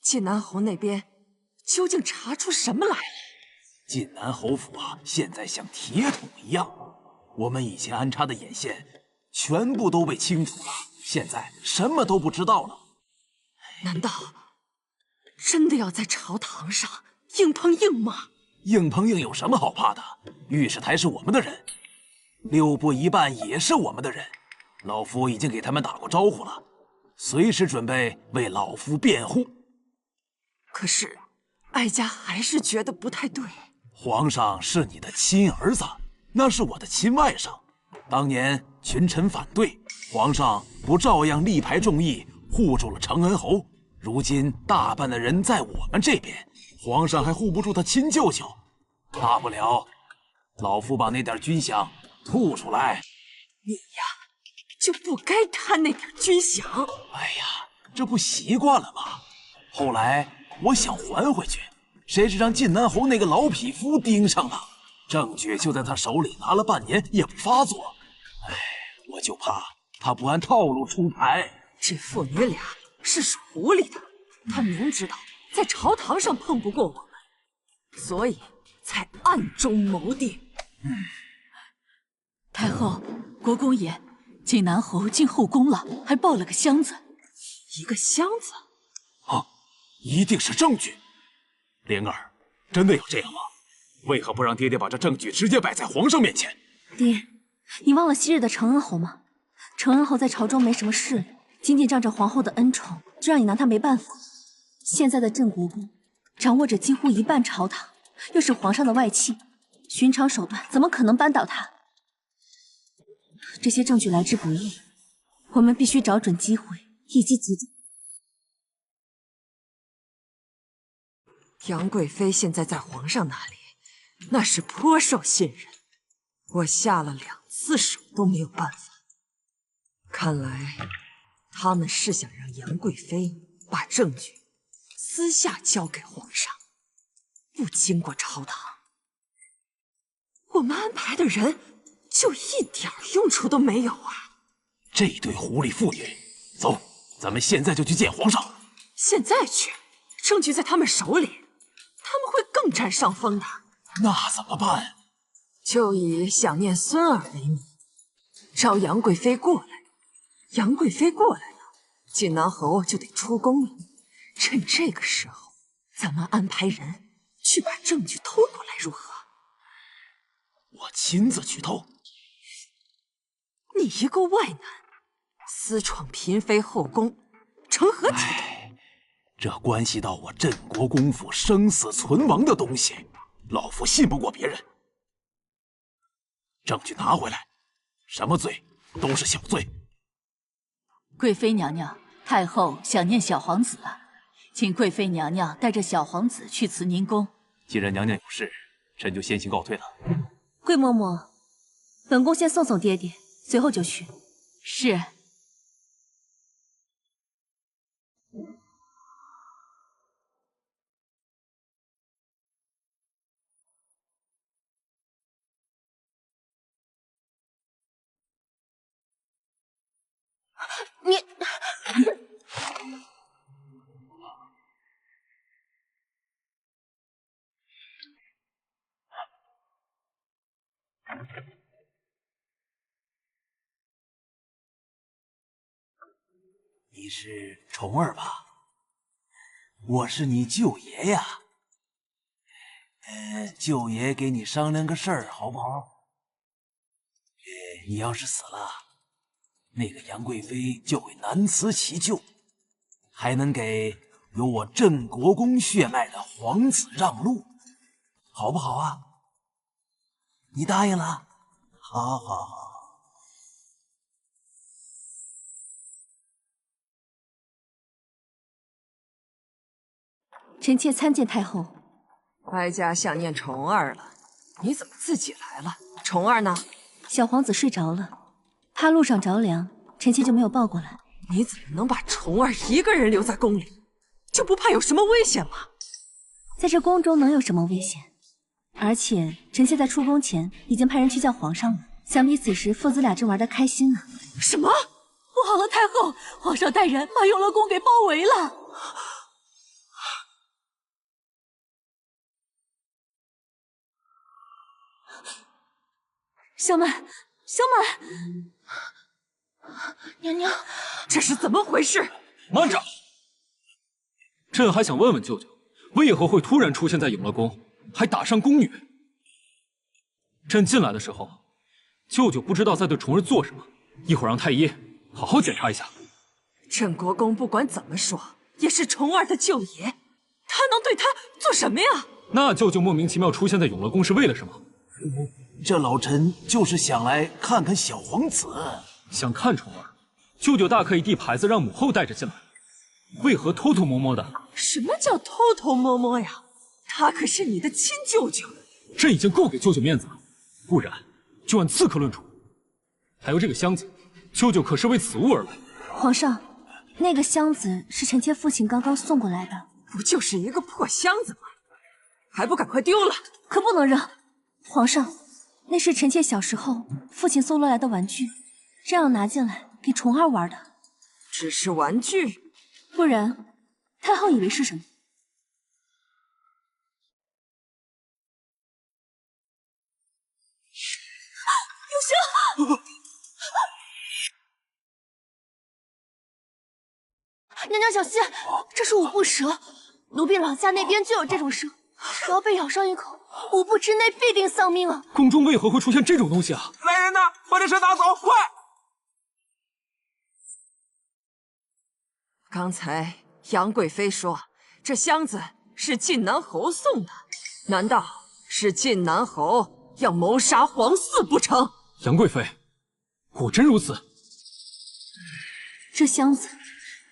晋南侯那边究竟查出什么来了？晋南侯府啊，现在像铁桶一样，我们以前安插的眼线全部都被清除了，现在什么都不知道了。难道真的要在朝堂上硬碰硬吗？硬碰硬有什么好怕的？御史台是我们的人，六部一半也是我们的人，老夫已经给他们打过招呼了，随时准备为老夫辩护。可是，哀家还是觉得不太对。皇上是你的亲儿子，那是我的亲外甥。当年群臣反对，皇上不照样力排众议，护住了承恩侯？如今大半的人在我们这边，皇上还护不住他亲舅舅。大不了，老夫把那点军饷吐出来。你呀，就不该贪那点军饷。哎呀，这不习惯了吗？后来我想还回去，谁知让晋南侯那个老匹夫盯上了，证据就在他手里，拿了半年也不发作。哎，我就怕他不按套路出牌。这父女俩是属狐狸的，他明知道在朝堂上碰不过我们，所以才暗中谋定。太后，国公爷，晋南侯进后宫了，还抱了个箱子。一个箱子？啊，一定是证据。灵儿，真的有这样吗？为何不让爹爹把这证据直接摆在皇上面前？爹，你忘了昔日的承恩侯吗？承恩侯在朝中没什么势力，仅仅仗着皇后的恩宠，就让你拿他没办法。现在的镇国公掌握着几乎一半朝堂，又是皇上的外戚，寻常手段怎么可能扳倒他？这些证据来之不易，我们必须找准机会，一击即中。杨贵妃现在在皇上那里，那是颇受信任。我下了2次手都没有办法。看来他们是想让杨贵妃把证据私下交给皇上，不经过朝堂。我们安排的人就一点用处都没有啊！这对狐狸妇女，走，咱们现在就去见皇上。现在去，证据在他们手里，他们会更占上风的。那怎么办？就以想念孙儿为名，召杨贵妃过来。杨贵妃过来了，锦囊侯就得出宫了。趁这个时候，咱们安排人去把证据偷过来，如何？我亲自去偷。你一个外男，私闯嫔妃后宫，成何体统？这关系到我镇国公府生死存亡的东西，老夫信不过别人。证据拿回来，什么罪都是小罪。贵妃娘娘，太后想念小皇子了，请贵妃娘娘带着小皇子去慈宁宫。既然娘娘有事，臣就先行告退了。贵嬷嬷，本宫先送送爹爹，随后就去。是。你，你是虫儿吧？我是你舅爷呀。舅爷给你商量个事儿，好不好？你要是死了，那个杨贵妃就会难辞其咎，还能给有我镇国公血脉的皇子让路，好不好啊？你答应了？好好好。臣妾参见太后。哀家想念虫儿了，你怎么自己来了？虫儿呢？小皇子睡着了，怕路上着凉，臣妾就没有抱过来。你怎么能把虫儿一个人留在宫里？就不怕有什么危险吗？在这宫中能有什么危险？而且臣妾在出宫前已经派人去叫皇上了，想必此时父子俩正玩得开心呢。什么？不好了，太后，皇上带人把永乐宫给包围了。小满，小满，娘娘，这是怎么回事？慢着！朕还想问问舅舅，为何会突然出现在永乐宫，还打伤宫女？朕进来的时候，舅舅不知道在对虫儿做什么，一会儿让太医好好检查一下。镇国公不管怎么说也是虫儿的舅爷，他能对他做什么呀？那舅舅莫名其妙出现在永乐宫是为了什么？这老臣就是想来看看小皇子。想看虫儿，舅舅大可以递牌子让母后带着进来，为何偷偷摸摸的？什么叫偷偷摸摸呀？他可是你的亲舅舅。朕已经够给舅舅面子了，不然就按刺客论处。还有这个箱子，舅舅可是为此物而来。皇上，那个箱子是臣妾父亲刚刚送过来的。不就是一个破箱子吗？还不赶快丢了！可不能扔。皇上，那是臣妾小时候父亲送来的玩具，这样拿进来给虫儿玩的。只是玩具？不然太后以为是什么？有蛇！娘娘小心，这是五步蛇，奴婢老家那边就有这种蛇，只要被咬上一口，5步之内必定丧命啊！宫中为何会出现这种东西啊？来人呐，把这蛇拿走，快！刚才杨贵妃说这箱子是晋南侯送的，难道是晋南侯要谋杀皇嗣不成？杨贵妃，果真如此？这箱子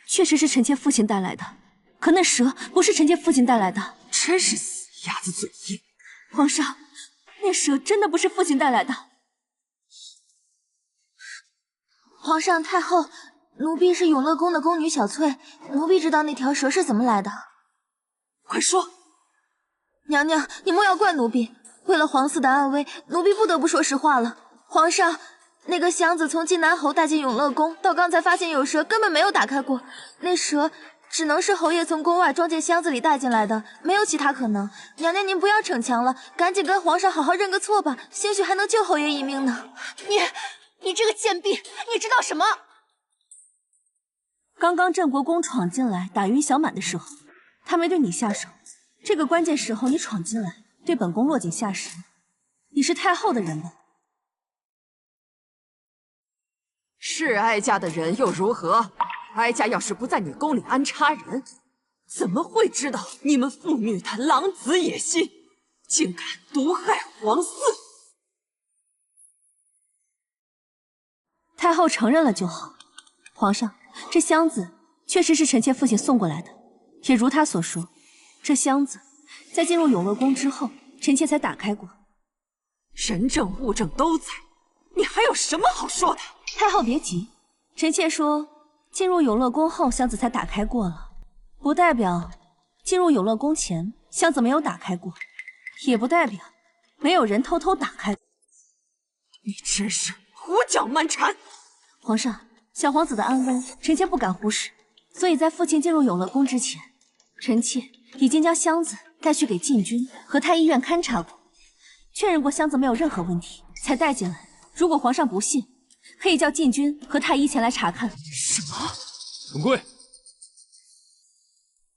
确实是臣妾父亲带来的，可那蛇不是臣妾父亲带来的。真是死鸭子嘴硬！皇上，那蛇真的不是父亲带来的。皇上太后，奴婢是永乐宫的宫女小翠，奴婢知道那条蛇是怎么来的。快说！娘娘，你莫要怪奴婢，为了皇嗣的安危，奴婢不得不说实话了。皇上，那个箱子从济南侯带进永乐宫，到刚才发现有蛇，根本没有打开过。那蛇只能是侯爷从宫外装进箱子里带进来的，没有其他可能。娘娘您不要逞强了，赶紧跟皇上好好认个错吧，兴许还能救侯爷一命呢。你这个贱婢，你知道什么？刚刚镇国公闯进来打晕小满的时候，他没对你下手。这个关键时候你闯进来，对本宫落井下石，你是太后的人吗？是哀家的人又如何？哀家要是不在你宫里安插人，怎么会知道你们父女的狼子野心，竟敢毒害皇嗣？太后承认了就好。皇上，这箱子确实是臣妾父亲送过来的，也如他所说，这箱子在进入永乐宫之后，臣妾才打开过。人证物证都在，你还有什么好说的？太后别急，臣妾说进入永乐宫后箱子才打开过了，不代表进入永乐宫前箱子没有打开过，也不代表没有人偷偷打开过。你真是胡搅蛮缠！皇上，小皇子的安危，臣妾不敢忽视，所以在父亲进入永乐宫之前，臣妾已经将箱子带去给禁军和太医院勘察过，确认过箱子没有任何问题，才带进来。如果皇上不信，可以叫禁军和太医前来查看。什么？永贵，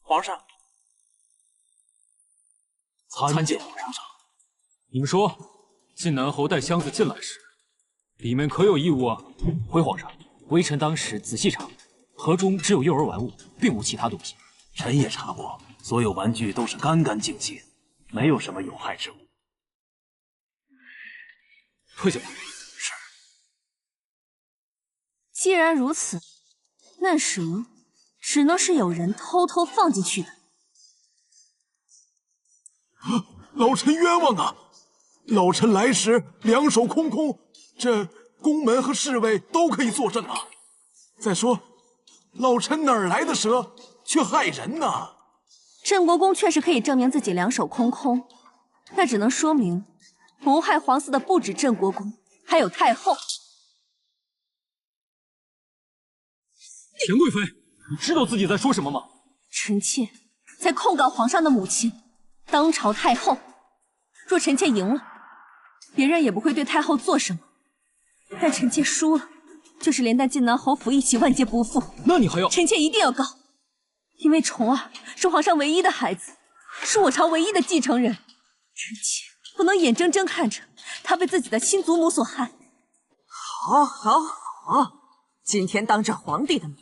皇上，参见皇上。你们说，晋南侯带箱子进来时，里面可有异物啊？回皇上，微臣当时仔细查，盒中只有幼儿玩物，并无其他东西。臣也查过，所有玩具都是干干净净，没有什么有害之物。退下吧。是。既然如此，那蛇只能是有人偷偷放进去的。老臣冤枉啊！老臣来时两手空空，这宫门和侍卫都可以作证啊。再说，老臣哪儿来的蛇，却害人呢？镇国公确实可以证明自己两手空空，那只能说明谋害皇嗣的不止镇国公，还有太后。田贵妃，你知道自己在说什么吗？臣妾在控告皇上的母亲，当朝太后。若臣妾赢了，别人也不会对太后做什么；但臣妾输了，就是连带晋南侯府一起万劫不复。那你还要？臣妾一定要告，因为重儿是皇上唯一的孩子，是我朝唯一的继承人。臣妾不能眼睁睁看着他被自己的亲祖母所害。好，好，好！今天当着皇帝的面，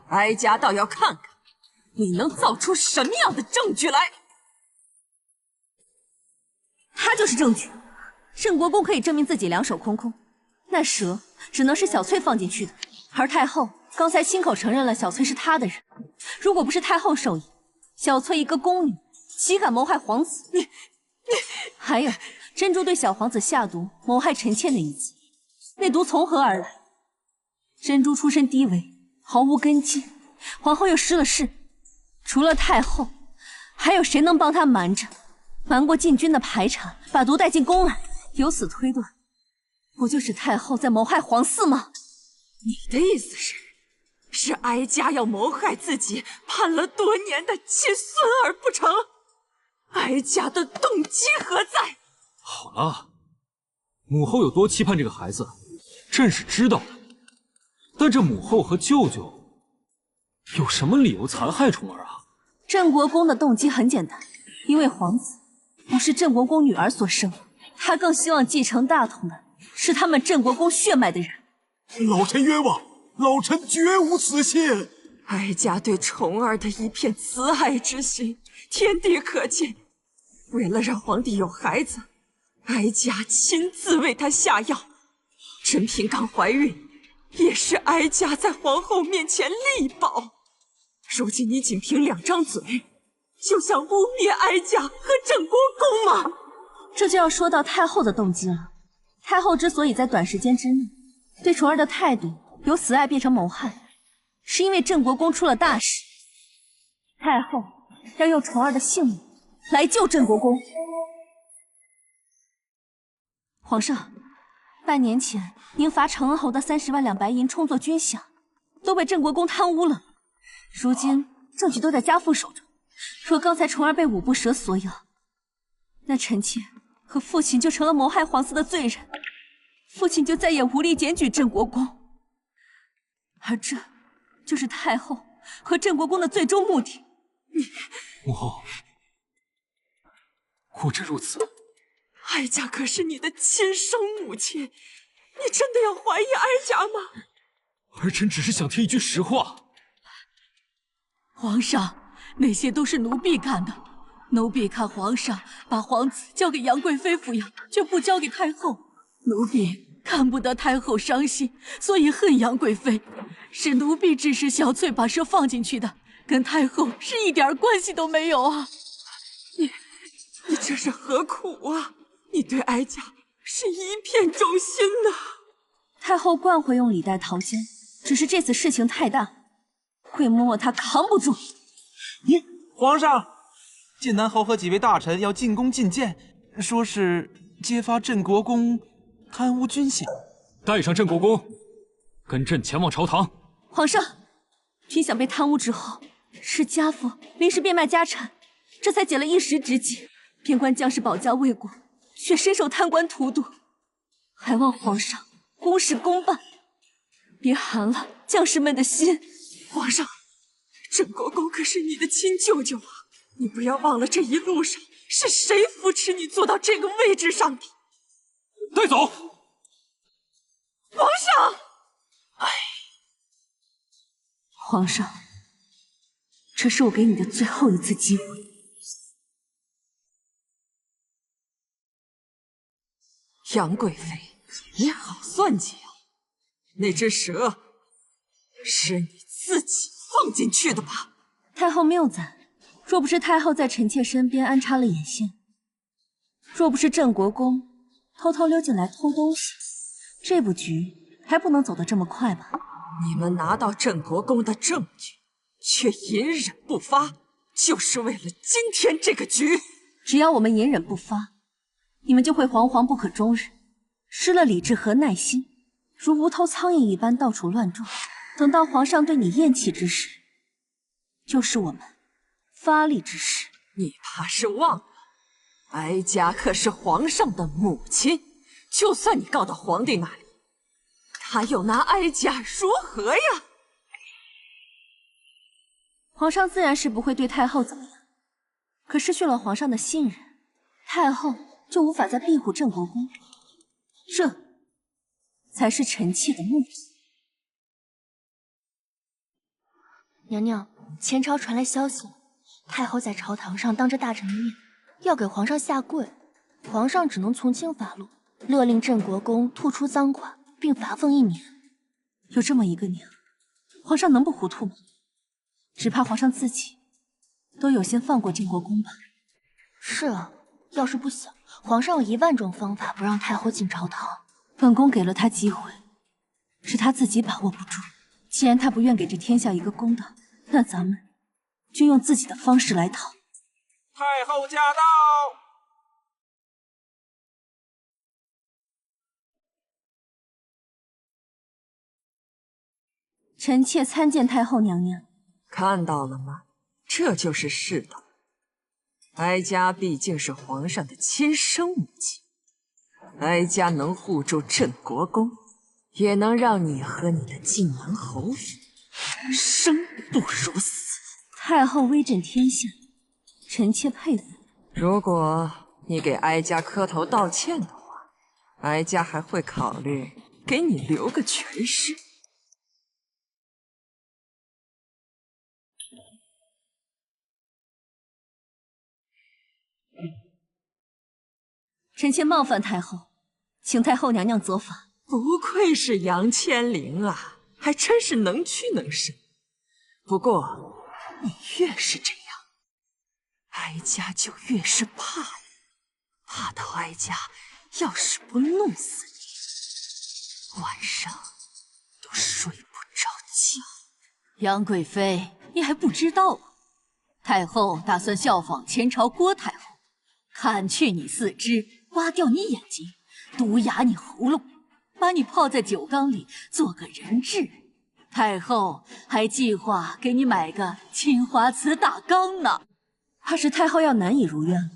哀家倒要看看你能造出什么样的证据来。他就是证据。镇国公可以证明自己两手空空，那蛇只能是小翠放进去的，而太后刚才亲口承认了小翠是她的人。如果不是太后授意，小翠一个宫女岂敢谋害皇子？你还有珍珠对小皇子下毒谋害臣妾那一次，那毒从何而来？珍珠出身低微，毫无根基，皇后又失了势，除了太后，还有谁能帮她瞒着？瞒过禁军的排查，把毒带进宫来。由此推断，不就是太后在谋害皇嗣吗？你的意思是哀家要谋害自己盼了多年的亲孙儿不成？哀家的动机何在？好了，母后有多期盼这个孩子，朕是知道的。但这母后和舅舅有什么理由残害重儿啊？镇国公的动机很简单，因为皇子不是镇国公女儿所生，他更希望继承大统的是他们镇国公血脉的人。老臣冤枉，老臣绝无此心。哀家对重儿的一片慈爱之心，天地可见。为了让皇帝有孩子，哀家亲自为她下药。珍嫔刚怀孕，也是哀家在皇后面前力保。如今你仅凭2张嘴，就想污蔑哀家和郑国公吗？这就要说到太后的动机了。太后之所以在短时间之内对宠儿的态度由死爱变成谋害，是因为郑国公出了大事，太后要用宠儿的性命来救郑国公。皇上，半年前您罚承恩侯的30万两白银充作军饷，都被郑国公贪污了。如今证据都在家父手中，若刚才宠儿被五步蛇所咬，那臣妾和父亲就成了谋害皇嗣的罪人，父亲就再也无力检举郑国公，而这就是太后和郑国公的最终目的。母后，果真如此？哀家可是你的亲生母亲，你真的要怀疑哀家吗？儿臣只是想听一句实话。皇上，那些都是奴婢干的。奴婢看皇上把皇子交给杨贵妃抚养，却不交给太后，奴婢看不得太后伤心，所以恨杨贵妃。是奴婢指使小翠把蛇放进去的，跟太后是一点关系都没有啊！你这是何苦啊？你对哀家是一片忠心呐！太后惯会用礼带桃奸，只是这次事情太大，桂嬷嬷她扛不住。皇上，晋南侯和几位大臣要进宫觐见，说是揭发郑国公贪污军饷。带上郑国公，跟朕前往朝堂。皇上，军饷被贪污之后，是家父临时变卖家产，这才解了一时之急。边关将士保家卫国，却深受贪官荼毒，还望皇上公事公办，别寒了将士们的心。皇上，郑国公可是你的亲舅舅啊！你不要忘了这一路上是谁扶持你坐到这个位置上的。带走。皇上，皇上，这是我给你的最后一次机会。杨贵妃，你好算计啊！那只蛇是你自己放进去的吧？太后谬赞，若不是太后在臣妾身边安插了眼线，若不是郑国公偷偷溜进来偷东西，这步局还不能走得这么快吧？你们拿到郑国公的证据，却隐忍不发，就是为了今天这个局。只要我们隐忍不发，你们就会惶惶不可终日，失了理智和耐心，如无头苍蝇一般到处乱撞。等到皇上对你厌弃之时，就是我们发力之时。你怕是忘了，哀家可是皇上的母亲，就算你告到皇帝那里，他又拿哀家如何呀？皇上自然是不会对太后怎么样，可失去了皇上的信任，太后就无法再庇护郑国公，这才是臣妾的目的。娘娘，前朝传来消息，太后在朝堂上当着大臣的面要给皇上下跪，皇上只能从轻发落，勒令郑国公吐出赃款，并罚俸1年。有这么一个娘，皇上能不糊涂吗？只怕皇上自己都有先放过郑国公吧。是啊，要是不想，皇上有1万种方法不让太后进朝堂。本宫给了他机会，是他自己把握不住。既然他不愿给这天下一个公道，那咱们就用自己的方式来讨。太后驾到！臣妾参见太后娘娘。看到了吗？这就是世道。哀家毕竟是皇上的亲生母亲，哀家能护住郑国公，也能让你和你的晋南侯府生不如死。太后威震天下，臣妾佩服。如果你给哀家磕头道歉的话，哀家还会考虑给你留个全尸。臣妾冒犯太后，请太后娘娘责罚。不愧是杨千灵啊，还真是能屈能伸。不过你越是这样，哀家就越是怕你，怕到哀家要是不弄死你，晚上都睡不着觉。杨贵妃，你还不知道啊？太后打算效仿前朝郭太后，砍去你四肢，挖掉你眼睛，毒哑你喉咙，把你泡在酒缸里做个人质。太后还计划给你买个青花瓷大缸呢。怕是太后要难以如愿了，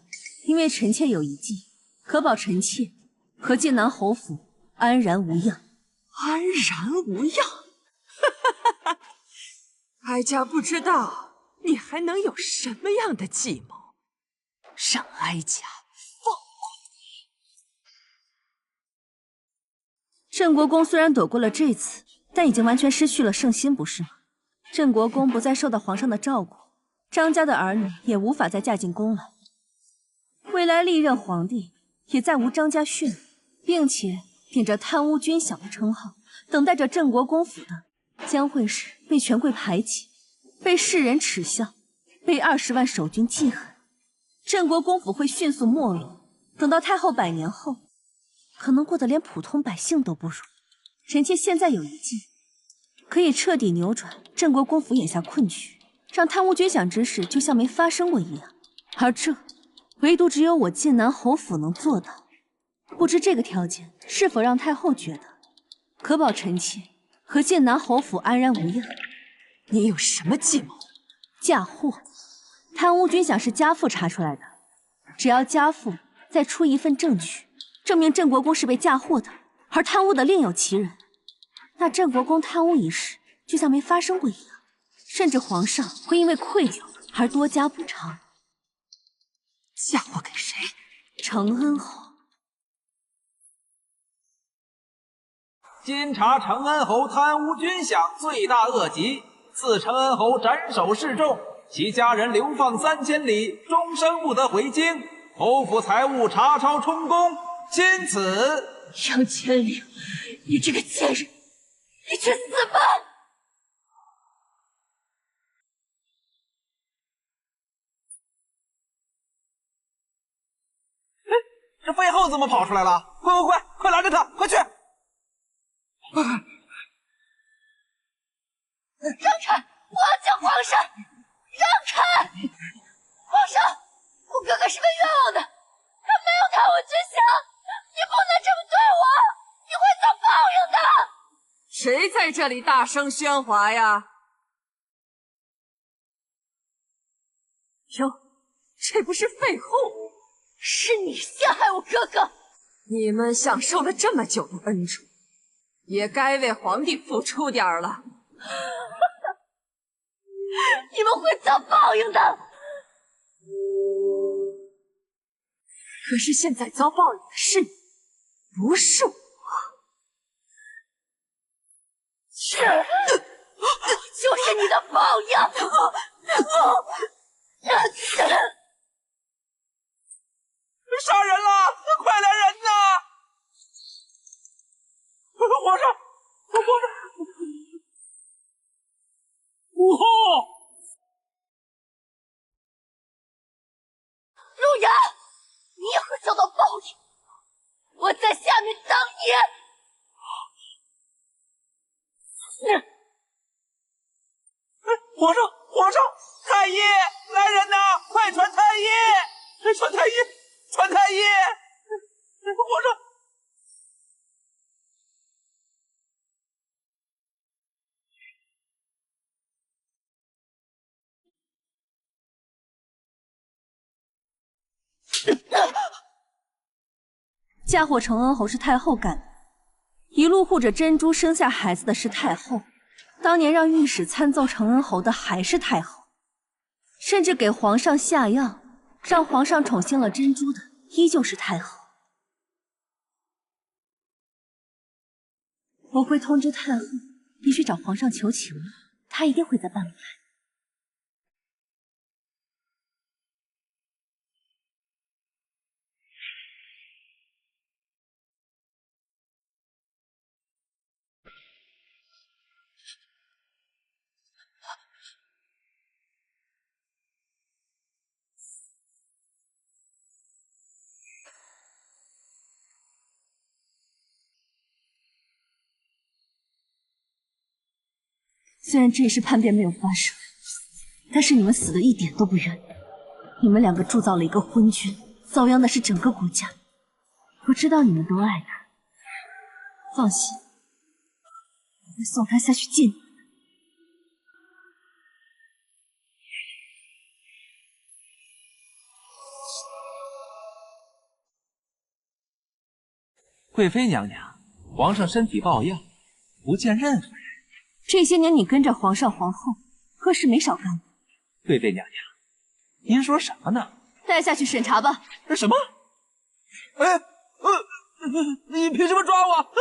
因为臣妾有一计，可保臣妾和晋南侯府安然无恙。安然无恙？哀家不知道你还能有什么样的计谋，让哀家放过你。镇国公虽然躲过了这次，但已经完全失去了圣心，不是吗？镇国公不再受到皇上的照顾，张家的儿女也无法再嫁进宫来。未来历任皇帝也再无张家血脉，并且顶着贪污军饷的称号，等待着镇国公府的将会是被权贵排挤，被世人耻笑，被20万守军记恨。镇国公府会迅速没落，等到太后100年后，可能过得连普通百姓都不如。臣妾现在有一计，可以彻底扭转镇国公府眼下困局，让贪污军饷之事就像没发生过一样。而这唯独只有我晋南侯府能做到。不知这个条件是否让太后觉得可保臣妾和晋南侯府安然无恙？你有什么计谋？嫁祸。贪污军饷是家父查出来的，只要家父再出一份证据，证明镇国公是被嫁祸的，而贪污的另有其人，那镇国公贪污一事就像没发生过一样，甚至皇上会因为愧疚而多加补偿。嫁祸给谁？承恩侯。经查，承恩侯贪污军饷，罪大恶极，赐承恩侯斩首示众，其家人流放3000里，终生不得回京。侯府财物查抄充公，钦此。杨千灵，你这个贱人，你去死吧！这废后怎么跑出来了？快拦着他，快去！让开！我要见皇上！让开！皇上，我哥哥是被冤枉的，他没有贪污军饷，你不能这么对我，你会遭报应的！谁在这里大声喧哗呀？哟，这不是废后？是你陷害我哥哥！你们享受了这么久的恩宠，也该为皇帝付出点儿了。你们会遭报应的。可是现在遭报应的是你，不是我。就是你的报应！杀人了！快来人呐！皇上！母后！陆阳，你也会遭到报应！我在下面等你！皇上！太医！来人呐！快传太医！传太医！皇上！嫁祸承恩侯是太后干的，一路护着珍珠生下孩子的是太后，当年让御史参奏承恩侯的还是太后，甚至给皇上下药，让皇上宠幸了珍珠的依旧是太后。我会通知太后，你去找皇上求情了，他一定会再办回来。虽然这一世叛变没有发生，但是你们死的一点都不冤。你们两个铸造了一个昏君，遭殃的是整个国家。我知道你们都爱他，放心，我会送他下去见你。贵妃娘娘，皇上身体抱恙，不见任何人。这些年你跟着皇上皇后，何时没少干过？贵妃娘娘，您说什么呢？带下去审查吧。什么？哎，你凭什么抓我？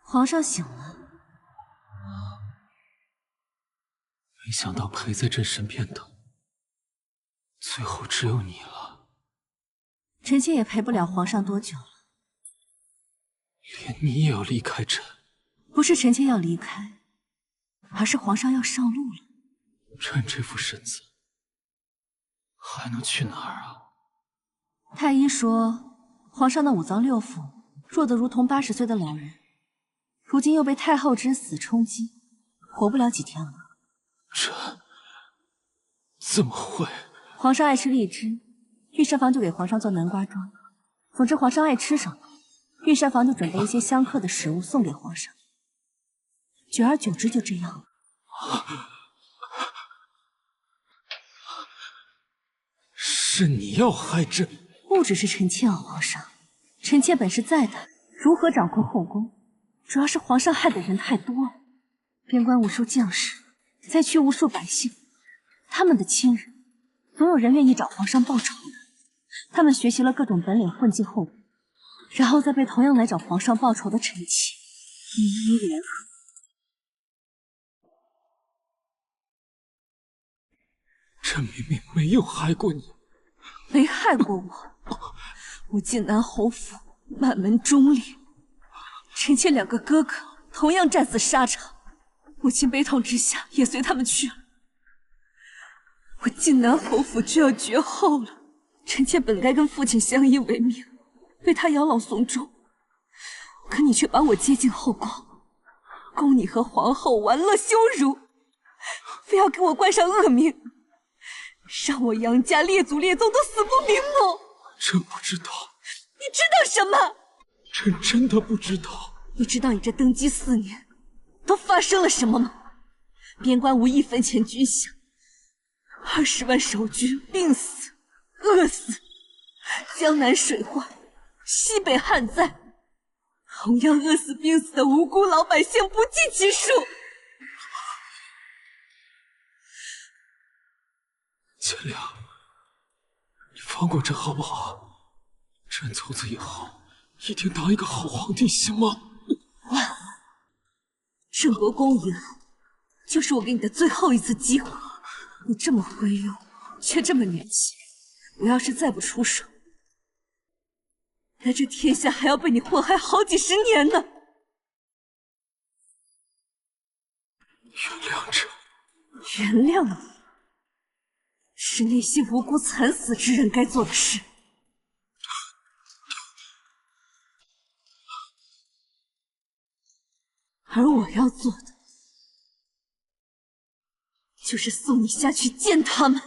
皇上醒了。没想到陪在朕身边的，最后只有你了。臣妾也陪不了皇上多久了。连你也要离开朕？不是臣妾要离开，而是皇上要上路了。朕这副身子，还能去哪儿啊？太医说，皇上的五脏六腑弱得如同80岁的老人，如今又被太后之死冲击，活不了几天了。朕怎么会？皇上爱吃荔枝，御膳房就给皇上做南瓜庄。总之，皇上爱吃什么，御膳房就准备一些相克的食物送给皇上。久而久之就这样了。是你要害朕？不只是臣妾啊，皇上，臣妾本事再大，如何掌控后宫？主要是皇上害的人太多了，边关无数将士，灾区无数百姓，他们的亲人，总有人愿意找皇上报仇的。他们学习了各种本领，混进后宫，然后再被同样来找皇上报仇的臣妾一一联合。朕明明没有害过你，没害过我。我晋南侯府满门忠烈，臣妾2个哥哥同样战死沙场，母亲悲痛之下也随他们去了。我晋南侯府就要绝后了，臣妾本该跟父亲相依为命，为他养老送终，可你却把我接进后宫，供你和皇后玩乐羞辱，非要给我冠上恶名，让我杨家列祖列宗都死不瞑目。朕不知道。你知道什么？朕真的不知道。你知道你这登基4年都发生了什么吗？边关无1分钱军饷，20万守军病死、饿死，江南水患，西北旱灾，同样饿死、病死的无辜老百姓不计其数。千良，你放过朕好不好？朕从此以后一定当一个好皇帝，行吗？完了，郑国公赢，就是我给你的最后一次机会。你这么昏庸，却这么年轻，我要是再不出手，那这天下还要被你祸害好几10年呢。原谅朕。原谅你，是那些无辜惨死之人该做的事。而我要做的，就是送你下去见他们。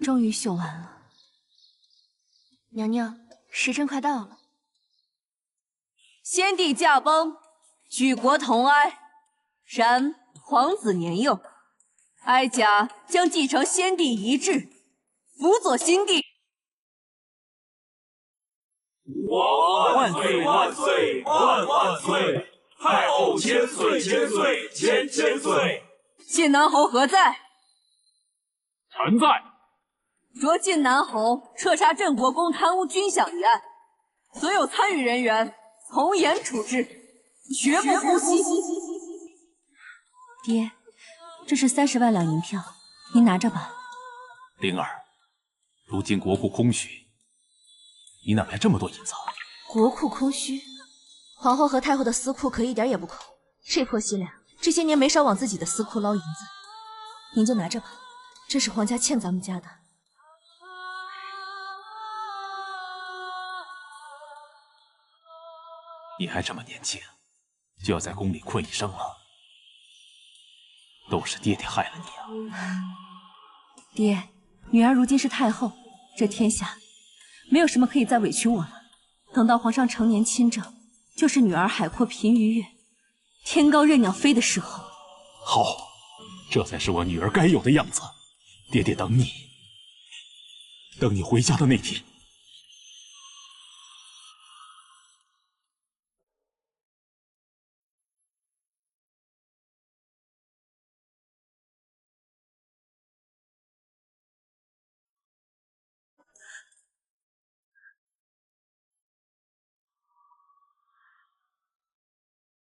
终于绣完了。娘娘，时辰快到了。先帝驾崩，举国同哀。然皇子年幼，哀家将继承先帝遗志，辅佐新帝。万岁万岁万万岁！太后千岁千岁千千岁！晋南侯何在？臣在。着晋南侯彻查镇国公贪污军饷一案，所有参与人员从严处置。绝不呼吸！爹，这是30万两银票，您拿着吧。灵儿，如今国库空虚，你哪来这么多银子？国库空虚，皇后和太后的私库可一点也不空。这破西凉这些年没少往自己的私库捞银子，您就拿着吧，这是皇家欠咱们家的。你还这么年轻，就要在宫里困一生了，都是爹爹害了你啊！爹，女儿如今是太后，这天下没有什么可以再委屈我了。等到皇上成年亲政，就是女儿海阔凭鱼跃，天高任鸟飞的时候。好，这才是我女儿该有的样子。爹爹等你，等你回家的那天。